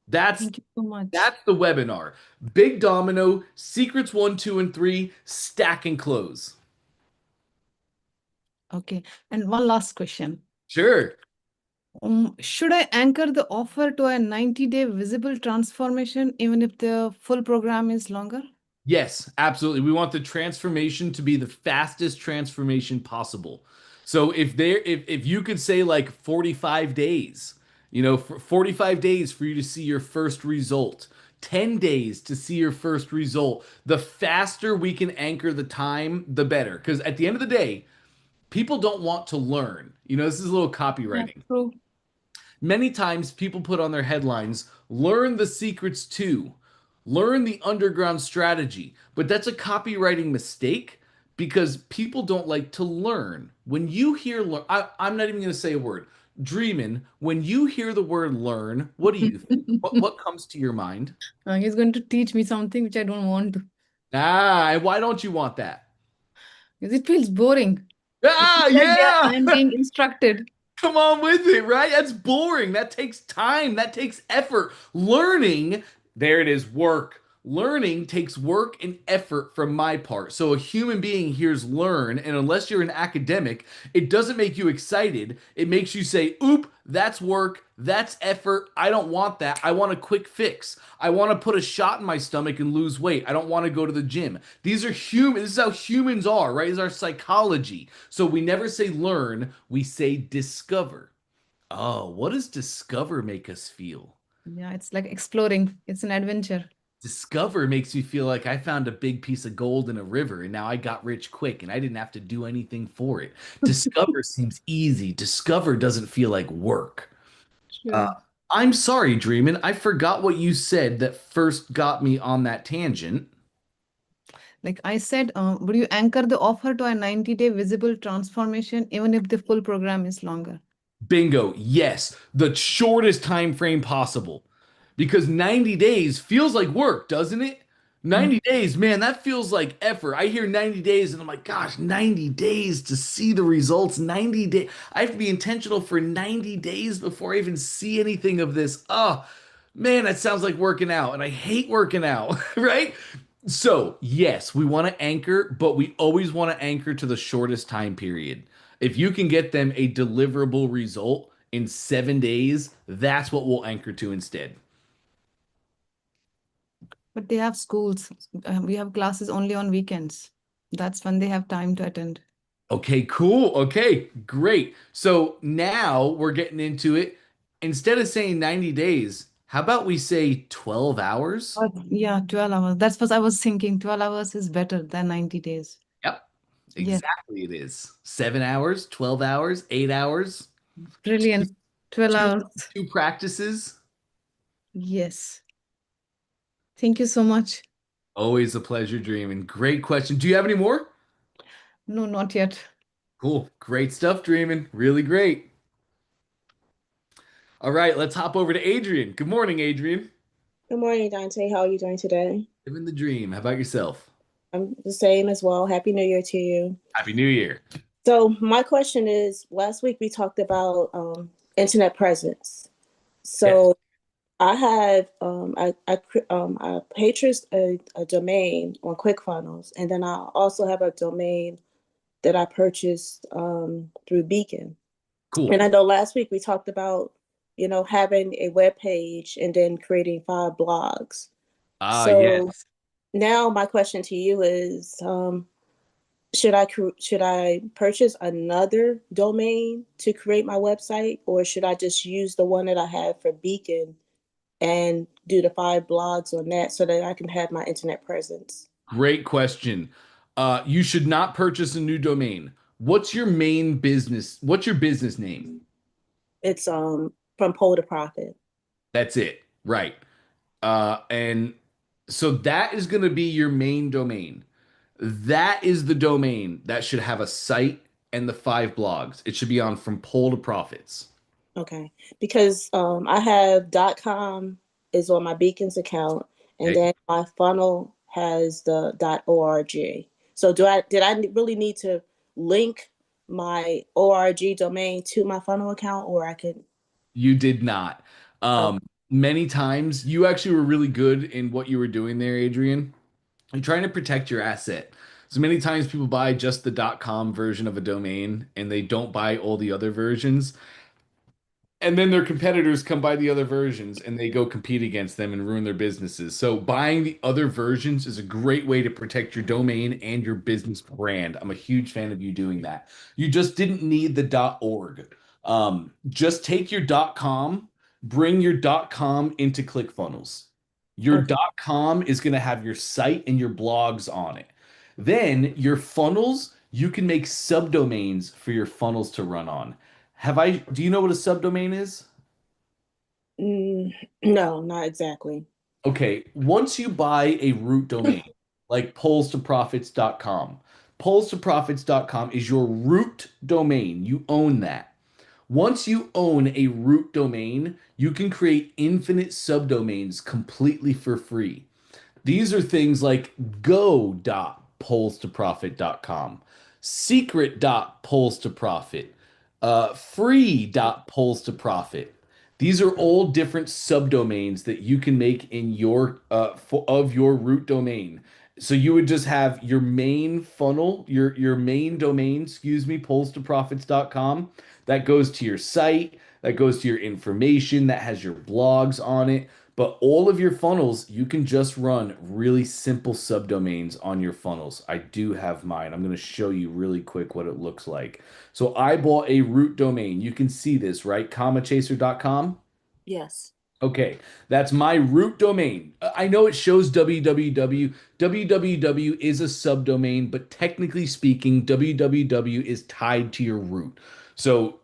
Thank you so much. That's the webinar. Big domino, secrets 1, 2, and 3, stack and close. Okay. And one last question. Sure. Should I anchor the offer to a 90-day visible transformation even if the full program is longer? Yes, absolutely. We want the transformation to be the fastest transformation possible. So if you could say like 45 days, for 45 days for you to see your first result, 10 days to see your first result, the faster we can anchor the time, the better. Because at the end of the day, people don't want to learn. This is a little copywriting. True. Many times people put on their headlines, learn the secrets too. Learn the underground strategy. But that's a copywriting mistake because people don't like to learn. When you hear I'm not even going to say a word. Dreamin', when you hear the word learn, what do you think? What comes to your mind? He's going to teach me something which I don't want to. And why don't you want that? Because it feels boring. Ah, Like yeah. I'm being instructed. Come on with it, right? That's boring. That takes time. That takes effort. Learning, there it is, work. Learning takes work and effort from my part. So a human being hears learn, and unless you're an academic, it doesn't make you excited. It makes you say, oop, that's work. That's effort. I don't want that. I want a quick fix. I want to put a shot in my stomach and lose weight. I don't want to go to the gym. These are human. This is how humans are, right? This is our psychology. So we never say learn, we say discover. Oh, what does discover make us feel? Yeah, it's like exploring. It's an adventure. Discover makes me feel like I found a big piece of gold in a river and now I got rich quick and I didn't have to do anything for it. Discover seems easy. Discover doesn't feel like work. Uh, True. I'm sorry, Dreamin'. I forgot what you said that first got me on that tangent. Like I said, would you anchor the offer to a 90-day visible transformation even if the full program is longer? Bingo. Yes, the shortest time frame possible. Because 90 days feels like work, doesn't it? Mm. 90 days, man, that feels like effort. I hear 90 days and I'm like, gosh, 90 days to see the results. 90 days. I have to be intentional for 90 days before I even see anything of this. Oh, man, that sounds like working out. And I hate working out, right? So, yes, we want to anchor, but we always want to anchor to the shortest time period. If you can get them a deliverable result in 7 days, that's what we'll anchor to instead. But they have schools. We have classes only on weekends. That's when they have time to attend. Okay, cool. Okay, great. So now we're getting into it. Instead of saying 90 days, how about we say 12 hours? Yeah, 12 hours. That's what I was thinking. 12 hours is better than 90 days. Yep, Yes, exactly it is. 7 hours, 12 hours, 8 hours, two, brilliant. 12 two, hours. two practices. Yes. Thank you so much. Always a pleasure dreaming. Great question. Do you have any more? No, not yet. Cool. Great stuff, dreaming. Really great. All right, let's hop over to Adrian. Good morning, Adrian. Good morning, Dante. How are you doing today? Living the dream. How about yourself? I'm the same as well. Happy New Year to you. Happy New Year. So, my question is last week we talked about internet presence. Yes. So, I have I purchased a domain on ClickFunnels, and then I also have a domain that I purchased through Beacon. Cool. And I know last week we talked about, having a web page and then creating 5 blogs. Ah, So yes. now my question to you is, should I purchase another domain to create my website, or should I just use the one that I have for Beacon and do the 5 blogs on that so that I can have my internet presence? Great question. You should not purchase a new domain. What's your main business? What's your business name? It's from Pole to Profit. That's it. Right. And so that is going to be your main domain. That is the domain that should have a site and the 5 blogs. It should be on from pole to profits. Okay, because I have .com is on my Beacons account, and Okay. then my funnel has the .org. So did I really need to link my org domain to my funnel account, or I could? You did not. Oh, Many times you actually were really good in what you were doing there, Adrian. You're trying to protect your asset. So many times people buy just the .com version of a domain and they don't buy all the other versions. And then their competitors come by the other versions and they go compete against them and ruin their businesses. So buying the other versions is a great way to protect your domain and your business brand. I'm a huge fan of you doing that. You just didn't need the .org. Just take your .com, bring your .com into ClickFunnels. Your okay. .com is going to have your site and your blogs on it. Then your funnels, you can make subdomains for your funnels to run on. Do you know what a subdomain is? Mm, no, not exactly. Okay, once you buy a root domain, like pollstoprofits.com, pollstoprofits.com is your root domain. You own that. Once you own a root domain, you can create infinite subdomains completely for free. These are things like go.pollstoprofit.com, secret.polls to profit, free.polls to profit. These are all different subdomains that you can make in your of your root domain. So you would just have your main funnel, your main domain, excuse me, pollstoprofits.com. That goes to your site, that goes to your information, that has your blogs on it. But all of your funnels, you can just run really simple subdomains on your funnels. I do have mine. I'm going to show you really quick what it looks like. So I bought a root domain. You can see this, right? Commachaser.com. Yes. Okay, that's my root domain. I know it shows www. www is a subdomain, but technically speaking, www is tied to your root. So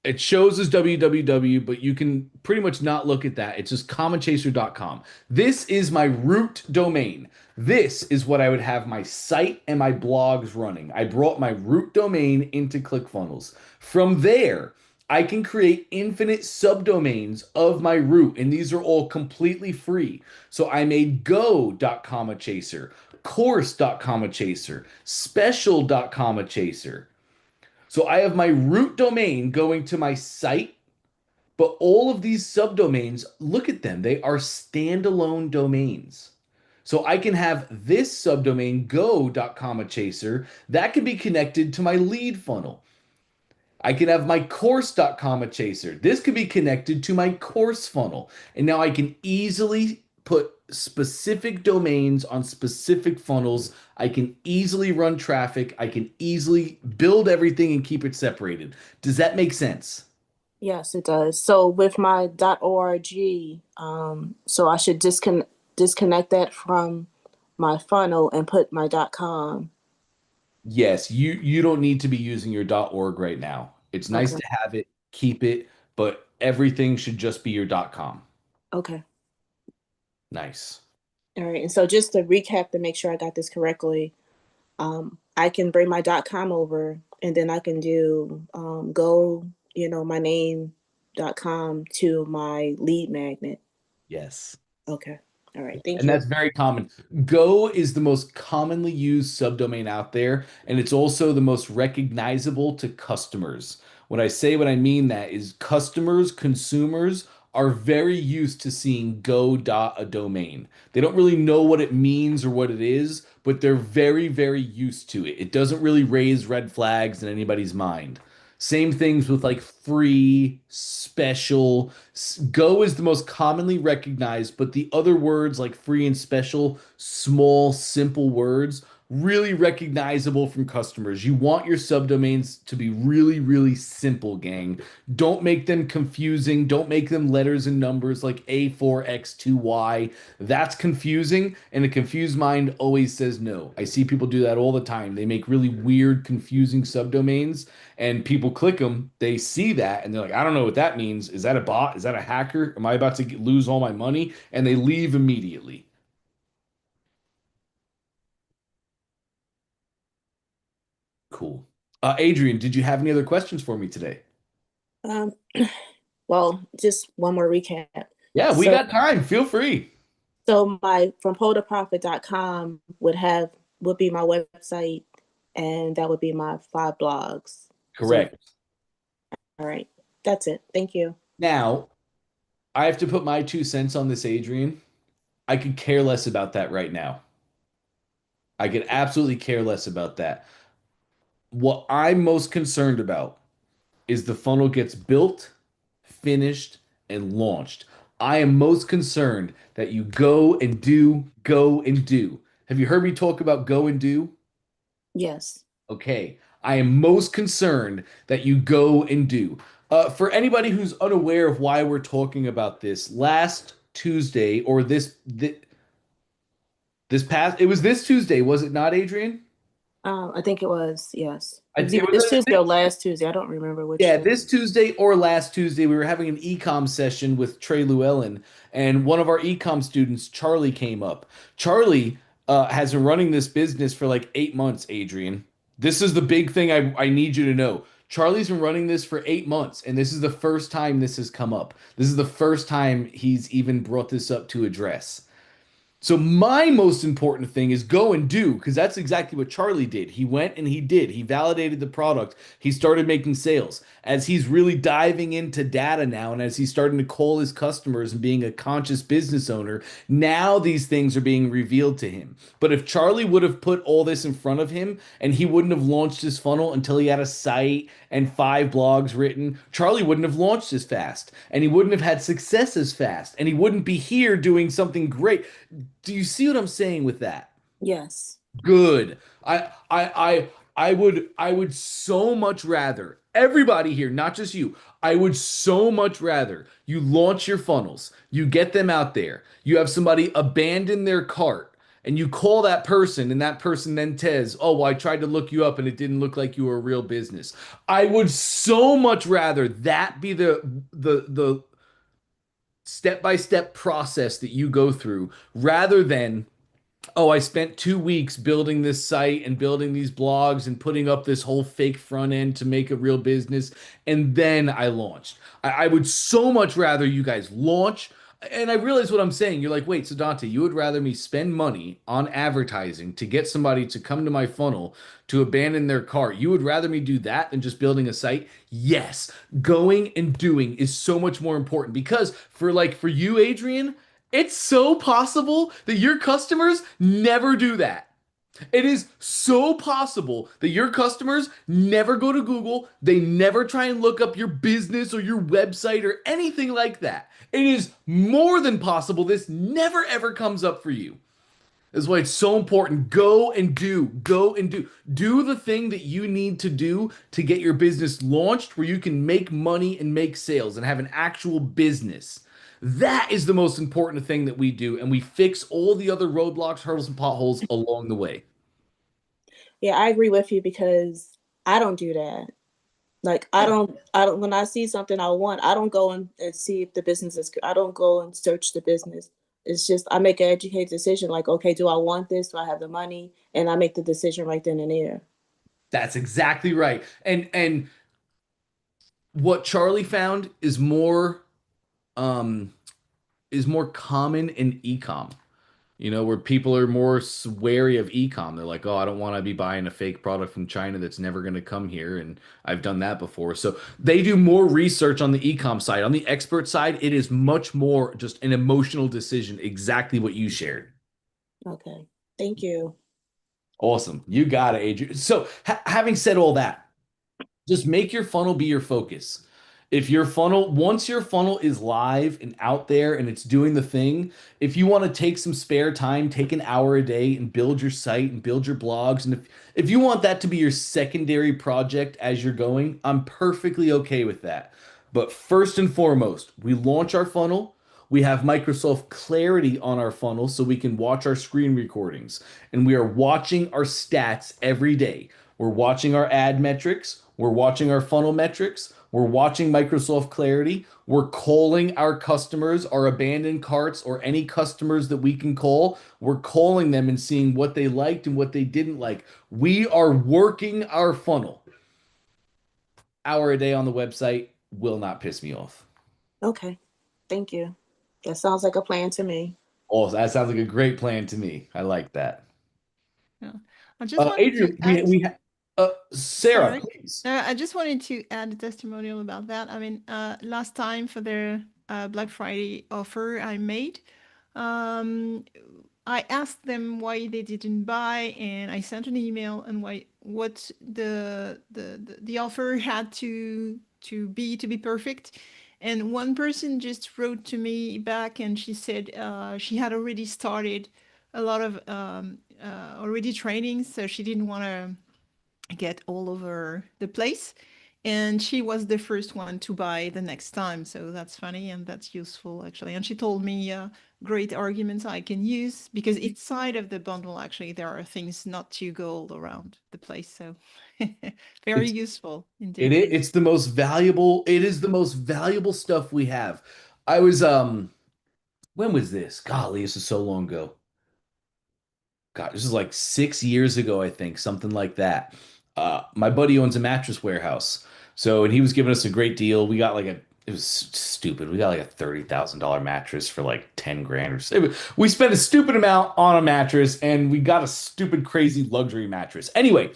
it shows as www, but you can pretty much not look at that. It's just commonchaser.com. This is my root domain. This is what I would have my site and my blogs running. I brought my root domain into ClickFunnels. From there, I can create infinite subdomains of my root, and these are all completely free. So I made go.commachaser, course.commachaser, special.commachaser. So I have my root domain going to my site, but all of these subdomains, look at them. They are standalone domains. So I can have this subdomain go.commachaser that can be connected to my lead funnel. I can have my course.commachaser. This could be connected to my course funnel. And now I can easily put specific domains on specific funnels. I can easily run traffic. I can easily build everything and keep it separated. Does that make sense? Yes, it does. So with my .org, so I should disconnect that from my funnel and put my .com. Yes, you don't need to be using your .org right now. It's nice Okay. to have it, keep it, but everything should just be your .com. Okay. Nice. All right. And so just to recap to make sure I got this correctly, I can bring my .com over and then I can do go, my name.com to my lead magnet. Yes. Okay. All right. Thank And you. that's very common. Go is the most commonly used subdomain out there, and it's also the most recognizable to customers. When I say what I mean that is customers, consumers are very used to seeing go dot a domain. They don't really know what it means or what it is, but they're very, very used to it. It doesn't really raise red flags in anybody's mind. Same things with like free, special. Go is the most commonly recognized, but the other words like free and special, small, simple words, really recognizable from customers. You want your subdomains to be really, really simple, gang. Don't make them confusing. Don't make them letters and numbers like A4X2Y. That's confusing, and a confused mind always says no. I see people do that all the time. They make really weird, confusing subdomains and people click them, they see that and they're like, I don't know what that means. Is that a bot? Is that a hacker? Am I about to lose all my money? And they leave immediately. Cool. Adrian, did you have any other questions for me today? Um, well, just one more recap. Yeah, we So, got time. Feel free. so my from polltoprofit.com would be my website, and that would be my 5 blogs. Correct. All right, that's it. Thank you. Now, I have to put my 2 cents on this, Adrian. I could care less about that right now. I could absolutely care less about that. What I'm most concerned about is the funnel gets built, finished, and launched. I am most concerned that you go and do, go and do. Have you heard me talk about go and do? Yes. Okay. I am most concerned that you go and do. For anybody who's unaware of why we're talking about this, last Tuesday or this past, it was this Tuesday, was it not, Adrian? I think it was, yes. I, It was it either was, this Tuesday or last Tuesday. I don't remember which Yeah, day. this Tuesday or last Tuesday, we were having an ecom session with Trey Llewellyn, and one of our ecom students, Charlie, came up. Charlie has been running this business for like 8 months, Adrian. This is the big thing I need you to know. Charlie's been running this for 8 months, and this is the first time this has come up. This is the first time he's even brought this up to address. So my most important thing is go and do, because that's exactly what Charlie did. He went and he did. He validated the product. He started making sales. As he's really diving into data now, and as he's starting to call his customers and being a conscious business owner, now these things are being revealed to him. But if Charlie would have put all this in front of him and he wouldn't have launched his funnel until he had a site and 5 blogs written, Charlie wouldn't have launched as fast and he wouldn't have had success as fast and he wouldn't be here doing something great. Do you see what I'm saying with that? Yes. Good. I would so much rather everybody here, not just you. I would so much rather you launch your funnels, you get them out there, you have somebody abandon their cart, and you call that person, and that person then says, "Oh, well, I tried to look you up and it didn't look like you were a real business." I would so much rather that be the step-by-step process that you go through rather than, oh, I spent 2 weeks building this site and building these blogs and putting up this whole fake front end to make a real business. And then I launched. I would so much rather you guys launch. And I realize what I'm saying. You're like, wait, so Dante, you would rather me spend money on advertising to get somebody to come to my funnel to abandon their cart. You would rather me do that than just building a site? Yes. Going and doing is so much more important because for you, Adrian, it's so possible that your customers never do that. It is so possible that your customers never go to Google, they never try and look up your business or your website or anything like that. It is more than possible this never ever comes up for you. That's why it's so important. Go and do. Go and do. Do the thing that you need to do to get your business launched where you can make money and make sales and have an actual business. That is the most important thing that we do, and we fix all the other roadblocks, hurdles, and potholes along the way. Yeah, I agree with you because I don't do that. Like I don't when I see something I want, I don't go and see if the business is good. I don't go and search the business. It's just I make an educated decision like, okay, do I want this? Do I have the money? And I make the decision right then and there. That's exactly right. And what Charlie found um is more common in e-com. Where people are more wary of e-com. They're like, oh, I don't want to be buying a fake product from China that's never going to come here. And I've done that before. So they do more research on the e-com side. On the expert side, it is much more just an emotional decision, exactly what you shared. Okay. Thank you. Awesome. You got it, Adrian. So having said all that, just make your funnel be your focus. Once your funnel is live and out there and it's doing the thing, if you want to take some spare time, take an hour a day and build your site and build your blogs. And if you want that to be your secondary project as you're going, I'm perfectly okay with that. But first and foremost, we launch our funnel. We have Microsoft Clarity on our funnel so we can watch our screen recordings. And we are watching our stats every day. We're watching our ad metrics. We're watching our funnel metrics. We're watching Microsoft Clarity. We're calling our customers, our abandoned carts, or any customers that we can call. We're calling them and seeing what they liked and what they didn't like. We are working our funnel. Hour a day on the website will not piss me off. Okay. Thank you. That sounds like a plan to me. Oh, that sounds like a great plan to me. I like that. Yeah. I just wanted to Adrian, add. Sarah, Sorry. please. I just wanted to add a testimonial about that. I mean, last time for their Black Friday offer I made, um, I asked them why they didn't buy, and I sent an email and what the offer had to be perfect. And one person just wrote to me back, and she said she had already started a lot of already training, so she didn't want to get all over the place. And she was the first one to buy the next time. So that's funny and that's useful, actually. And she told me great arguments I can use because inside of the bundle, actually, there are things not to go all around the place. So very It's useful it indeed. is it's the most valuable. It is the most valuable stuff we have. I was when was this? Golly, this is so long ago. God, this is like 6 years ago, I think, something like that. My buddy owns a mattress warehouse. So, and he was giving us a great deal. We got like it was stupid. We got like a $30,000 mattress for like 10 grand or so. We spent a stupid amount on a mattress and we got a stupid, crazy luxury mattress. Anyway,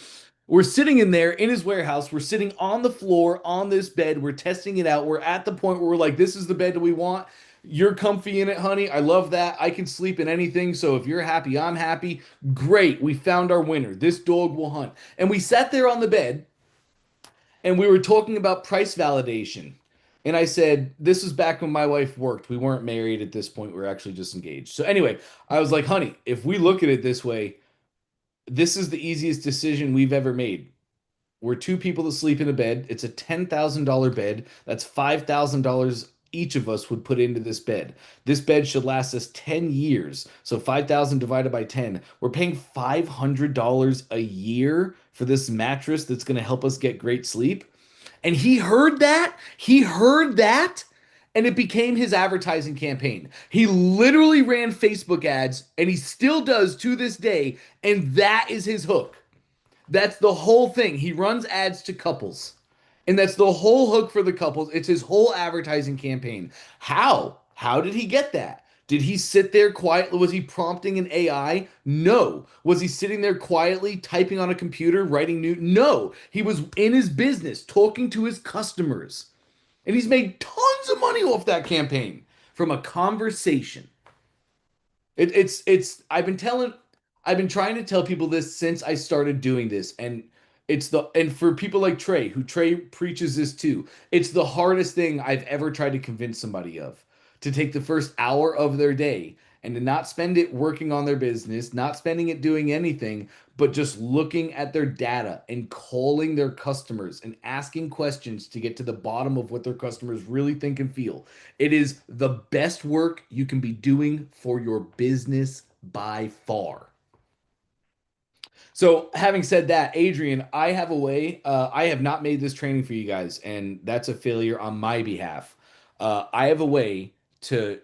we're sitting in there in his warehouse. We're sitting on the floor on this bed. We're testing it out. We're at the point where we're like, this is the bed that we want. You're comfy in it, honey. I love that. I can sleep in anything. So if you're happy, I'm happy. Great. We found our winner. This dog will hunt. And we sat there on the bed and we were talking about price validation. And I said, this was back when my wife worked. We weren't married at this point. We were actually just engaged. So anyway, I was like, honey, if we look at it this way, this is the easiest decision we've ever made. We're two people that sleep in a bed. It's a $10,000 bed. That's $5,000 each of us would put into this bed. This bed should last us 10 years. So 5,000 divided by 10. We're paying $500 a year for this mattress that's going to help us get great sleep. And he heard that. He heard that. And it became his advertising campaign. He literally ran Facebook ads, and he still does to this day. And that is his hook. That's the whole thing. He runs ads to couples. And that's the whole hook for the couples. It's his whole advertising campaign. How? How did he get that? Did he sit there quietly? Was he prompting an AI? No. Was he sitting there quietly typing on a computer, writing new? No. He was in his business, talking to his customers. And he's made tons of money off that campaign from a conversation. It's I've been trying to tell people this since I started doing this, and and for people like Trey, who Trey preaches this too, it's the hardest thing I've ever tried to convince somebody of, to take the first hour of their day and to not spend it working on their business, not spending it doing anything, but just looking at their data and calling their customers and asking questions to get to the bottom of what their customers really think and feel. It is the best work you can be doing for your business by far. So, having said that, Adrian, I have a way. I have not made this training for you guys, and that's a failure on my behalf. I have a way to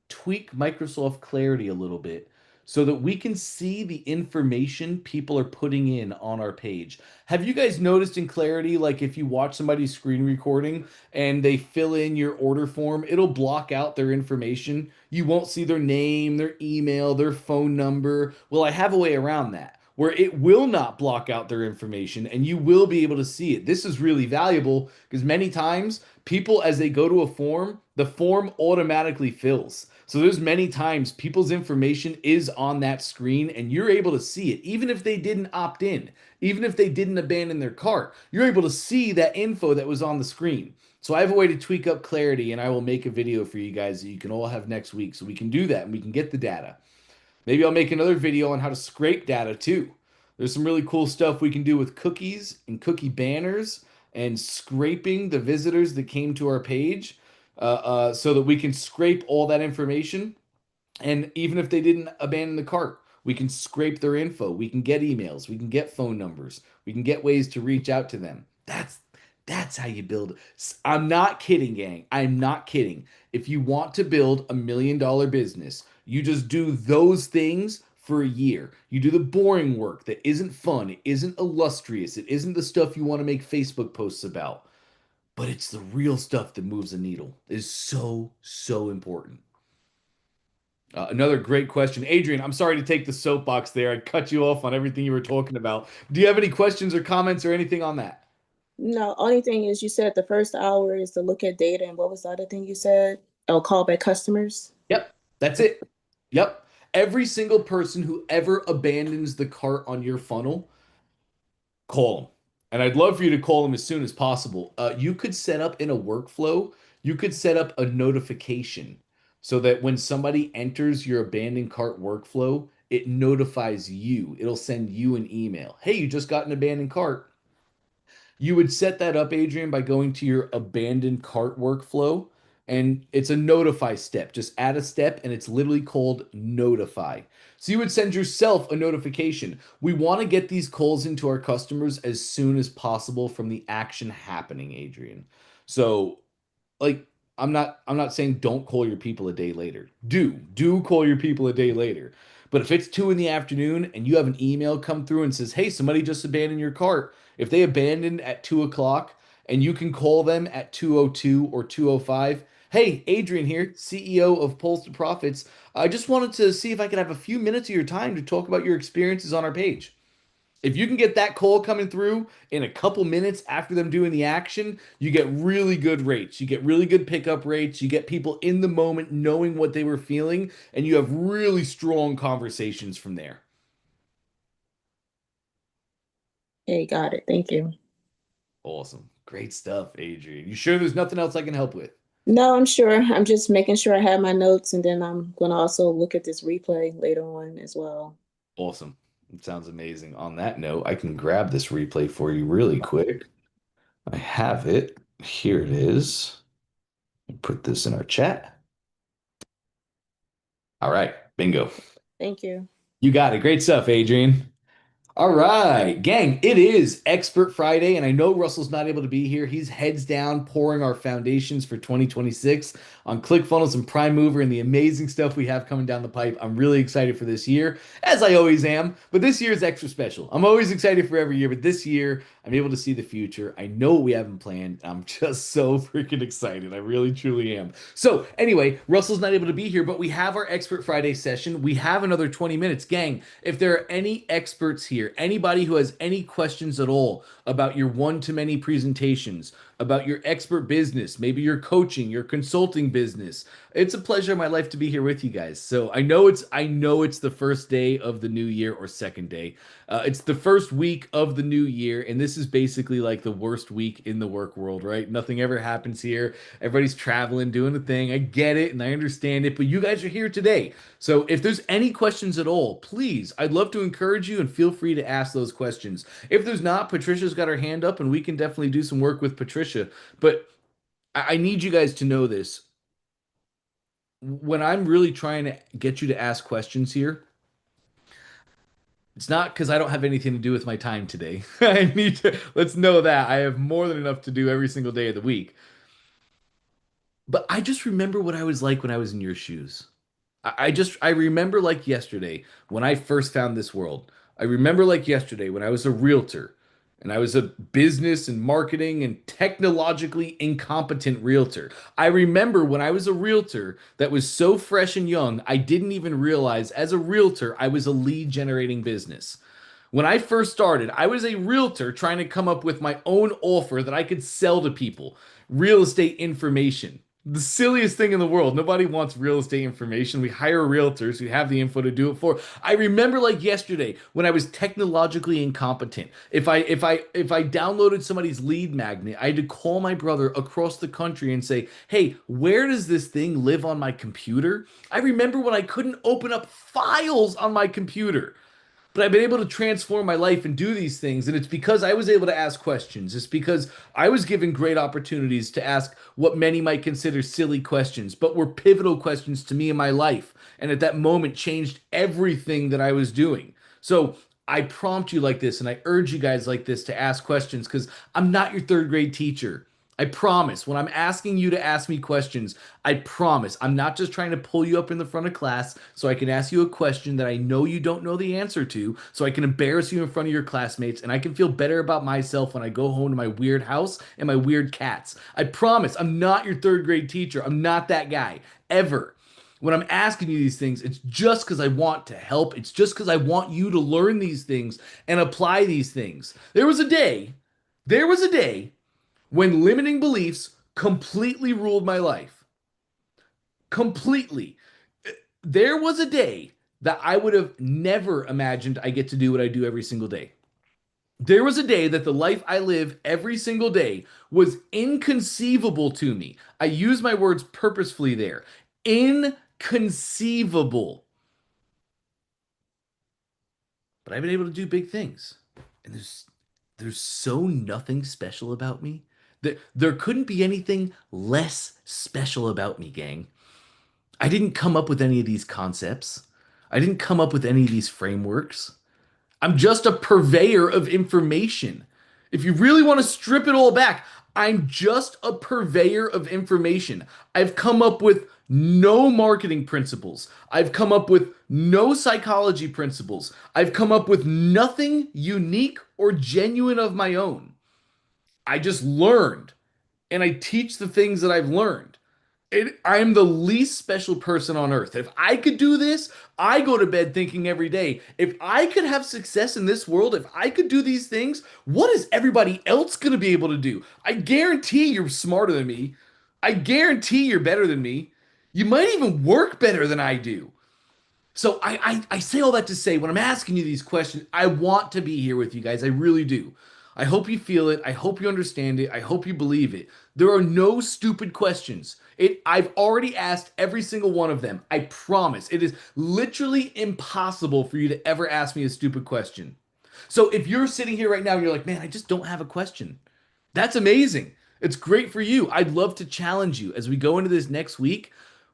tweak Microsoft Clarity a little bit so that we can see the information people are putting in on our page. Have you guys noticed in Clarity, like if you watch somebody's screen recording and they fill in your order form, it'll block out their information. You won't see their name, their email, their phone number. Well, I have a way around that where it will not block out their information and you will be able to see it. This is really valuable because many times people, as they go to a form, the form automatically fills. So there's many times people's information is on that screen and you're able to see it, even if they didn't opt in, even if they didn't abandon their cart, you're able to see that info that was on the screen. So I have a way to tweak up Clarity, and I will make a video for you guys that you can all have next week. So we can do that and we can get the data. Maybe I'll make another video on how to scrape data too. There's some really cool stuff we can do with cookies and cookie banners and scraping the visitors that came to our page, so that we can scrape all that information. And even if they didn't abandon the cart, we can scrape their info. We can get emails. We can get phone numbers. We can get ways to reach out to them. That's how you build. I'm not kidding, gang. I'm not kidding. If you want to build $1 million business, you just do those things for a year. You do the boring work that isn't fun, it isn't illustrious, it isn't the stuff you want to make Facebook posts about, but it's the real stuff that moves the needle. It is so, so important. Another great question. Adrian, I'm sorry to take the soapbox there. I cut you off on everything you were talking about. Do you have any questions or comments or anything on that? No, only thing is you said the first hour is to look at data, and what was the other thing you said? Oh, call back customers. Yep, that's it. Yep. Every single person who ever abandons the cart on your funnel, call them. And I'd love for you to call them as soon as possible. You could set up in a workflow, you could set up a notification so that when somebody enters your abandoned cart workflow, it notifies you. It'll send you an email. Hey, you just got an abandoned cart. You would set that up, Adrian, by going to your abandoned cart workflow, and it's a notify step. Just add a step, and it's literally called notify. So you would send yourself a notification. We want to get these calls into our customers as soon as possible from the action happening, Adrian. So, like, I'm not saying don't call your people a day later. Do call your people a day later. But if it's 2 in the afternoon and you have an email come through and says, hey, somebody just abandoned your cart. If they abandoned at 2 o'clock and you can call them at 202 or 205. Hey, Adrian here, CEO of Polls to Profits. I just wanted to see if I could have a few minutes of your time to talk about your experiences on our page. If you can get that call coming through in a couple minutes after them doing the action, you get really good rates. You get really good pickup rates. You get people in the moment knowing what they were feeling, and you have really strong conversations from there. Okay, got it. Thank you. Awesome. Great stuff, Adrian. You sure there's nothing else I can help with? No, I'm sure. I'm just making sure I have my notes, and then I'm going to also look at this replay later on as well. Awesome. It sounds amazing. On that note, I can grab this replay for you really quick. I have it. Here it is. Put this in our chat. All right. Bingo. Thank you. You got it. Great stuff, Adrian. All right, gang, it is Expert Friday, and I know Russell's not able to be here. He's heads down pouring our foundations for 2026 on ClickFunnels and Prime Mover and the amazing stuff we have coming down the pipe. I'm really excited for this year, as I always am, but this year is extra special. I'm always excited for every year, but this year I'm able to see the future. I know what we haven't planned. I'm just so freaking excited. I really, truly am. So, anyway, Russell's not able to be here, but we have our Expert Friday session. We have another 20 minutes. Gang, if there are any experts here, anybody who has any questions at all about your one-to-many presentations, about your expert business, maybe your coaching, your consulting business, it's a pleasure in my life to be here with you guys. So I know it's the first day of the new year or second day. It's the first week of the new year, and this is basically like the worst week in the work world, right? Nothing ever happens here. Everybody's traveling, doing a thing. I get it and I understand it, but you guys are here today. So if there's any questions at all, please, I'd love to encourage you and feel free to ask those questions. If there's not, Patricia's got her hand up and we can definitely do some work with Patricia. But I need you guys to know this. When I'm really trying to get you to ask questions here, it's not because I don't have anything to do with my time today. I need to, let's know that. I have more than enough to do every single day of the week. But I just remember what I was like when I was in your shoes. I remember like yesterday when I first found this world. I remember like yesterday when I was a realtor and I was a business and marketing and technologically incompetent realtor. I remember when I was a realtor that was so fresh and young, I didn't even realize as a realtor I was a lead generating business. When I first started, I was a realtor trying to come up with my own offer that I could sell to people. Real estate information. The silliest thing in the world. Nobody wants real estate information. We hire realtors who have the info to do it for. I remember like yesterday when I was technologically incompetent. If I downloaded somebody's lead magnet, I had to call my brother across the country and say, "Hey, where does this thing live on my computer?" I remember when I couldn't open up files on my computer. But I've been able to transform my life and do these things. And it's because I was able to ask questions. It's because I was given great opportunities to ask what many might consider silly questions, but were pivotal questions to me in my life. And at that moment, changed everything that I was doing. So I prompt you like this, and I urge you guys like this to ask questions because I'm not your third grade teacher. I promise when I'm asking you to ask me questions, I promise I'm not just trying to pull you up in the front of class so I can ask you a question that I know you don't know the answer to, so I can embarrass you in front of your classmates and I can feel better about myself when I go home to my weird house and my weird cats. I promise I'm not your third grade teacher. I'm not that guy ever. When I'm asking you these things, it's just because I want to help. It's just because I want you to learn these things and apply these things. There was a day when limiting beliefs completely ruled my life. Completely. There was a day that I would have never imagined I get to do what I do every single day. There was a day that the life I live every single day was inconceivable to me. I use my words purposefully there. Inconceivable. But I've been able to do big things. And there's so nothing special about me. There couldn't be anything less special about me, gang. I didn't come up with any of these concepts. I didn't come up with any of these frameworks. I'm just a purveyor of information. If you really want to strip it all back, I'm just a purveyor of information. I've come up with no marketing principles. I've come up with no psychology principles. I've come up with nothing unique or genuine of my own. I just learned and I teach the things that I've learned. I'm the least special person on earth. If I could do this, I go to bed thinking every day, if I could have success in this world, if I could do these things, what is everybody else going to be able to do? I guarantee you're smarter than me. I guarantee you're better than me. You might even work better than I do. So I say all that to say, when I'm asking you these questions, I want to be here with you guys. I really do. I hope you feel it. I hope you understand it. I hope you believe it. There are no stupid questions. I've already asked every single one of them. I promise. It is literally impossible for you to ever ask me a stupid question. So if you're sitting here right now and you're like, man, I just don't have a question. That's amazing. It's great for you. I'd love to challenge you as we go into this next week.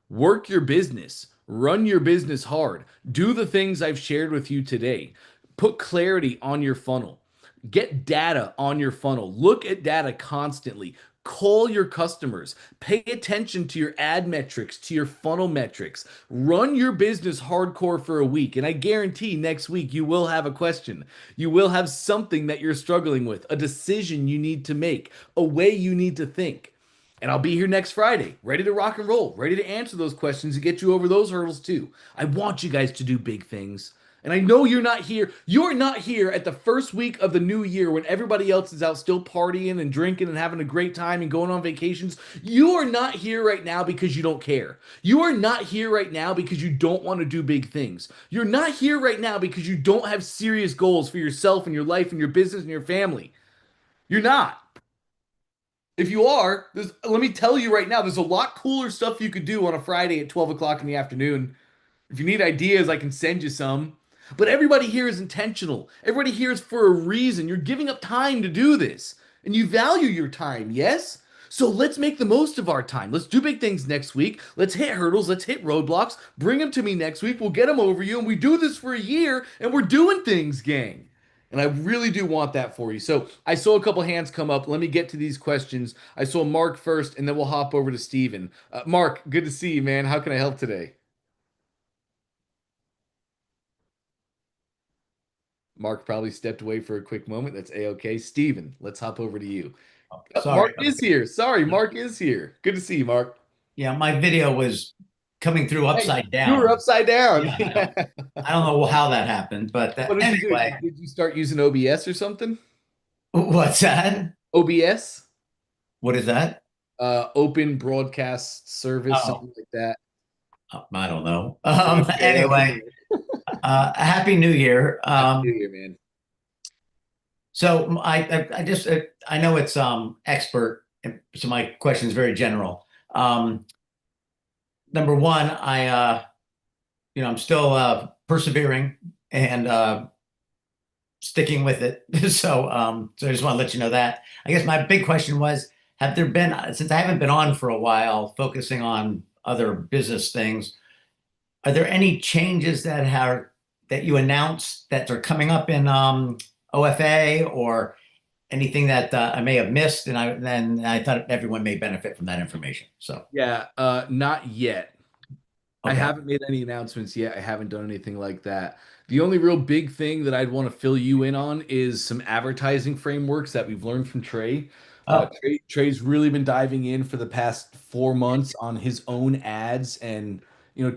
Work your business, run your business hard, do the things I've shared with you today. Put clarity on your funnel, get data on your funnel, look at data constantly. Call your customers. Pay attention to your ad metrics, to your funnel metrics. Run your business hardcore for a week. And I guarantee next week you will have a question. You will have something that you're struggling with, a decision you need to make, a way you need to think. And I'll be here next Friday, ready to rock and roll, ready to answer those questions and get you over those hurdles too. I want you guys to do big things. And I know you're not here. You're not here at the first week of the new year when everybody else is out still partying and drinking and having a great time and going on vacations. You are not here right now because you don't care. You are not here right now because you don't want to do big things. You're not here right now because you don't have serious goals for yourself and your life and your business and your family. You're not. If you are, let me tell you right now, there's a lot cooler stuff you could do on a Friday at 12 o'clock in the afternoon. If you need ideas, I can send you some. But everybody here is intentional. Everybody here is for a reason. You're giving up time to do this. And you value your time, yes? So let's make the most of our time. Let's do big things next week. Let's hit hurdles. Let's hit roadblocks. Bring them to me next week. We'll get them over you. And we do this for a year. And we're doing things, gang. And I really do want that for you. So I saw a couple hands come up. Let me get to these questions. I saw Mark first, and then we'll hop over to Steven. Mark, good to see you, man. How can I help today? Mark probably stepped away for a quick moment. That's a-okay. Steven, let's hop over to you. Sorry. Mark is here. Sorry, Mark is here. Good to see you, Mark. Yeah, my video was coming through upside You down. were upside down. Yeah, I don't know how that happened, but What did you do? anyway, Did you start using OBS or something? what's that? OBS? What is that? Open Broadcast Service, Oh, something like that. I don't know. Okay, Anyway, Happy New Year. Happy New Year, man. So I just I know it's expert, so my question is very general. Number one, I'm still persevering and sticking with it. So so I just want to let you know that. I guess my big question was, have there been, since I haven't been on for a while, focusing on other business things, are there any changes that you announced that are coming up in OFA or anything that I may have missed? And then I thought everyone may benefit from that information. So Yeah, not yet. I okay. haven't made any announcements yet. I haven't done anything like that. The only real big thing that I'd want to fill you in on is some advertising frameworks that we've learned from Trey. Oh, Trey's really been diving in for the past 4 months on his own ads and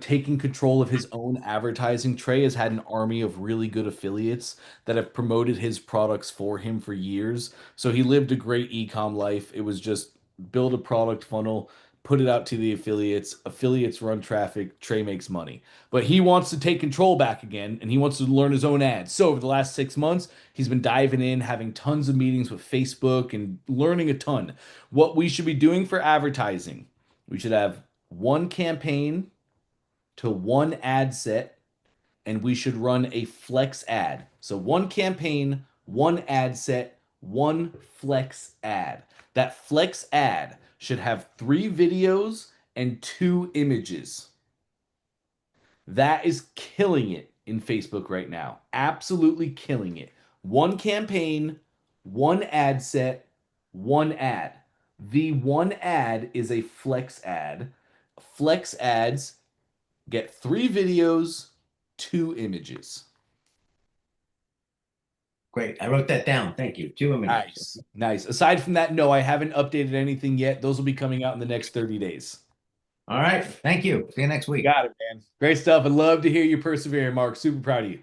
taking control of his own advertising. Trey has had an army of really good affiliates that have promoted his products for him for years. So he lived a great ecom life. It was just build a product funnel, put it out to the affiliates. Affiliates run traffic. Trey makes money. But he wants to take control back again and he wants to learn his own ads. So over the last 6 months, he's been diving in, having tons of meetings with Facebook and learning a ton. What we should be doing for advertising, we should have one campaign to one ad set and we should run a flex ad. So one campaign, one ad set, one flex ad. That flex ad should have 3 videos and 2 images. That is killing it in Facebook right now. Absolutely killing it. One campaign, one ad set, one ad. The one ad is a flex ad. Flex ads get 3 videos, 2 images. Great. I wrote that down. Thank you. 2 images. Nice. Aside from that, no, I haven't updated anything yet. Those will be coming out in the next 30 days. All right. Thank you. See you next week. Got it, man. Great stuff. I'd love to hear you persevere, Mark. Super proud of you.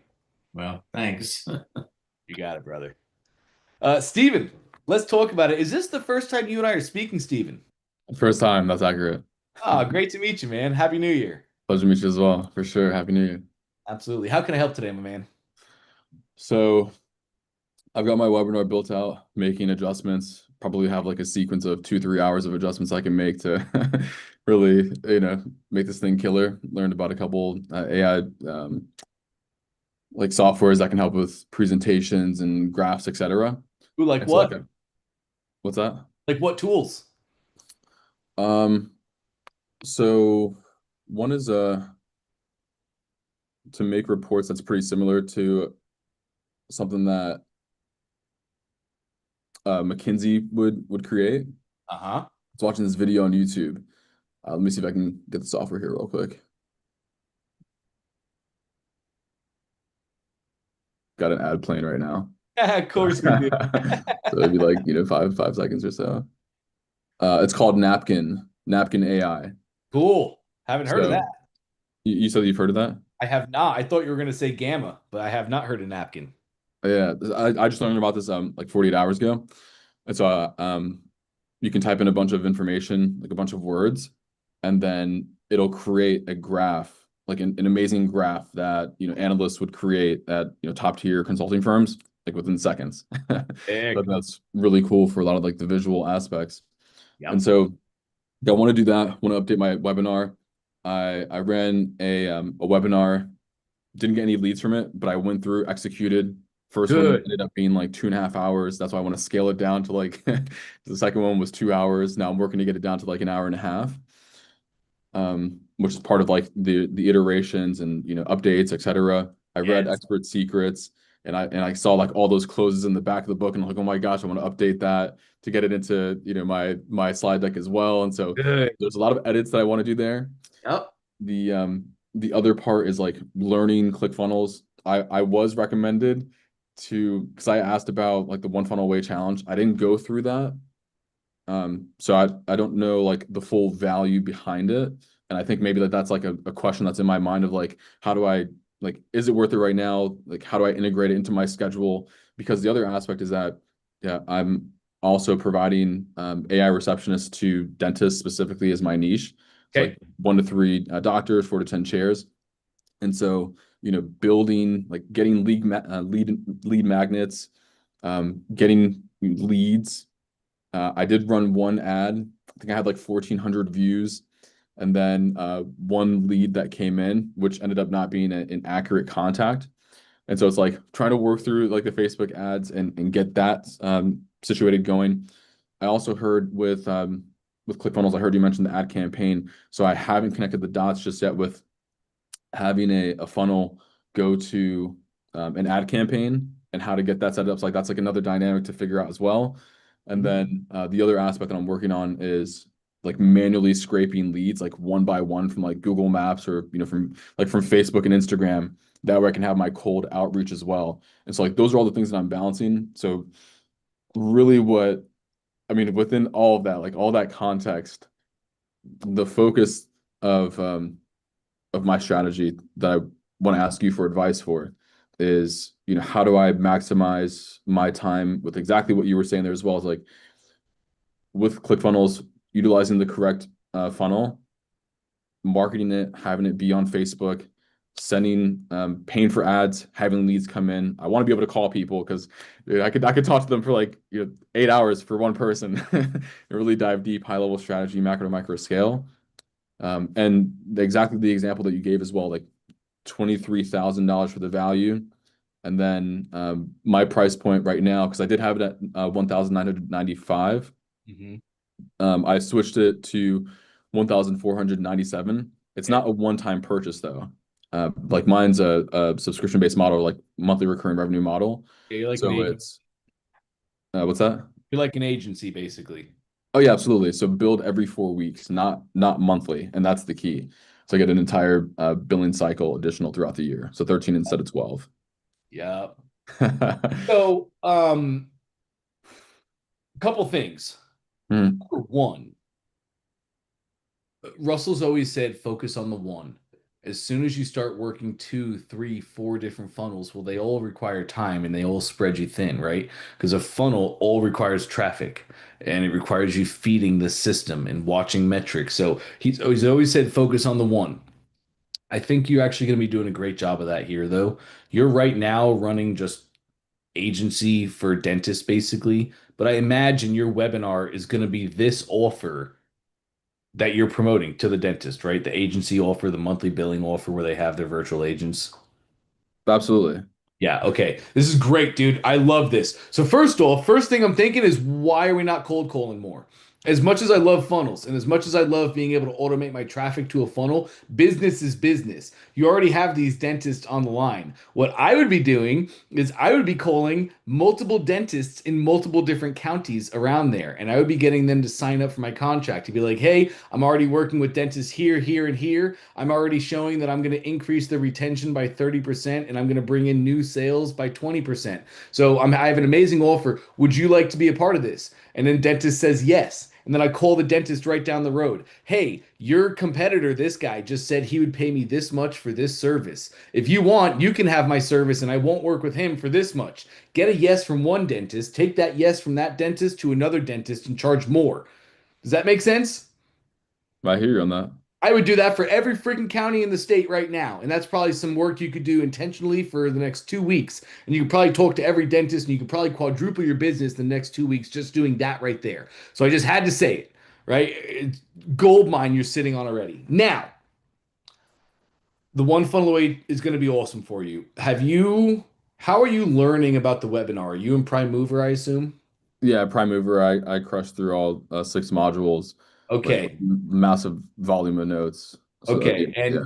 Well, thanks. You got it, brother. Steven, let's talk about it. Is this the first time you and I are speaking, Steven? First time, that's accurate. Great to meet you, man. Happy New Year. Pleasure to meet you as well, for sure. Happy New Year. Absolutely. How can I help today, my man? So I've got my webinar built out, making adjustments. Probably have like a sequence of 2-3 hours of adjustments I can make to really, make this thing killer. Learned about a couple AI like softwares that can help with presentations and graphs, etc. Ooh, like It's what? What's that? Like what tools? So one is to make reports that's pretty similar to something that McKinsey would create. Uh-huh. I was watching this video on YouTube. Let me see if I can get the software here real quick. Got an ad playing right now. Of course we do. So it'd be like, 5 seconds or so. It's called Napkin AI. Cool. Haven't heard of that. You said you've heard of that? I have not. I thought you were going to say Gamma, but I have not heard of Napkin. Yeah, I just learned about this like 48 hours ago. And so you can type in a bunch of information, like a bunch of words, and then it'll create a graph, like an amazing graph that analysts would create at top tier consulting firms, like within seconds. But that's really cool for a lot of like the visual aspects. Yep. And so I want to do that. I want to update my webinar. I ran a webinar, didn't get any leads from it, but I went through, executed. First one ended up being like 2.5 hours. That's why I want to scale it down to like the second one was 2 hours. Now I'm working to get it down to like 1.5 hours, which is part of like the iterations and updates, etc. I read Expert Secrets and I saw like all those closes in the back of the book and I'm like, oh my gosh, I want to update that to get it into my slide deck as well. And so there's a lot of edits that I want to do there. Yep. The other part is like learning ClickFunnels. I was recommended because I asked about like the one funnel away challenge. I didn't go through that. So I don't know like the full value behind it. And I think maybe that's like a question that's in my mind of like, how do I is it worth it right now? Like, how do I integrate it into my schedule? Because the other aspect is that, I'm also providing AI receptionists to dentists specifically as my niche. So like 1 to 3 doctors, 4 to 10 chairs. And so, building, like getting lead magnets, getting leads. I did run one ad. I think I had like 1,400 views. And then one lead that came in, which ended up not being an accurate contact. And so it's like trying to work through like the Facebook ads and get that situated going. I also heard with ClickFunnels, I heard you mention the ad campaign. So I haven't connected the dots just yet with having a funnel go to an ad campaign and how to get that set up. So like that's like another dynamic to figure out as well. And then the other aspect that I'm working on is like manually scraping leads like one by one from like Google Maps or from Facebook and Instagram. That way I can have my cold outreach as well. And so like those are all the things that I'm balancing. So really within all of that, like all that context, the focus of my strategy that I want to ask you for advice for is, how do I maximize my time with exactly what you were saying there, as well as like with ClickFunnels, utilizing the correct funnel, marketing it, having it be on Facebook, sending, paying for ads, having leads come in. I want to be able to call people because I could talk to them for like 8 hours for one person and really dive deep, high level strategy, macro to micro scale. And exactly the example that you gave as well, like $23,000 for the value. And then my price point right now, because I did have it at 1,995. I switched it to 1,497. It's not a one-time purchase though. Like mine's a subscription-based model, like monthly recurring revenue model. Yeah, you're like so it's what's that? You're like an agency, basically. Oh yeah, absolutely. So build every 4 weeks, not monthly, and that's the key. So I get an entire billing cycle additional throughout the year. So 13 instead of 12. Yeah. So, a couple things. Mm, Number one, Russell's always said focus on the one. As soon as you start working two, three, four different funnels, well, they all require time and they all spread you thin, right? Because a funnel all requires traffic and it requires you feeding the system and watching metrics. So he's always said focus on the one. I think you're actually going to be doing a great job of that here, though. You're right now running just agency for dentists, basically. But I imagine your webinar is going to be this offer that you're promoting to the dentist, right? The agency offer, the monthly billing offer where they have their virtual agents. absolutely. Yeah, okay. This is great, dude. I love this. So first off, first thing I'm thinking is why are we not cold calling more? As much as I love funnels and as much as I love being able to automate my traffic to a funnel, business is business. You already have these dentists on the line. What I would be doing is I would be calling multiple dentists in multiple different counties around there, and I would be getting them to sign up for my contract to be like, hey, I'm already working with dentists here, here, and here. I'm already showing that I'm going to increase the retention by 30% and I'm going to bring in new sales by 20%. So I have an amazing offer. Would you like to be a part of this? And then dentist says yes. And then I call the dentist right down the road. Hey, your competitor, this guy, just said he would pay me this much for this service. If you want, you can have my service and I won't work with him for this much. Get a yes from one dentist, take that yes from that dentist to another dentist and charge more. Does that make sense? I hear you on that. I would do that for every freaking county in the state right now. And that's probably some work you could do intentionally for the next 2 weeks. And you could probably talk to every dentist and you could probably quadruple your business the next 2 weeks just doing that right there. So I just had to say it, right? It's gold mine you're sitting on already. Now, the one funnel away is going to be awesome for you. How are you learning about the webinar? Are you in Prime Mover, I assume? Yeah, Prime Mover, I crushed through all 6 modules with Okay. massive volume of notes. So Okay. yeah.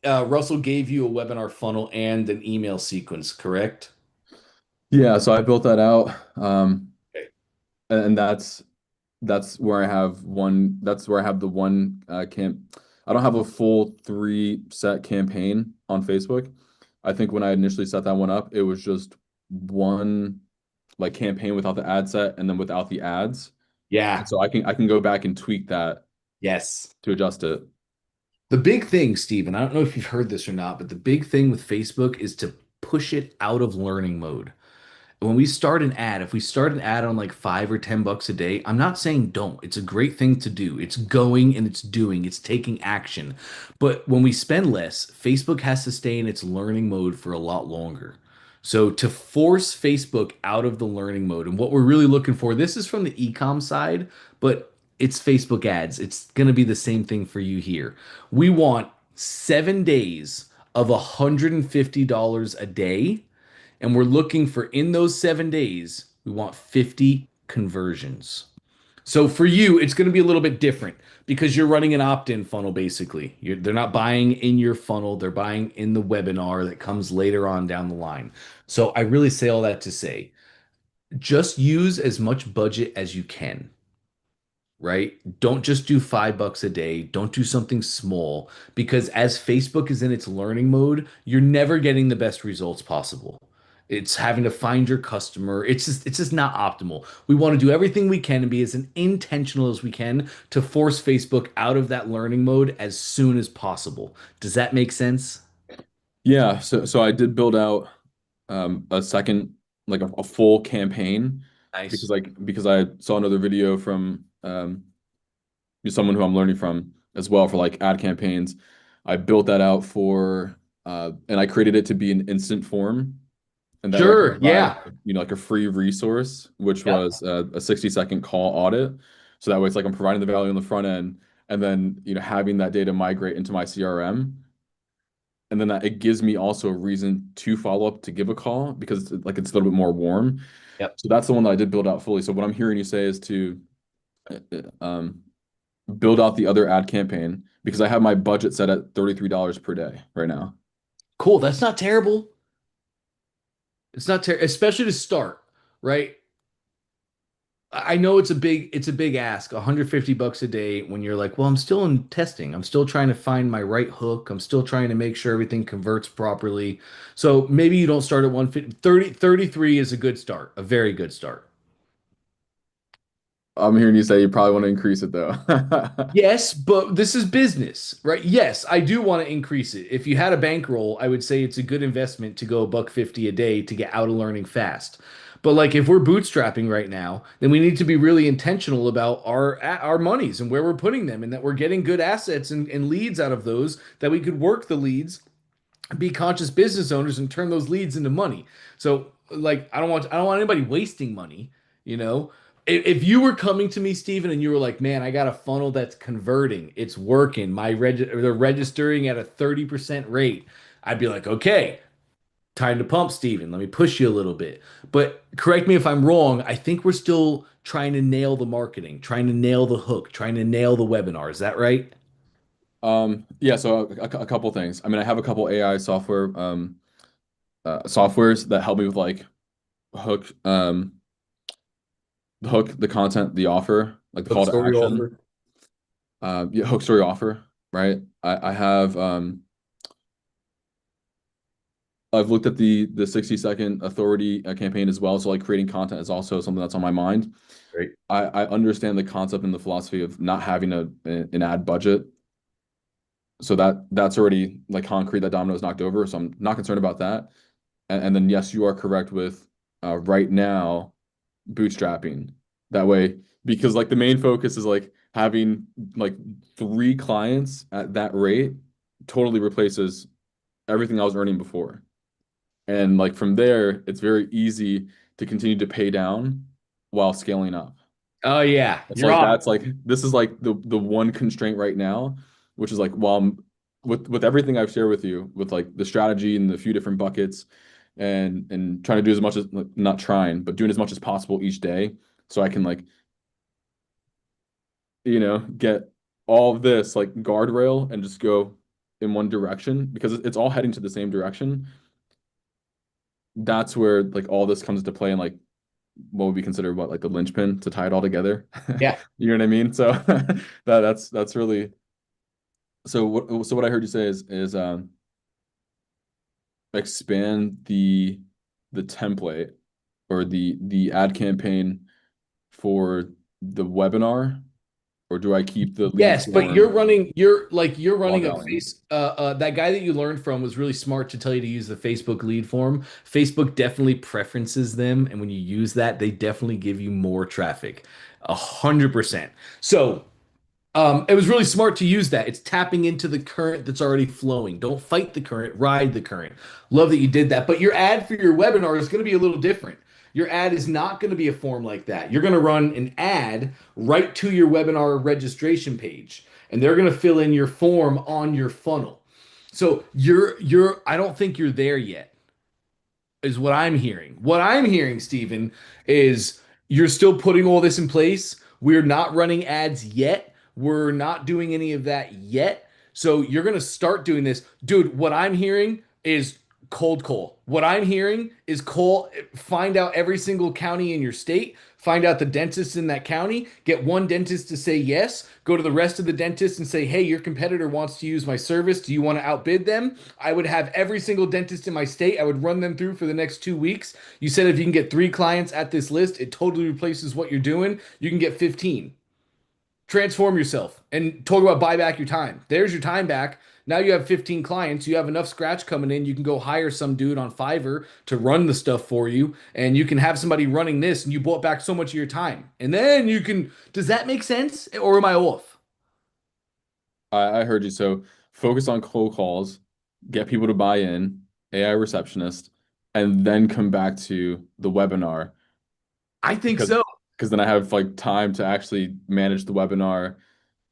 And Russell gave you a webinar funnel and an email sequence, correct? Yeah, so I built that out. Okay. And that's where I have the one camp. I don't have a full 3 set campaign on Facebook. I think when I initially set that one up, it was just one like campaign without the ad set and then without the ads. And Yeah. so I can go back and tweak that Yes. to adjust it. The big thing, Steven, I don't know if you've heard this or not, but the big thing with Facebook is to push it out of learning mode. When we start an ad, if we start an ad on like $5 or $10 a day, I'm not saying don't. It's a great thing to do. It's going and it's doing, it's taking action. But when we spend less, Facebook has to stay in its learning mode for a lot longer. So to force Facebook out of the learning mode, and what we're really looking for, this is from the ecom side, but it's Facebook ads. It's going to be the same thing for you here. We want 7 days of $150 a day and we're looking for in those 7 days, we want 50 conversions. So for you, it's going to be a little bit different because you're running an opt-in funnel basically. They're not buying in your funnel, they're buying in the webinar that comes later on down the line. So I really say all that to say, just use as much budget as you can, right? Don't just do $5 a day. Don't do something small because as Facebook is in its learning mode, you're never getting the best results possible. It's having to find your customer. It's just not optimal. We want to do everything we can and be as intentional as we can to force Facebook out of that learning mode as soon as possible. Does that make sense? Yeah, so I did build out a second like a full campaign Nice. because I saw another video from someone who I'm learning from as well for like ad campaigns. I built that out for and I created it to be an instant form, and that way I could Sure. provide Yeah. like a free resource, which Yep. was a 60-second call audit. So that way it's like I'm providing the value on the front end, and then having that data migrate into my CRM, and then that it gives me also a reason to follow up to give a call because it's a little bit more warm. Yep. So that's the one that I did build out fully. So what I'm hearing you say is to um, build out the other ad campaign because I have my budget set at $33 per day right now. Cool. That's not terrible. It's not terrible, especially to start, right? I know it's a big ask, $150 a day when you're like, well, I'm still in testing. I'm still trying to find my right hook. I'm still trying to make sure everything converts properly. So maybe you don't start at 150. 33 is a good start, a very good start. I'm hearing you say you probably want to increase it though. Yes, but this is business, right? Yes, I do want to increase it. If you had a bankroll, I would say it's a good investment to go $150 a day to get out of learning fast. But like if we're bootstrapping right now, then we need to be really intentional about our monies and where we're putting them, and that we're getting good assets and leads out of those, that we could work the leads, be conscious business owners, and turn those leads into money. So like I don't want anybody wasting money, you know. If you were coming to me, Steven, and you were like, "Man, I got a funnel that's converting. It's working. They're registering at a 30% rate." I'd be like, "Okay, time to pump, Steven. Let me push you a little bit." But correct me if I'm wrong. I think we're still trying to nail the marketing, trying to nail the hook, trying to nail the webinar. Is that right? Yeah, so a couple things. I mean, I have a couple AI software softwares that help me with like hook the content, the offer, like the Hook call to story action. offer. Yeah, hook story offer, right? I have I've looked at the 60-second authority campaign as well. So like creating content is also something that's on my mind. Great. I understand the concept and the philosophy of not having an ad budget. So that's already like concrete, that domino's knocked over. So I'm not concerned about that. And then yes, you are correct with right now bootstrapping that way, because like the main focus is like having like 3 clients at that rate totally replaces everything I was earning before. And like from there, it's very easy to continue to pay down while scaling up. Oh yeah, It's you're like on. that's like this is like the one constraint right now, which is like while with everything I've shared with you, with like the strategy and the few different buckets, and trying to do as much as, like, not trying, but doing as much as possible each day, so I can like, get all of this like guardrail and just go in one direction, because it's all heading to the same direction. That's where like all this comes into play, and like what would be considered what, like the linchpin to tie it all together. Yeah. You know what I mean? So that's really, so what I heard you say is expand the template or the ad campaign for the webinar, or do I keep the lead Yes, but you're form running, you're while running a going? face that guy that you learned from was really smart to tell you to use the Facebook lead form. Facebook definitely preferences them, and when you use that, they definitely give you more traffic. 100%. So it was really smart to use that. It's tapping into the current that's already flowing. Don't fight the current, ride the current. Love that you did that. But your ad for your webinar is going to be a little different. Your ad is not going to be a form like that. You're going to run an ad right to your webinar registration page, and they're going to fill in your form on your funnel. So I don't think you're there yet, is what I'm hearing. What I'm hearing, Stephen, is you're still putting all this in place. We're not running ads yet. We're not doing any of that yet. So you're going to start doing this. Dude, what I'm hearing is cold call. What I'm hearing is find out every single county in your state, find out the dentist in that county, get one dentist to say yes, go to the rest of the dentists and say, "Hey, your competitor wants to use my service. Do you want to outbid them?" I would have every single dentist in my state. I would run them through for the next 2 weeks. You said if you can get 3 clients at this list, it totally replaces what you're doing. You can get 15. Transform yourself and talk about buy back your time. There's your time back. Now you have 15 clients. You have enough scratch coming in. You can go hire some dude on Fiverr to run the stuff for you. And you can have somebody running this, and you bought back so much of your time. And then you can, does that make sense? Or am I off? I heard you. So focus on cold calls, get people to buy in, AI receptionist, and then come back to the webinar, I think because so. because then I have like time to actually manage the webinar,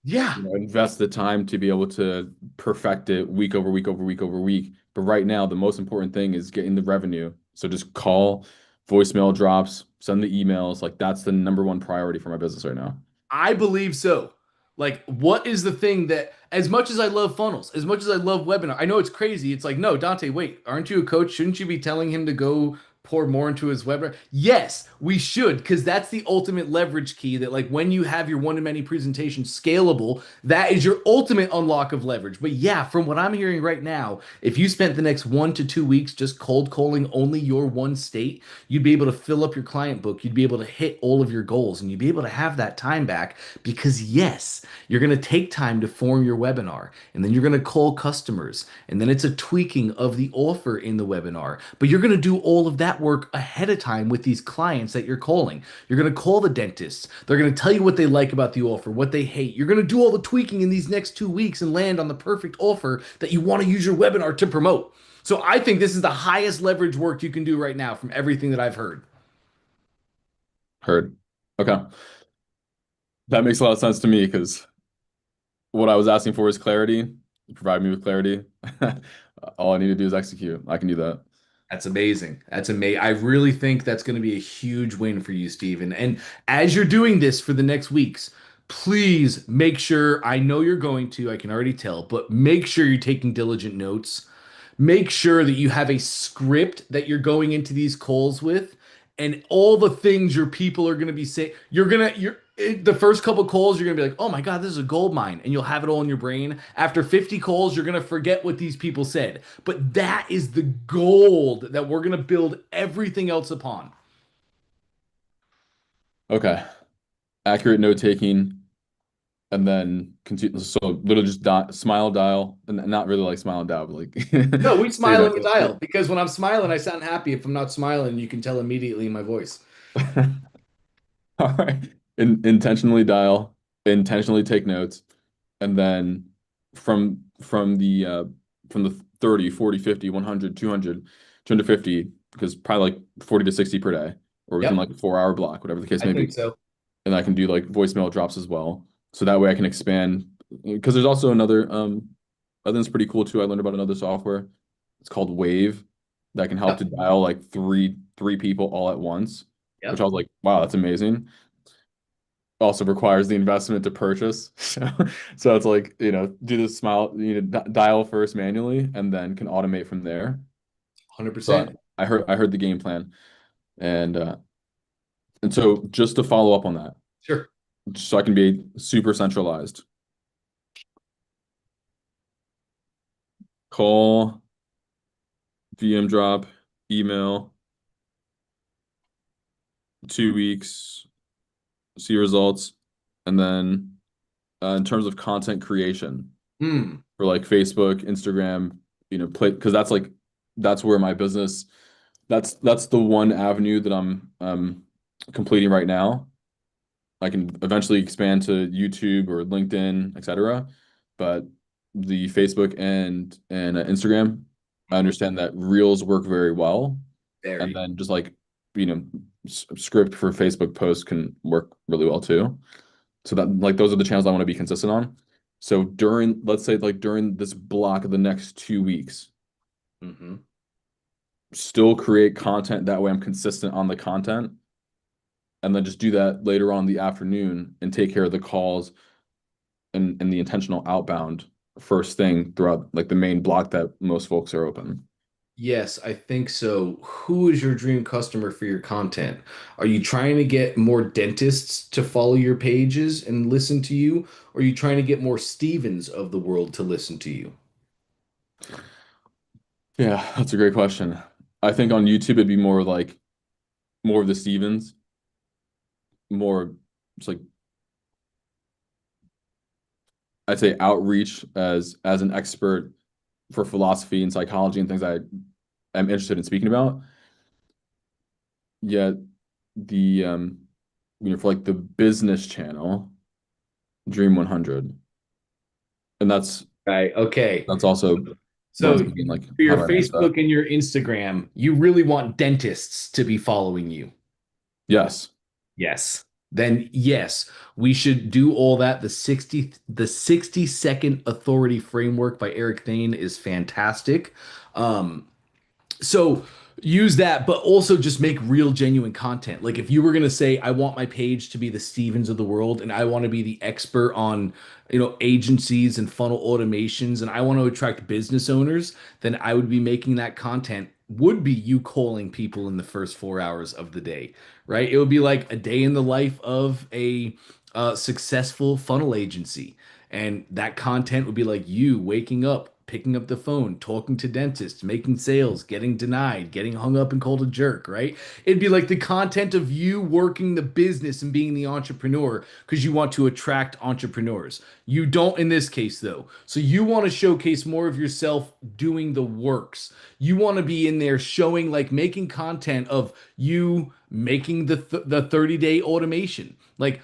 Yeah. invest the time to be able to perfect it week over week over week over week. But right now, the most important thing is getting the revenue. So just call, voicemail drops, send the emails. Like that's the number one priority for my business right now. I believe so. Like, what is the thing that, as much as I love funnels, as much as I love webinar, I know it's crazy. It's like, no, Dante, wait, aren't you a coach? Shouldn't you be telling him to go pour more into his webinar? Yes, we should, because that's the ultimate leverage key that like when you have your one-to-many presentation scalable, that is your ultimate unlock of leverage. But yeah, from what I'm hearing right now, if you spent the next 1 to 2 weeks just cold calling only your one state, you'd be able to fill up your client book, you'd be able to hit all of your goals, and you'd be able to have that time back because yes, you're going to take time to form your webinar, and then you're going to call customers, and then it's a tweaking of the offer in the webinar. But you're going to do all of that work ahead of time with these clients that you're calling. You're going to call the dentists. They're going to tell you what they like about the offer, what they hate. You're going to do all the tweaking in these next 2 weeks and land on the perfect offer that you want to use your webinar to promote. So I think this is the highest leverage work you can do right now from everything that I've heard. Heard. Okay. That makes a lot of sense to me because what I was asking for is clarity. Provide me with clarity. All I need to do is execute. I can do that. That's amazing. That's amazing. I really think that's going to be a huge win for you, Steven. And as you're doing this for the next weeks, please make sure, I know you're going to, I can already tell, but make sure you're taking diligent notes. Make sure that you have a script that you're going into these calls with and all the things your people are going to be saying. The first couple calls, you're going to be like, oh my God, this is a gold mine. And you'll have it all in your brain. After 50 calls, you're going to forget what these people said. But that is the gold that we're going to build everything else upon. Okay. Accurate note taking, and then continue. So literally just smile, dial, and not really like smile and dial, but like No, we say smile that. and we dial because when I'm smiling, I sound happy. If I'm not smiling, you can tell immediately in my voice. All right. Intentionally dial, intentionally take notes, and then from the 30, 40, 50, 100, 200, 250, because probably like 40 to 60 per day, or within Yep, like a 4 hour block, whatever the case I may think be. so. And I can do like voicemail drops as well. So that way I can expand. Because there's also another I think it's pretty cool too. I learned about another software. It's called Wave that can help Yep, to dial like three people all at once, which I yep. was like, wow, that's amazing. Also requires the investment to purchase. So it's like, do the smile, you need to dial first manually and then can automate from there. So 100%. I heard the game plan. And so just to follow up on that, Sure. so I can be super centralized. Call, VM drop, email, 2 weeks, see results, and then in terms of content creation Hmm. for like Facebook, Instagram, play because that's where my business. That's the one avenue that I'm completing right now. I can eventually expand to YouTube or LinkedIn, etc. But the Facebook and Instagram, I understand that Reels work very well, and Very. then just like you know, script for Facebook posts can work really well too. So that like those are the channels I want to be consistent on. So let's say like during this block of the next 2 weeks, Hmm. still create content that way I'm consistent on the content, and then just do that later on in the afternoon and take care of the calls and the intentional outbound first thing throughout like the main block that most folks are open. Yes, I think so. Who is your dream customer for your content? Are you trying to get more dentists to follow your pages and listen to you? Or are you trying to get more Stevens of the world to listen to you? Yeah, that's a great question. I think on YouTube it'd be more of the Stevens, more it's like I'd say outreach as an expert for philosophy and psychology and things I am interested in speaking about. Yet the for like the business channel, Dream 100. And Right. Okay. that's also what I'm So thinking, like, for how your do I manage that? Facebook and your Instagram, you really want dentists to be following you. Yes. Yes. Then yes, we should do all that. The 60-second authority framework by Eric Thane is fantastic. So use that, but also just make real genuine content. Like if you were gonna say, I want my page to be the Stevens of the world, and I want to be the expert on, agencies and funnel automations, and I want to attract business owners, then I would be making that content would be you calling people in the first 4 hours of the day, right? It would be like a day in the life of a successful funnel agency. And that content would be like you waking up, picking up the phone, talking to dentists, making sales, getting denied, getting hung up and called a jerk, right? It'd be like the content of you working the business and being the entrepreneur because you want to attract entrepreneurs. You don't in this case, though. So you want to showcase more of yourself doing the works. You want to be in there showing, like, making content of you making the 30-day automation. Like,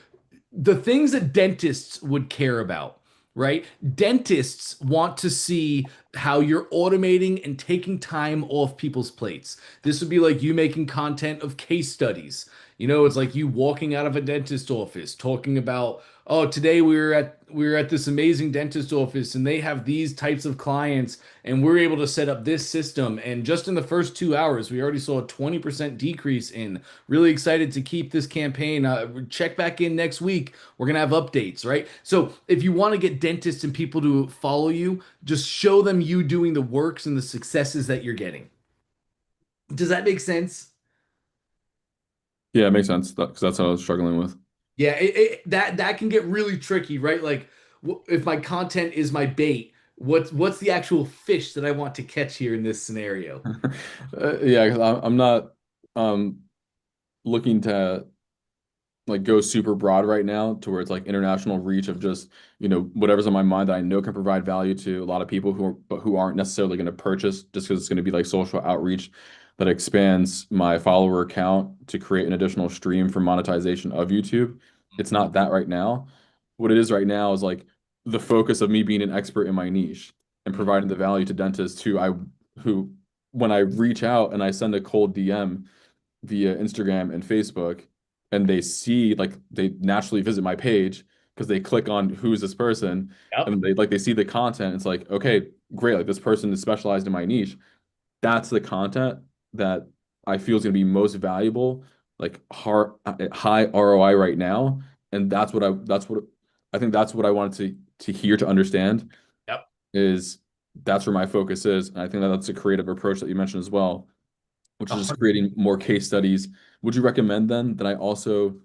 the things that dentists would care about, right? Dentists want to see how you're automating and taking time off people's plates. This would be like you making content of case studies. You know, it's like you walking out of a dentist office talking about, oh, today we were at this amazing dentist office and they have these types of clients and we're able to set up this system, and just in the first 2 hours we already saw a 20% decrease in. Really excited to keep this campaign. Check back in next week. We're gonna have updates, right? So if you want to get dentists and people to follow you, just show them you doing the works and the successes that you're getting. Does that make sense? Yeah, it makes sense because that's what I was struggling with. Yeah, that can get really tricky, right? Like, if my content is my bait, what's the actual fish that I want to catch here in this scenario? Yeah, because I'm not looking to like go super broad right now to where it's like international reach of just, whatever's on my mind that I know can provide value to a lot of people who aren't necessarily going to purchase just because it's going to be like social outreach that expands my follower count to create an additional stream for monetization of YouTube. It's not that right now. What it is right now is like the focus of me being an expert in my niche and providing the value to dentists who when I reach out and I send a cold DM via Instagram and Facebook, and they see, like, they naturally visit my page because they click on who's this person, Yep. and they see the content. It's like, okay, great, like this person is specialized in my niche. That's the content that I feel is going to be most valuable, like high ROI right now, and I think that's what I wanted to hear, to understand, Yep. is that's where my focus is, and I think that that's a creative approach that you mentioned as well, which is just 100. creating more case studies. Would you recommend then that I also,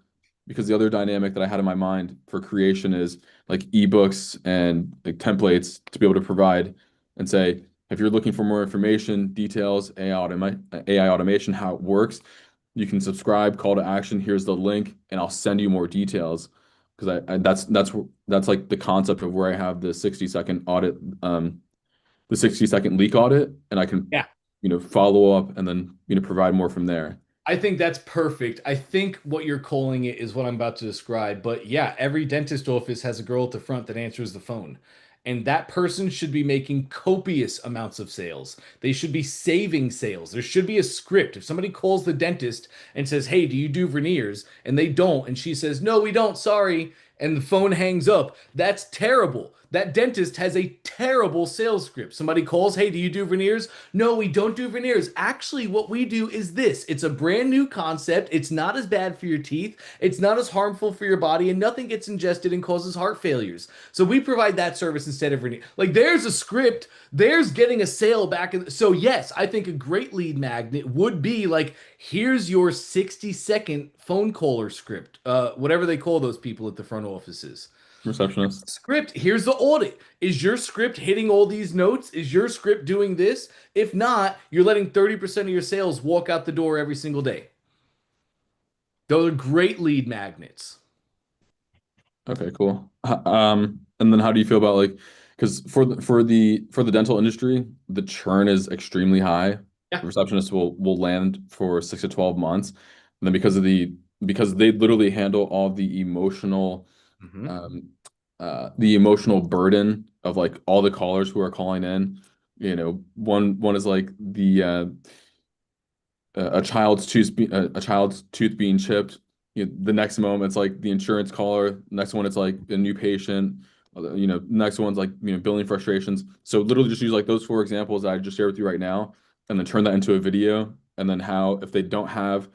because the other dynamic that I had in my mind for creation is like ebooks and like templates to be able to provide and say, if you're looking for more information, details, AI automation, how it works, you can subscribe, call to action, here's the link, and I'll send you more details. Because that's like the concept of where I have the 60-second audit, the 60-second leak audit, and I can, Yeah. follow up and then, provide more from there. I think that's perfect. I think what you're calling it is what I'm about to describe. But yeah, every dentist office has a girl at the front that answers the phone. And that person should be making copious amounts of sales. They should be saving sales. There should be a script. If somebody calls the dentist and says, "Hey, do you do veneers?" and they don't, and she says, "No, we don't, sorry," and the phone hangs up, that's terrible. That dentist has a terrible sales script. Somebody calls, "Hey, do you do veneers?" "No, we don't do veneers. Actually, what we do is this. It's a brand new concept. It's not as bad for your teeth. It's not as harmful for your body, and nothing gets ingested and causes heart failures. So we provide that service instead of veneers." Like, there's a script. There's getting a sale back. So yes, I think a great lead magnet would be like, here's your 60-second phone caller script, whatever they call those people at the front offices. Receptionist. Script, here's the audit. Is your script hitting all these notes? Is your script doing this? If not, you're letting 30% of your sales walk out the door every single day. Those are great lead magnets. Okay, cool. And then how do you feel about like, because for the dental industry, the churn is extremely high. Yeah. Receptionists will land for 6 to 12 months, and then because they literally handle all Mhm. the emotional burden of like all the callers who are calling in. One is like a child's tooth being chipped. The next moment it's like the insurance caller. Next one it's like a new patient. Next one's like billing frustrations. So literally just use like those four examples that I just shared with you right now, and then turn that into a video. And then how, if they don't have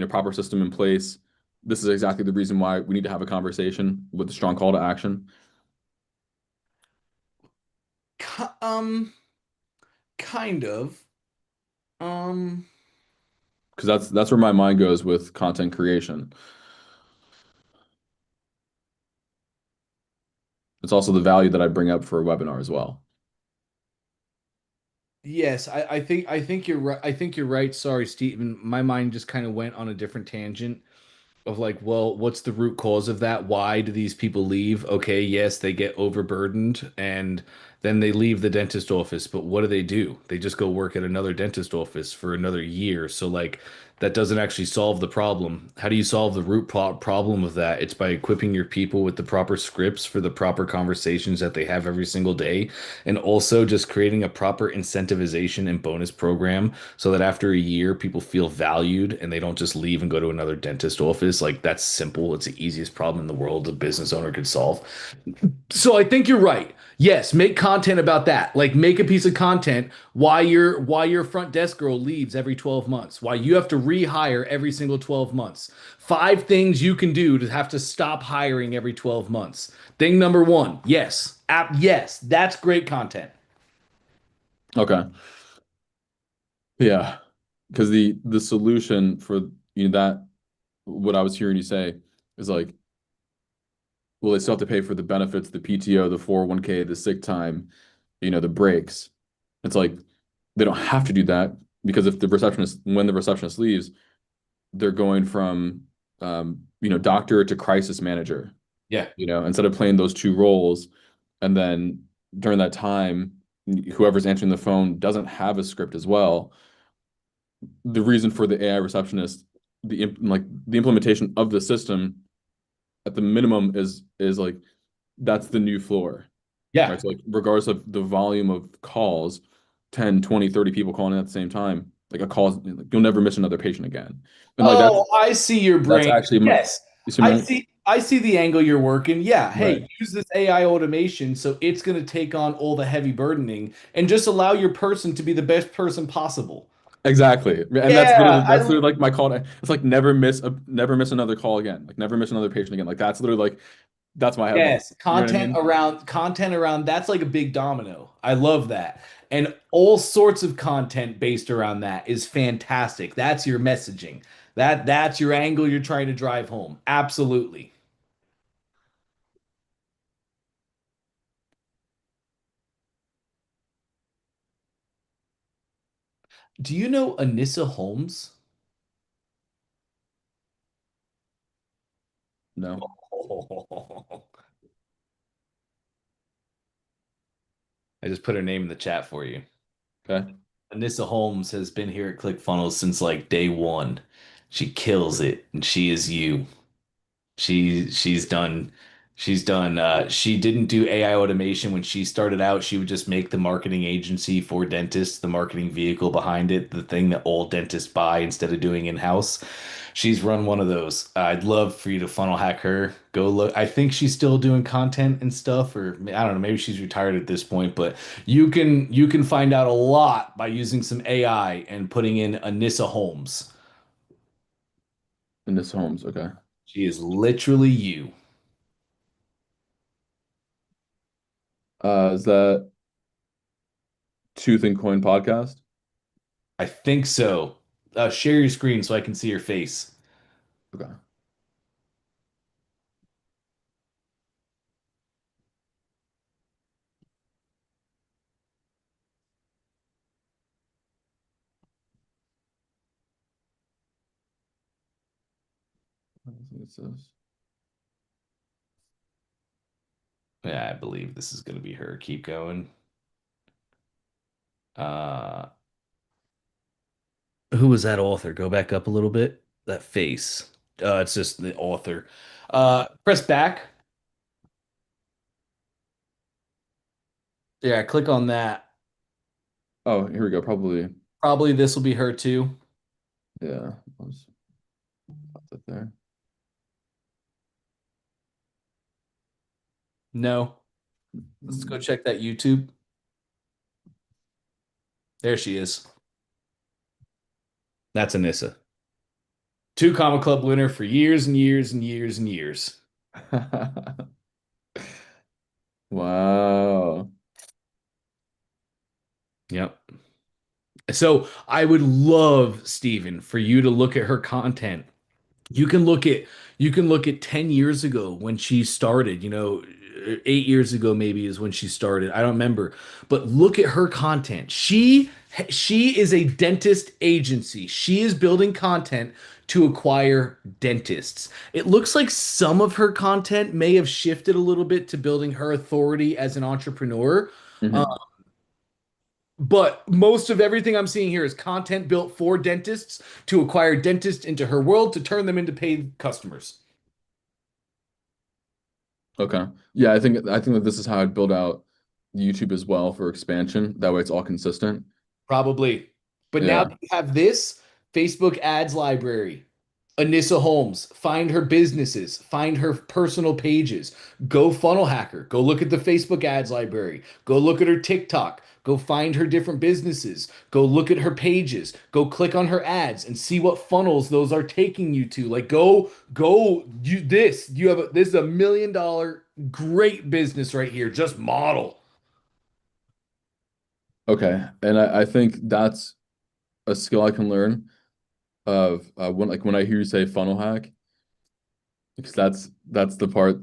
proper system in place, this is exactly the reason why we need to have a conversation with a strong call to action. Kind of. Um, Because that's where my mind goes with content creation. It's also the value that I bring up for a webinar as well. yes, I think you're right. I think you're right. Sorry, Stephen. My mind just kind of went on a different tangent of like, well, what's the root cause of that? Why do these people leave? Okay, yes, they get overburdened and then they leave the dentist office, but what do? They just go work at another dentist office for another year. So like that doesn't actually solve the problem. How do you solve the problem of that? It's by equipping your people with the proper scripts for the proper conversations that they have every single day, and also just creating a proper incentivization and bonus program so that after a year people feel valued and they don't just leave and go to another dentist office. Like that's simple. It's the easiest problem in the world a business owner could solve. So I think you're right. Yes, make content about that. Like make a piece of content why your front desk girl leaves every 12 months. Why you have to rehire every single 12 months. 5 things you can do to have to stop hiring every 12 months. Thing number 1. Yes. Yes, that's great content. Okay. Yeah. Because the solution for that what I was hearing you say is like, well, they still have to pay for the benefits, the PTO, the 401k, the sick time, the breaks. It's like they don't have to do that because if the receptionist, when the receptionist leaves, they're going from doctor to crisis manager, Yeah. instead of playing those two roles. And then during that time, whoever's answering the phone doesn't have a script as well. The reason for the AI receptionist, the implementation of the system at the minimum is like that's the new floor, Yeah. right? So like regardless of the volume of calls, 10, 20, 30 people calling in at the same time, like a call, like, you'll never miss another patient again. And like Oh, I see your that's brain. actually Yes. you see I my see I see the angle you're working. Yeah. right. Hey, use this AI automation so it's going to take on all the heavy burdening and just allow your person to be the best person possible. Exactly. And Yeah, that's literally like my call it's like never miss another call again. Like never miss another patient again. Like that's literally like that's my headline. yes, You know what I mean? content around that's like a big domino. I love that. And all sorts of content based around that is fantastic. That's your messaging. That's your angle you're trying to drive home. Absolutely. Do you know Anissa Holmes? No. I just put her name in the chat for you. Okay. Anissa Holmes has been here at ClickFunnels since like day one. She kills it, and she is you. She's done she didn't do AI automation when she started out. She would just make the marketing agency for dentists, the marketing vehicle behind it, the thing that all dentists buy instead of doing in-house. She's run one of those. I'd love for you to funnel hack her. Go look. I think she's still doing content and stuff, or I don't know, maybe she's retired at this point, but you can find out a lot by using some AI and putting in Anissa Holmes. In this homes. Okay. She is literally you. Is that Tooth and Coin podcast? I think so. Share your screen so I can see your face. Okay. I don't think it says. Yeah, I believe this is going to be her. Keep going. Uh, who was that author? Go back up a little bit. That face. It's just the author. Press back. Yeah, click on that. Oh, here we go. Probably. Probably this will be her too. Yeah. I'll just put that there. No. Let's go check that YouTube. There she is. That's Anissa. 2 Comma Club winner for years and years and years and years. Wow. Yep. So I would love, Stephen, for you to look at her content. You can look at you can look at 10 years ago when she started, 8 years ago maybe is when she started. I don't remember. But look at her content. She is a dentist agency. She is building content to acquire dentists. It looks like some of her content may have shifted a little bit to building her authority as an entrepreneur. Uh, Mhm. but most of everything I'm seeing here is content built for dentists to acquire dentists into her world to turn them into paid customers. Okay. Yeah, I think that this is how I'd build out YouTube as well for expansion. That way it's all consistent. Probably. But now Yeah. that you have this Facebook ads library, Anissa Holmes, find her businesses, find her personal pages, go funnel hacker, go look at the Facebook ads library, go look at her TikTok, go find her different businesses, go look at her pages, go click on her ads and see what funnels those are taking you to. Like this is $1 million great business right here. Just model. Okay. And I think that's a skill I can learn of when I hear you say funnel hack, because that's the part.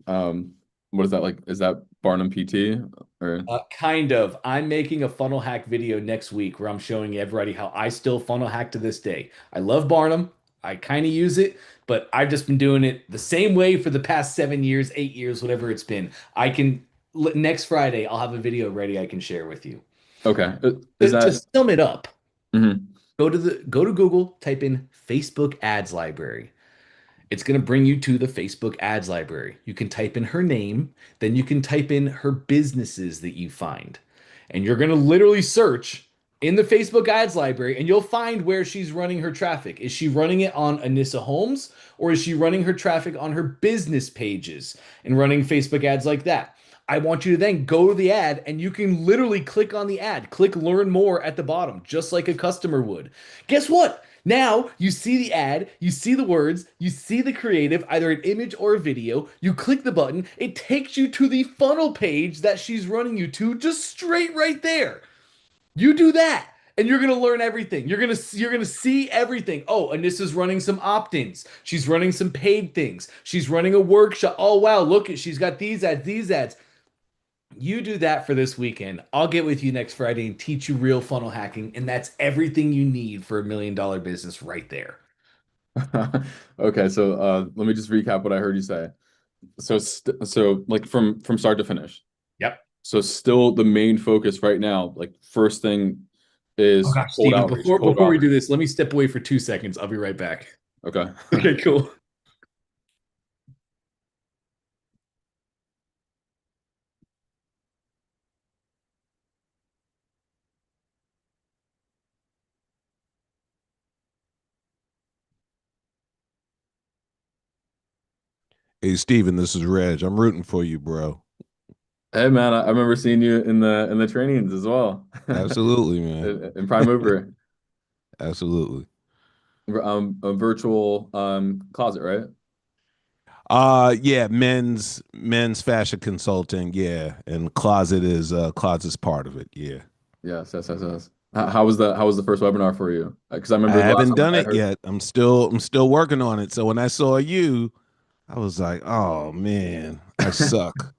What is that like? Is that Barnum PT or Kind of. I'm making a funnel hack video next week where I'm showing everybody how I still funnel hack to this day. I love Barnum. I kind of use it, but I've just been doing it the same way for the past 7 years, 8 years, whatever it's been. Next Friday, I'll have a video ready I can share with you. okay? Is To that sum it up, mhm. go to Google, type in Facebook ads library. It's going to bring you to the Facebook ads library. You can type in her name, then you can type in her businesses that you find. And you're going to literally search in the Facebook ads library and you'll find where she's running her traffic. Is she running it on Anissa Holmes or is she running her traffic on her business pages and running Facebook ads like that? I want you to then go to the ad and you can literally click on the ad, click learn more at the bottom, just like a customer would. Guess what? Now you see the ad, you see the words, you see the creative, either an image or a video. You click the button, it takes you to the funnel page that she's running you to, just straight right there. You do that, and you're gonna learn everything. You're gonna see everything. Oh, Anissa's running some opt-ins. She's running some paid things. She's running a workshop. Oh wow, look at she's got these ads, these ads. You do that for this weekend. I'll get with you next Friday and teach you real funnel hacking, and that's everything you need for $1 million business right there. Okay, so let me just recap what I heard you say. So like from start to finish. Yep. So still the main focus right now, like first thing Oh is gosh, cold Steven, outreach, before cold before we do outreach. this, let me step away for 2 seconds. I'll be right back. Okay. Okay, cool. Hey, Steven, this is Reg. I'm rooting for you, bro. Hey man, I remember seeing you in the trainings as well. Absolutely, man. In Prime Mover. Absolutely. A virtual closet, right? Yeah, men's fashion consulting, yeah. And closet's part of it, yeah. Yes, yes, yes, yes. How was the first webinar for you? Because I I remember the last haven't time done I it heard. yet. I'm still working on it. So when I saw you, I was like, oh man, I suck.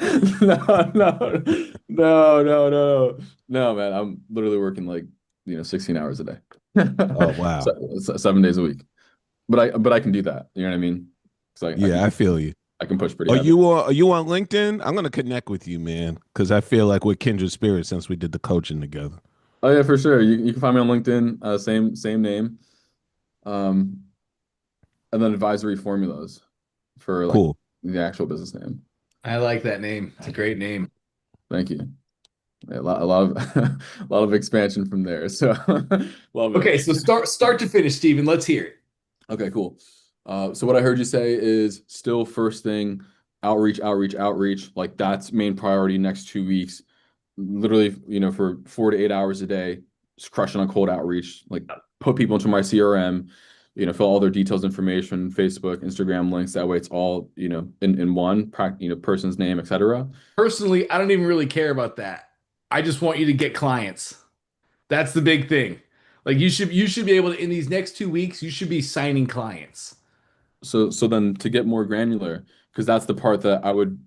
No, no, no, no, no, no, man. I'm literally working like 16 hours a day. Oh wow. 7 days a week. But I can do that. You know what I mean? Because Yeah, I feel you. I can push pretty heavy. Are you on LinkedIn? I'm gonna connect with you, man, because I feel like we're kindred spirits since we did the coaching together. Oh yeah, for sure. You can find me on LinkedIn, same name. Um, and then advisory formulas for like Cool. the actual business name. I like that name. It's a great name. Thank you. Yeah, a lot of a lot of expansion from there. So love it. Okay, so start to finish, Steven. Let's hear it. Okay, cool. So what I heard you say is still first thing, outreach, outreach, outreach. Like that's main priority next 2 weeks. Literally, for 4 to 8 hours a day, just crushing on cold outreach. Like put people into my CRM, fill all their details, information, Facebook, Instagram links. That way it's all, in one, person's name, etc. Personally, I don't even really care about that. I just want you to get clients. That's the big thing. Like you should be able to in these next 2 weeks, you should be signing clients. So then to get more granular, because that's the part that I would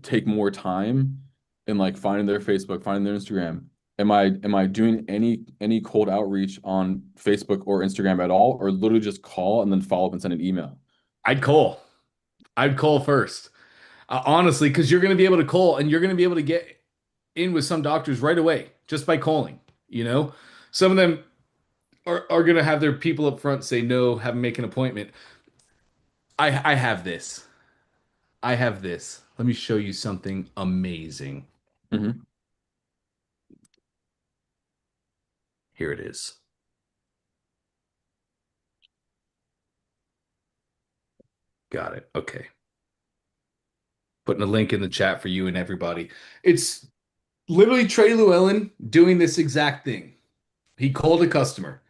take more time in like finding their Facebook, finding their Instagram. Am I doing any cold outreach on Facebook or Instagram at all, or literally just call and then follow up and send an email? I'd call. I'd call first. Honestly, because you're going to be able to call and you're going to be able to get in with some doctors right away just by calling, you know? Some of them are going to have their people up front say no, have them make an appointment. I have this. I have this. Let me show you something amazing. Hmm. Here it is. Got it. Okay. Putting a link in the chat for you and everybody. It's literally Trey Llewellyn doing this exact thing. He called a customer.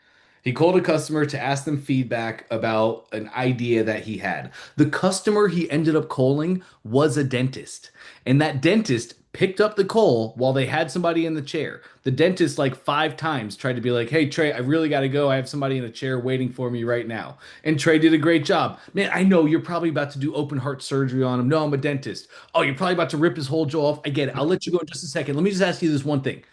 He called a customer to ask them feedback about an idea that he had. The customer he ended up calling was a dentist. And that dentist picked up the call while they had somebody in the chair. The dentist, like 5 times, tried to be like, hey, Trey, I really got to go. I have somebody in a chair waiting for me right now. And Trey did a great job. Man, I know you're probably about to do open heart surgery on him. No, I'm a dentist. Oh, you're probably about to rip his whole jaw off. I get it. I'll let you go in just a second. Let me just ask you this one thing.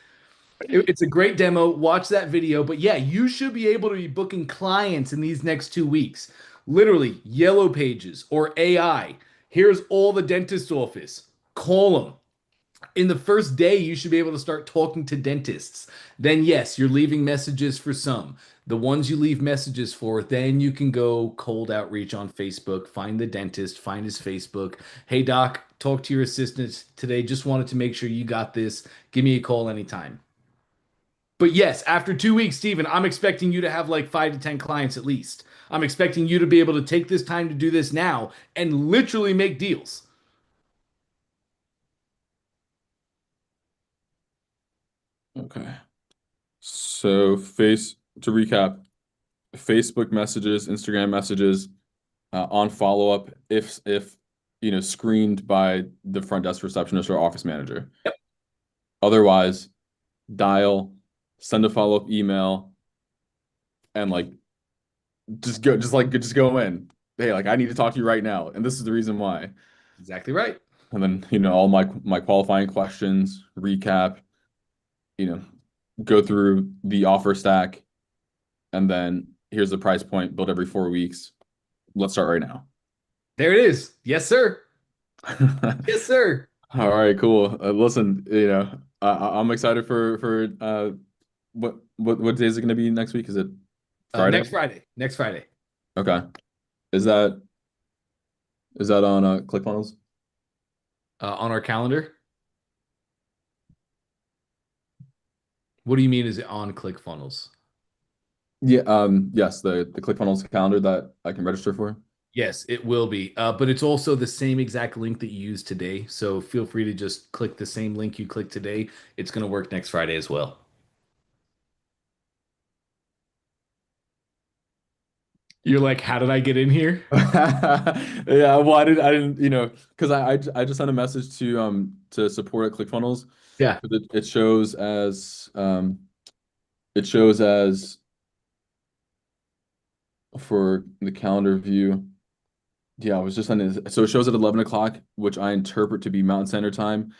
It's a great demo. Watch that video. But yeah, you should be able to be booking clients in these next 2 weeks. Literally, yellow pages or AI. Here's all the dentist office. Call them. In the first day, you should be able to start talking to dentists. Then, yes, you're leaving messages for some. The ones you leave messages for, then you can go cold outreach on Facebook, find the dentist, find his Facebook. Hey, doc, talk to your assistant today. Just wanted to make sure you got this. Give me a call anytime. But yes, after 2 weeks, Steven, I'm expecting you to have like 5 to 10 clients at least. I'm expecting you to be able to take this time to do this now and literally make deals. Okay. So to recap, Facebook messages, Instagram messages, on follow up if screened by the front desk receptionist or office manager. Yep. Otherwise, dial, send a follow up email, and like just go in. Hey, like I need to talk to you right now, and this is the reason why. Exactly right. And then all my qualifying questions, recap, you know, go through the offer stack, and then here's the price point, build every 4 weeks. Let's start right now. There it is. Yes, sir. Yes, sir. All right, cool. Listen, I'm excited for what day is it going to be next week? Is it Friday? Next Friday. Next Friday. Okay. Is that on ClickFunnels? On our calendar. What do you mean? Is it on ClickFunnels? Yeah. Yes, the ClickFunnels calendar that I can register for. Yes, it will be. But it's also the same exact link that you used today. So feel free to just click the same link you clicked today. It's going to work next Friday as well. You're like, how did I get in here? Yeah, well, I didn't, because I just sent a message to support at ClickFunnels. Yeah. It shows as for the calendar view. Yeah, I was just on so it shows at 11 o'clock, which I interpret to be Mountain Standard Time.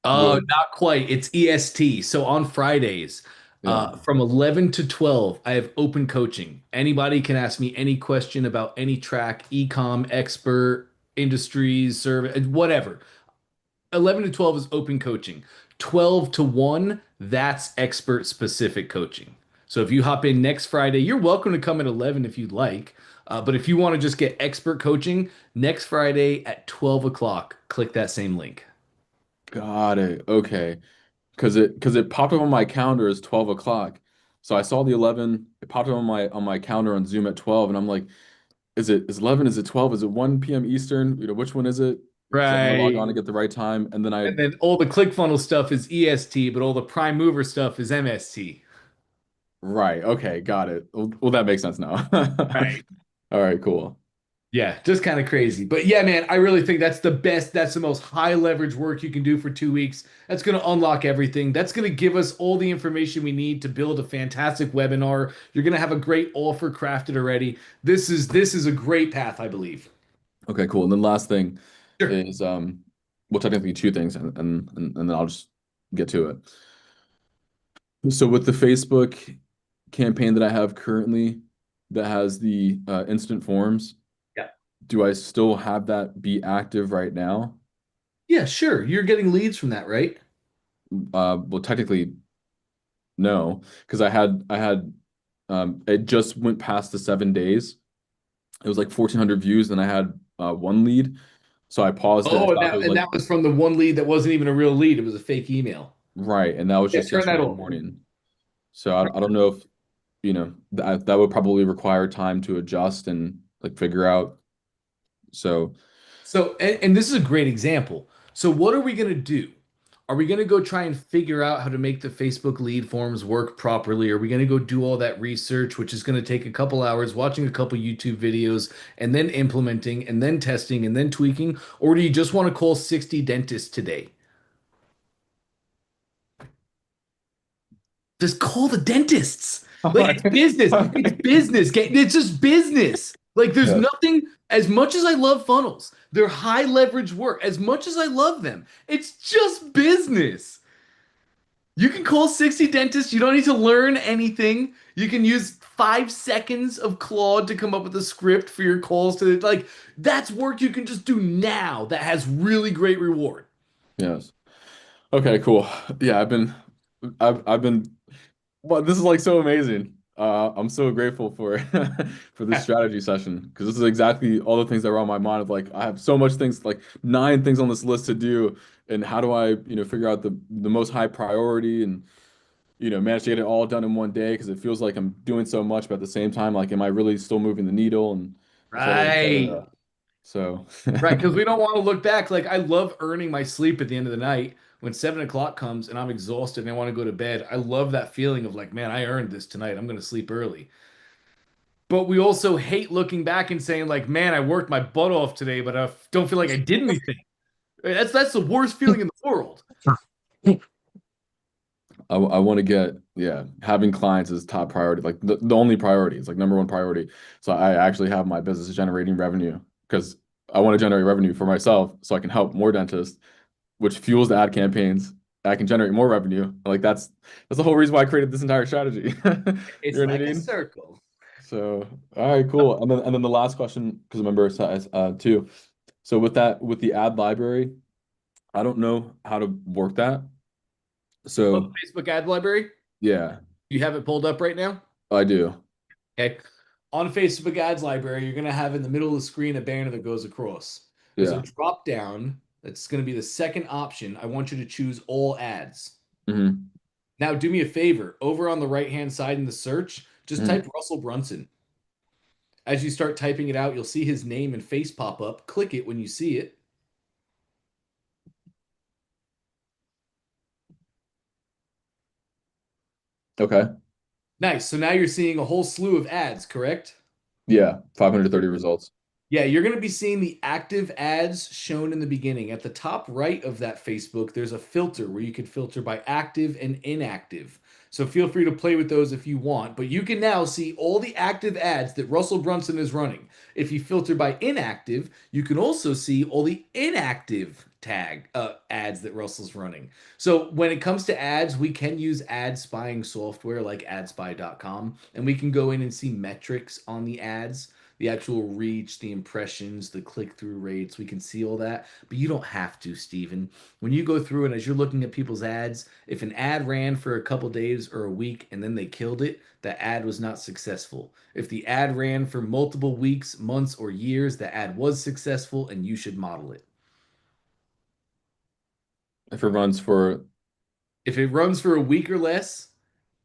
Oh, not quite. It's EST. So on Fridays, Yeah. from 11 to 12, I have open coaching. Anybody can ask me any question about any track, ecom, expert, industries, service, whatever. 11 to 12 is open coaching. 12 to 1, that's expert specific coaching. So if you hop in next Friday, you're welcome to come at 11 if you'd like. But if you want to just get expert coaching, next Friday at 12 o'clock, click that same link. Got it. Okay. Because it popped up on my calendar as 12 o'clock. So I saw the 11, it popped up on my calendar on Zoom at 12, and I'm like, is 11? Is it 12? Is it 1 p.m. Eastern? Which one is it? Because I want to log Right. on and get the right time. And then And then all the ClickFunnels stuff is EST, but all the prime mover stuff is MST. right. Okay, got it. Well, that makes sense now. Right. All right, cool. Yeah, just kind of crazy. But yeah, man, I really think that's the best. That's the most high leverage work you can do for 2 weeks. That's going to unlock everything. That's going to give us all the information we need to build a fantastic webinar. You're going to have a great offer crafted already. This is a great path, I believe. Okay, cool. And then last thing Sure. is well, technically two things, and then I'll just get to it. So with the Facebook campaign that I have currently that has the instant forms, Yeah. do I still have that be active right now? Yeah, sure. You're getting leads from that, right? Well, technically no, because I had it just went past the 7 days. It was like 1,400 views, and I had one lead. So I paused it. I Oh, and thought it that was and like that was from the one lead that wasn't even a real lead. It was a fake email. right, and that was Yeah, just turn that yesterday off. morning. So I don't know if that would probably require time to adjust and like figure out. So So, and this is a great example. So, what are we going to do? Are we going to go try and figure out how to make the Facebook lead forms work properly? Are we going to go do all that research, which is going to take a couple hours, watching a couple YouTube videos, and then implementing, and then testing, and then tweaking? Or do you just want to call 60 dentists today? Just call the dentists. Like it's business. It's business. It's just business. Like there's yeah, nothing, as much as I love funnels, they're high leverage work. As much as I love them, it's just business. You can call 60 dentists. You don't need to learn anything. You can use 5 seconds of Claude to come up with a script for your calls to like that's work you can just do now that has really great reward. yes. Okay, cool. Yeah, I've been well, this is like so amazing. I'm so grateful for for this strategy session because this is exactly all the things that were on my mind of like I have so much things like 9 things on this list to do and how do I, figure out the most high priority and manage to get it all done in one day because it feels like I'm doing so much, but at the same time, like, am I really still moving the needle and et cetera, et Right. cetera. So, Right, because we don't want to look back. Like I love earning my sleep at the end of the night when 7 o'clock comes and I'm exhausted and I want to go to bed. I love that feeling of like, man, I earned this tonight. I'm going to sleep early. But we also hate looking back and saying like, man, I worked my butt off today, but I don't feel like I did anything. That's the worst feeling in the world. I want to get, yeah, having clients is top priority, like the only priority. It's like number one priority. So I actually have my business generating revenue because I want to generate revenue for myself so I can help more dentists, which fuels the ad campaigns. I can generate more revenue. Like that's the whole reason why I created this entire strategy. It's You know what I like a mean? circle. So, all right, cool. And then the last question, because remember, too. So with the ad library, I don't know how to work that. Oh, So Facebook ad library. yeah, You have it pulled up right now? I do. Okay. On Facebook ads library, you're going to have in the middle of the screen a banner that goes across. There's a Yeah. drop down that's going to be the second option. I want you to choose all ads. Hmm. Now, do me a favor. Over on the right-hand side in the search, just Hmm. type Russell Brunson. As you start typing it out, you'll see his name and face pop up. Click it when you see it. Okay. Nice. So now you're seeing a whole slew of ads, correct? Yeah. 530 results. Yeah, you're going to be seeing the active ads shown in the beginning. At the top right of that Facebook, there's a filter where you can filter by active and inactive. So feel free to play with those if you want, but you can now see all the active ads that Russell Brunson is running. If you filter by inactive, you can also see all the inactive ads that Russell's running. So when it comes to ads, we can use ad spying software like adspy.com, and we can go in and see metrics on the ads, the actual reach, the impressions, the click-through rates. We can see all that, but you don't have to, Steven. When you go through and as you're looking at people's ads, if an ad ran for a couple days or a week and then they killed it, that ad was not successful. If the ad ran for multiple weeks, months, or years, the ad was successful and you should model it. If it runs for, If it runs for a week or less,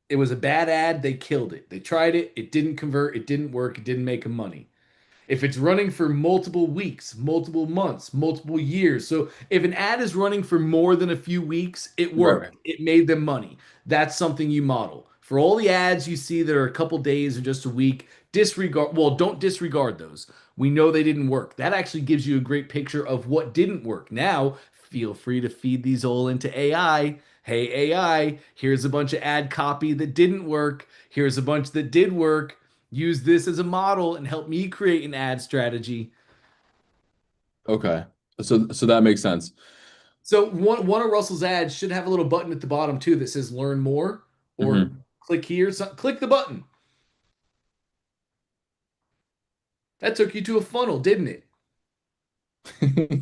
it was a bad ad, they killed it. They tried it, it didn't convert, it didn't work, it didn't make them money. If it's running for multiple weeks, multiple months, multiple years. So if an ad is running for more than a few weeks, it right. worked. It made them money. That's something you model. For all the ads you see that are a couple days or just a week, Don't disregard those. We know they didn't work. That actually gives you a great picture of what didn't work. Now, feel free to feed these all into AI. Hey, AI, here's a bunch of ad copy that didn't work. Here's a bunch that did work. Use this as a model and help me create an ad strategy. Okay. So that makes sense. So one of Russell's ads should have a little button at the bottom too that says learn more or Hmm. click here. So click the button. That took you to a funnel, didn't it?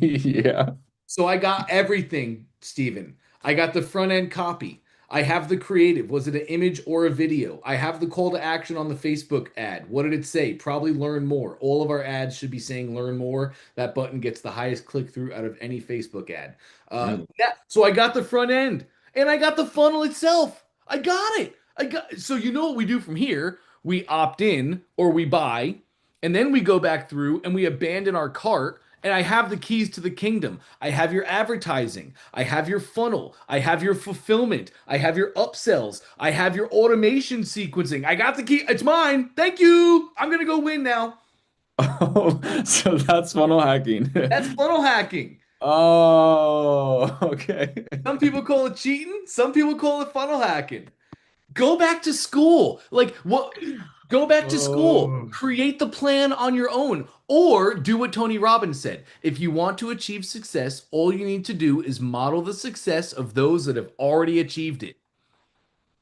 Yeah. So I got everything, Steven. I got the front end copy. I have the creative. Was it an image or a video? I have the call to action on the Facebook ad. What did it say? Probably learn more. All of our ads should be saying learn more. That button gets the highest click through out of any Facebook ad. Really? So I got the front end and I got the funnel itself. I got it. So you know what we do from here? We opt in or we buy, and then we go back through and we abandon our cart. And I have the keys to the kingdom. I have your advertising. I have your funnel. I have your fulfillment. I have your upsells. I have your automation sequencing. I got the key. It's mine. Thank you. I'm going to go win now. Oh, so that's funnel hacking. That's funnel hacking. Oh, okay. Some people call it cheating. Some people call it funnel hacking. Go back to school. Like what? Go back to school. Oh. Create the plan on your own. Or do what Tony Robbins said. If you want to achieve success, all you need to do is model the success of those that have already achieved it.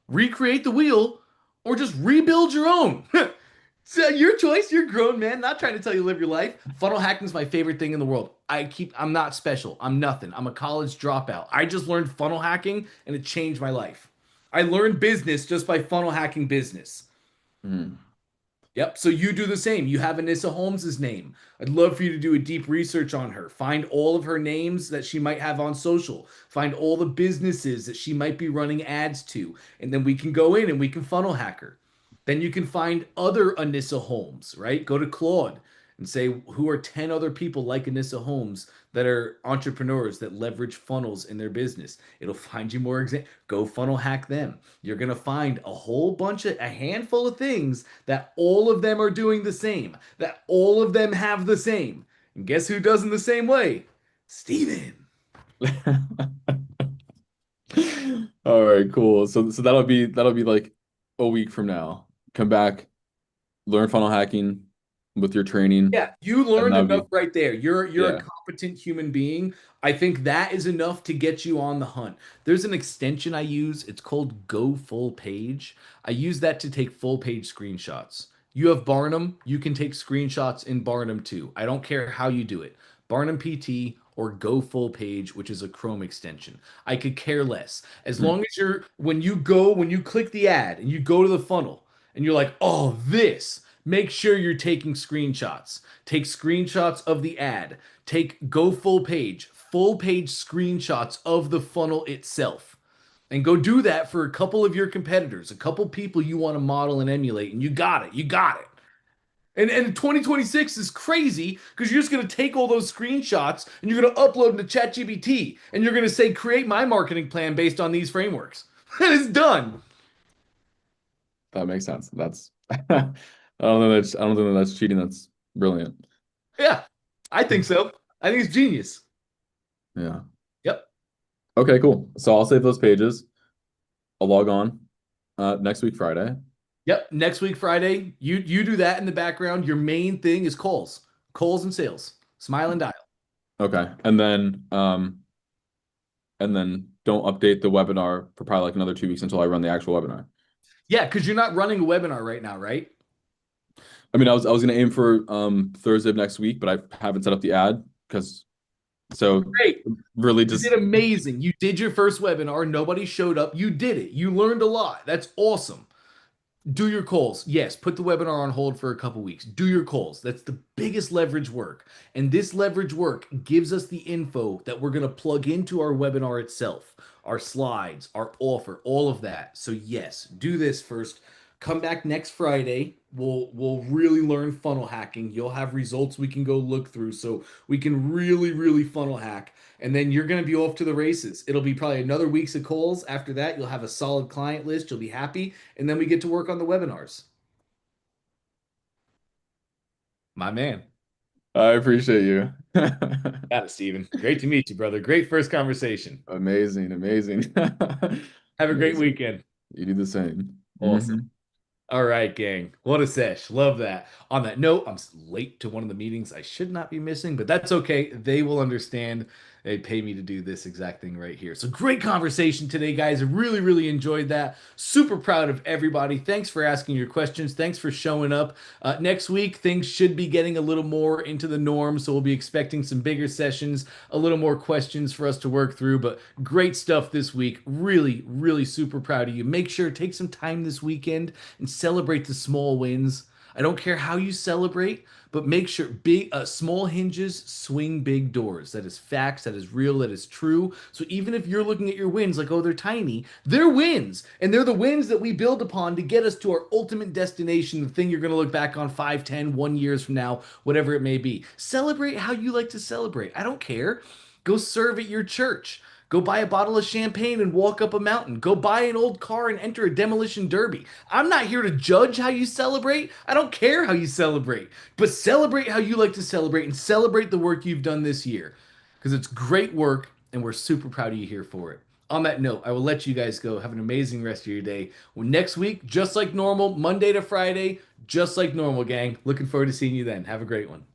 Recreate the wheel or just rebuild your own. So your choice. You're grown, man. Not trying to tell you to live your life. Funnel hacking is my favorite thing in the world. I'm not special. I'm nothing. I'm a college dropout. I just learned funnel hacking and it changed my life. I learned business just by funnel hacking business. Mm. Yep. So you do the same. You have Anissa Holmes's name. I'd love for you to do a deep research on her. Find all of her names that she might have on social. Find all the businesses that she might be running ads to. And then we can go in and we can funnel hack her. Then you can find other Anissa Holmes, right? Go to Claude and say, who are 10 other people like Anissa Holmes that are entrepreneurs that leverage funnels in their business? It'll find you more examples. Go funnel hack them. You're going to find a handful of things that all of them are doing the same, that all of them have the same. And guess who does in the same way? Steven. All right, cool. So that'll be like a week from now. Come back, learn funnel hacking with your training, Yeah, you and learned that'll enough be right there. You're a yeah. competent human being. I think that is enough to get you on the hunt. There's an extension I use. It's called Go Full Page. I use that to take full page screenshots. You have Barnum, you can take screenshots in Barnum too. I don't care how you do it. Barnum PT or Go Full Page, which is a Chrome extension. I could care less. As Mm. long as when you click the ad and you go to the funnel and you're like, "Oh, this." Make sure you're taking screenshots. Take screenshots of the ad. Go full page screenshots of the funnel itself. And go do that for a couple of your competitors, a couple people you want to model and emulate, and you got it. You got it. And 2026 is crazy because you're just going to take all those screenshots and you're going to upload them to ChatGPT and you're going to say, create my marketing plan based on these frameworks. And it's done. That makes sense. That's I don't think that's cheating. That's brilliant. Yeah, I think so. I think it's genius. Yeah. Yep. Okay, cool. So I'll save those pages. I'll log on next week Friday. Yep. Next week, Friday, you do that in the background. Your main thing is calls and sales. Smile and dial. Okay. And then don't update the webinar for probably like another 2 weeks until I run the actual webinar. Yeah, because you're not running a webinar right now, right? I mean, I was gonna aim for Thursday of next week, but I haven't set up the ad because Great. really You just did amazing. You did your first webinar. Nobody showed up. You did it. You learned a lot. That's awesome. Do your calls. Yes, put the webinar on hold for a couple weeks. Do your calls. That's the biggest leverage work. And this leverage work gives us the info that we're going to plug into our webinar itself, our slides, our offer, all of that. So yes, do this first. Come back next Friday. We'll really learn funnel hacking. You'll have results we can go look through so we can really funnel hack. And then you're going to be off to the races. It'll be probably another week's of calls. After that, you'll have a solid client list. You'll be happy. And then we get to work on the webinars. My man. I appreciate you. Got it, Steven. Great to meet you, brother. Great first conversation. Amazing, amazing. Have a great Amazing. weekend. You do the same. Awesome. All right, gang. What a sesh. Love that. On that note, I'm late to one of the meetings I should not be missing, but that's okay. They will understand. They pay me to do this exact thing right here. So great conversation today, guys. I really, really enjoyed that. Super proud of everybody. Thanks for asking your questions. Thanks for showing up. Next week, things should be getting a little more into the norm. So we'll be expecting some bigger sessions, a little more questions for us to work through. But great stuff this week. Really, really super proud of you. Make sure to take some time this weekend and celebrate the small wins. I don't care how you celebrate, but make sure big small hinges swing big doors. That is facts, that is real, that is true. So even if you're looking at your wins like, oh, they're tiny, they're wins. And they're the wins that we build upon to get us to our ultimate destination, the thing you're going to look back on 5, 10, 1 years from now, whatever it may be. Celebrate how you like to celebrate. I don't care. Go serve at your church. Go buy a bottle of champagne and walk up a mountain. Go buy an old car and enter a demolition derby. I'm not here to judge how you celebrate. I don't care how you celebrate. But celebrate how you like to celebrate and celebrate the work you've done this year. Because it's great work and we're super proud of you here for it. On that note, I will let you guys go. Have an amazing rest of your day. Well, next week, just like normal, Monday to Friday, just like normal, gang. Looking forward to seeing you then. Have a great one.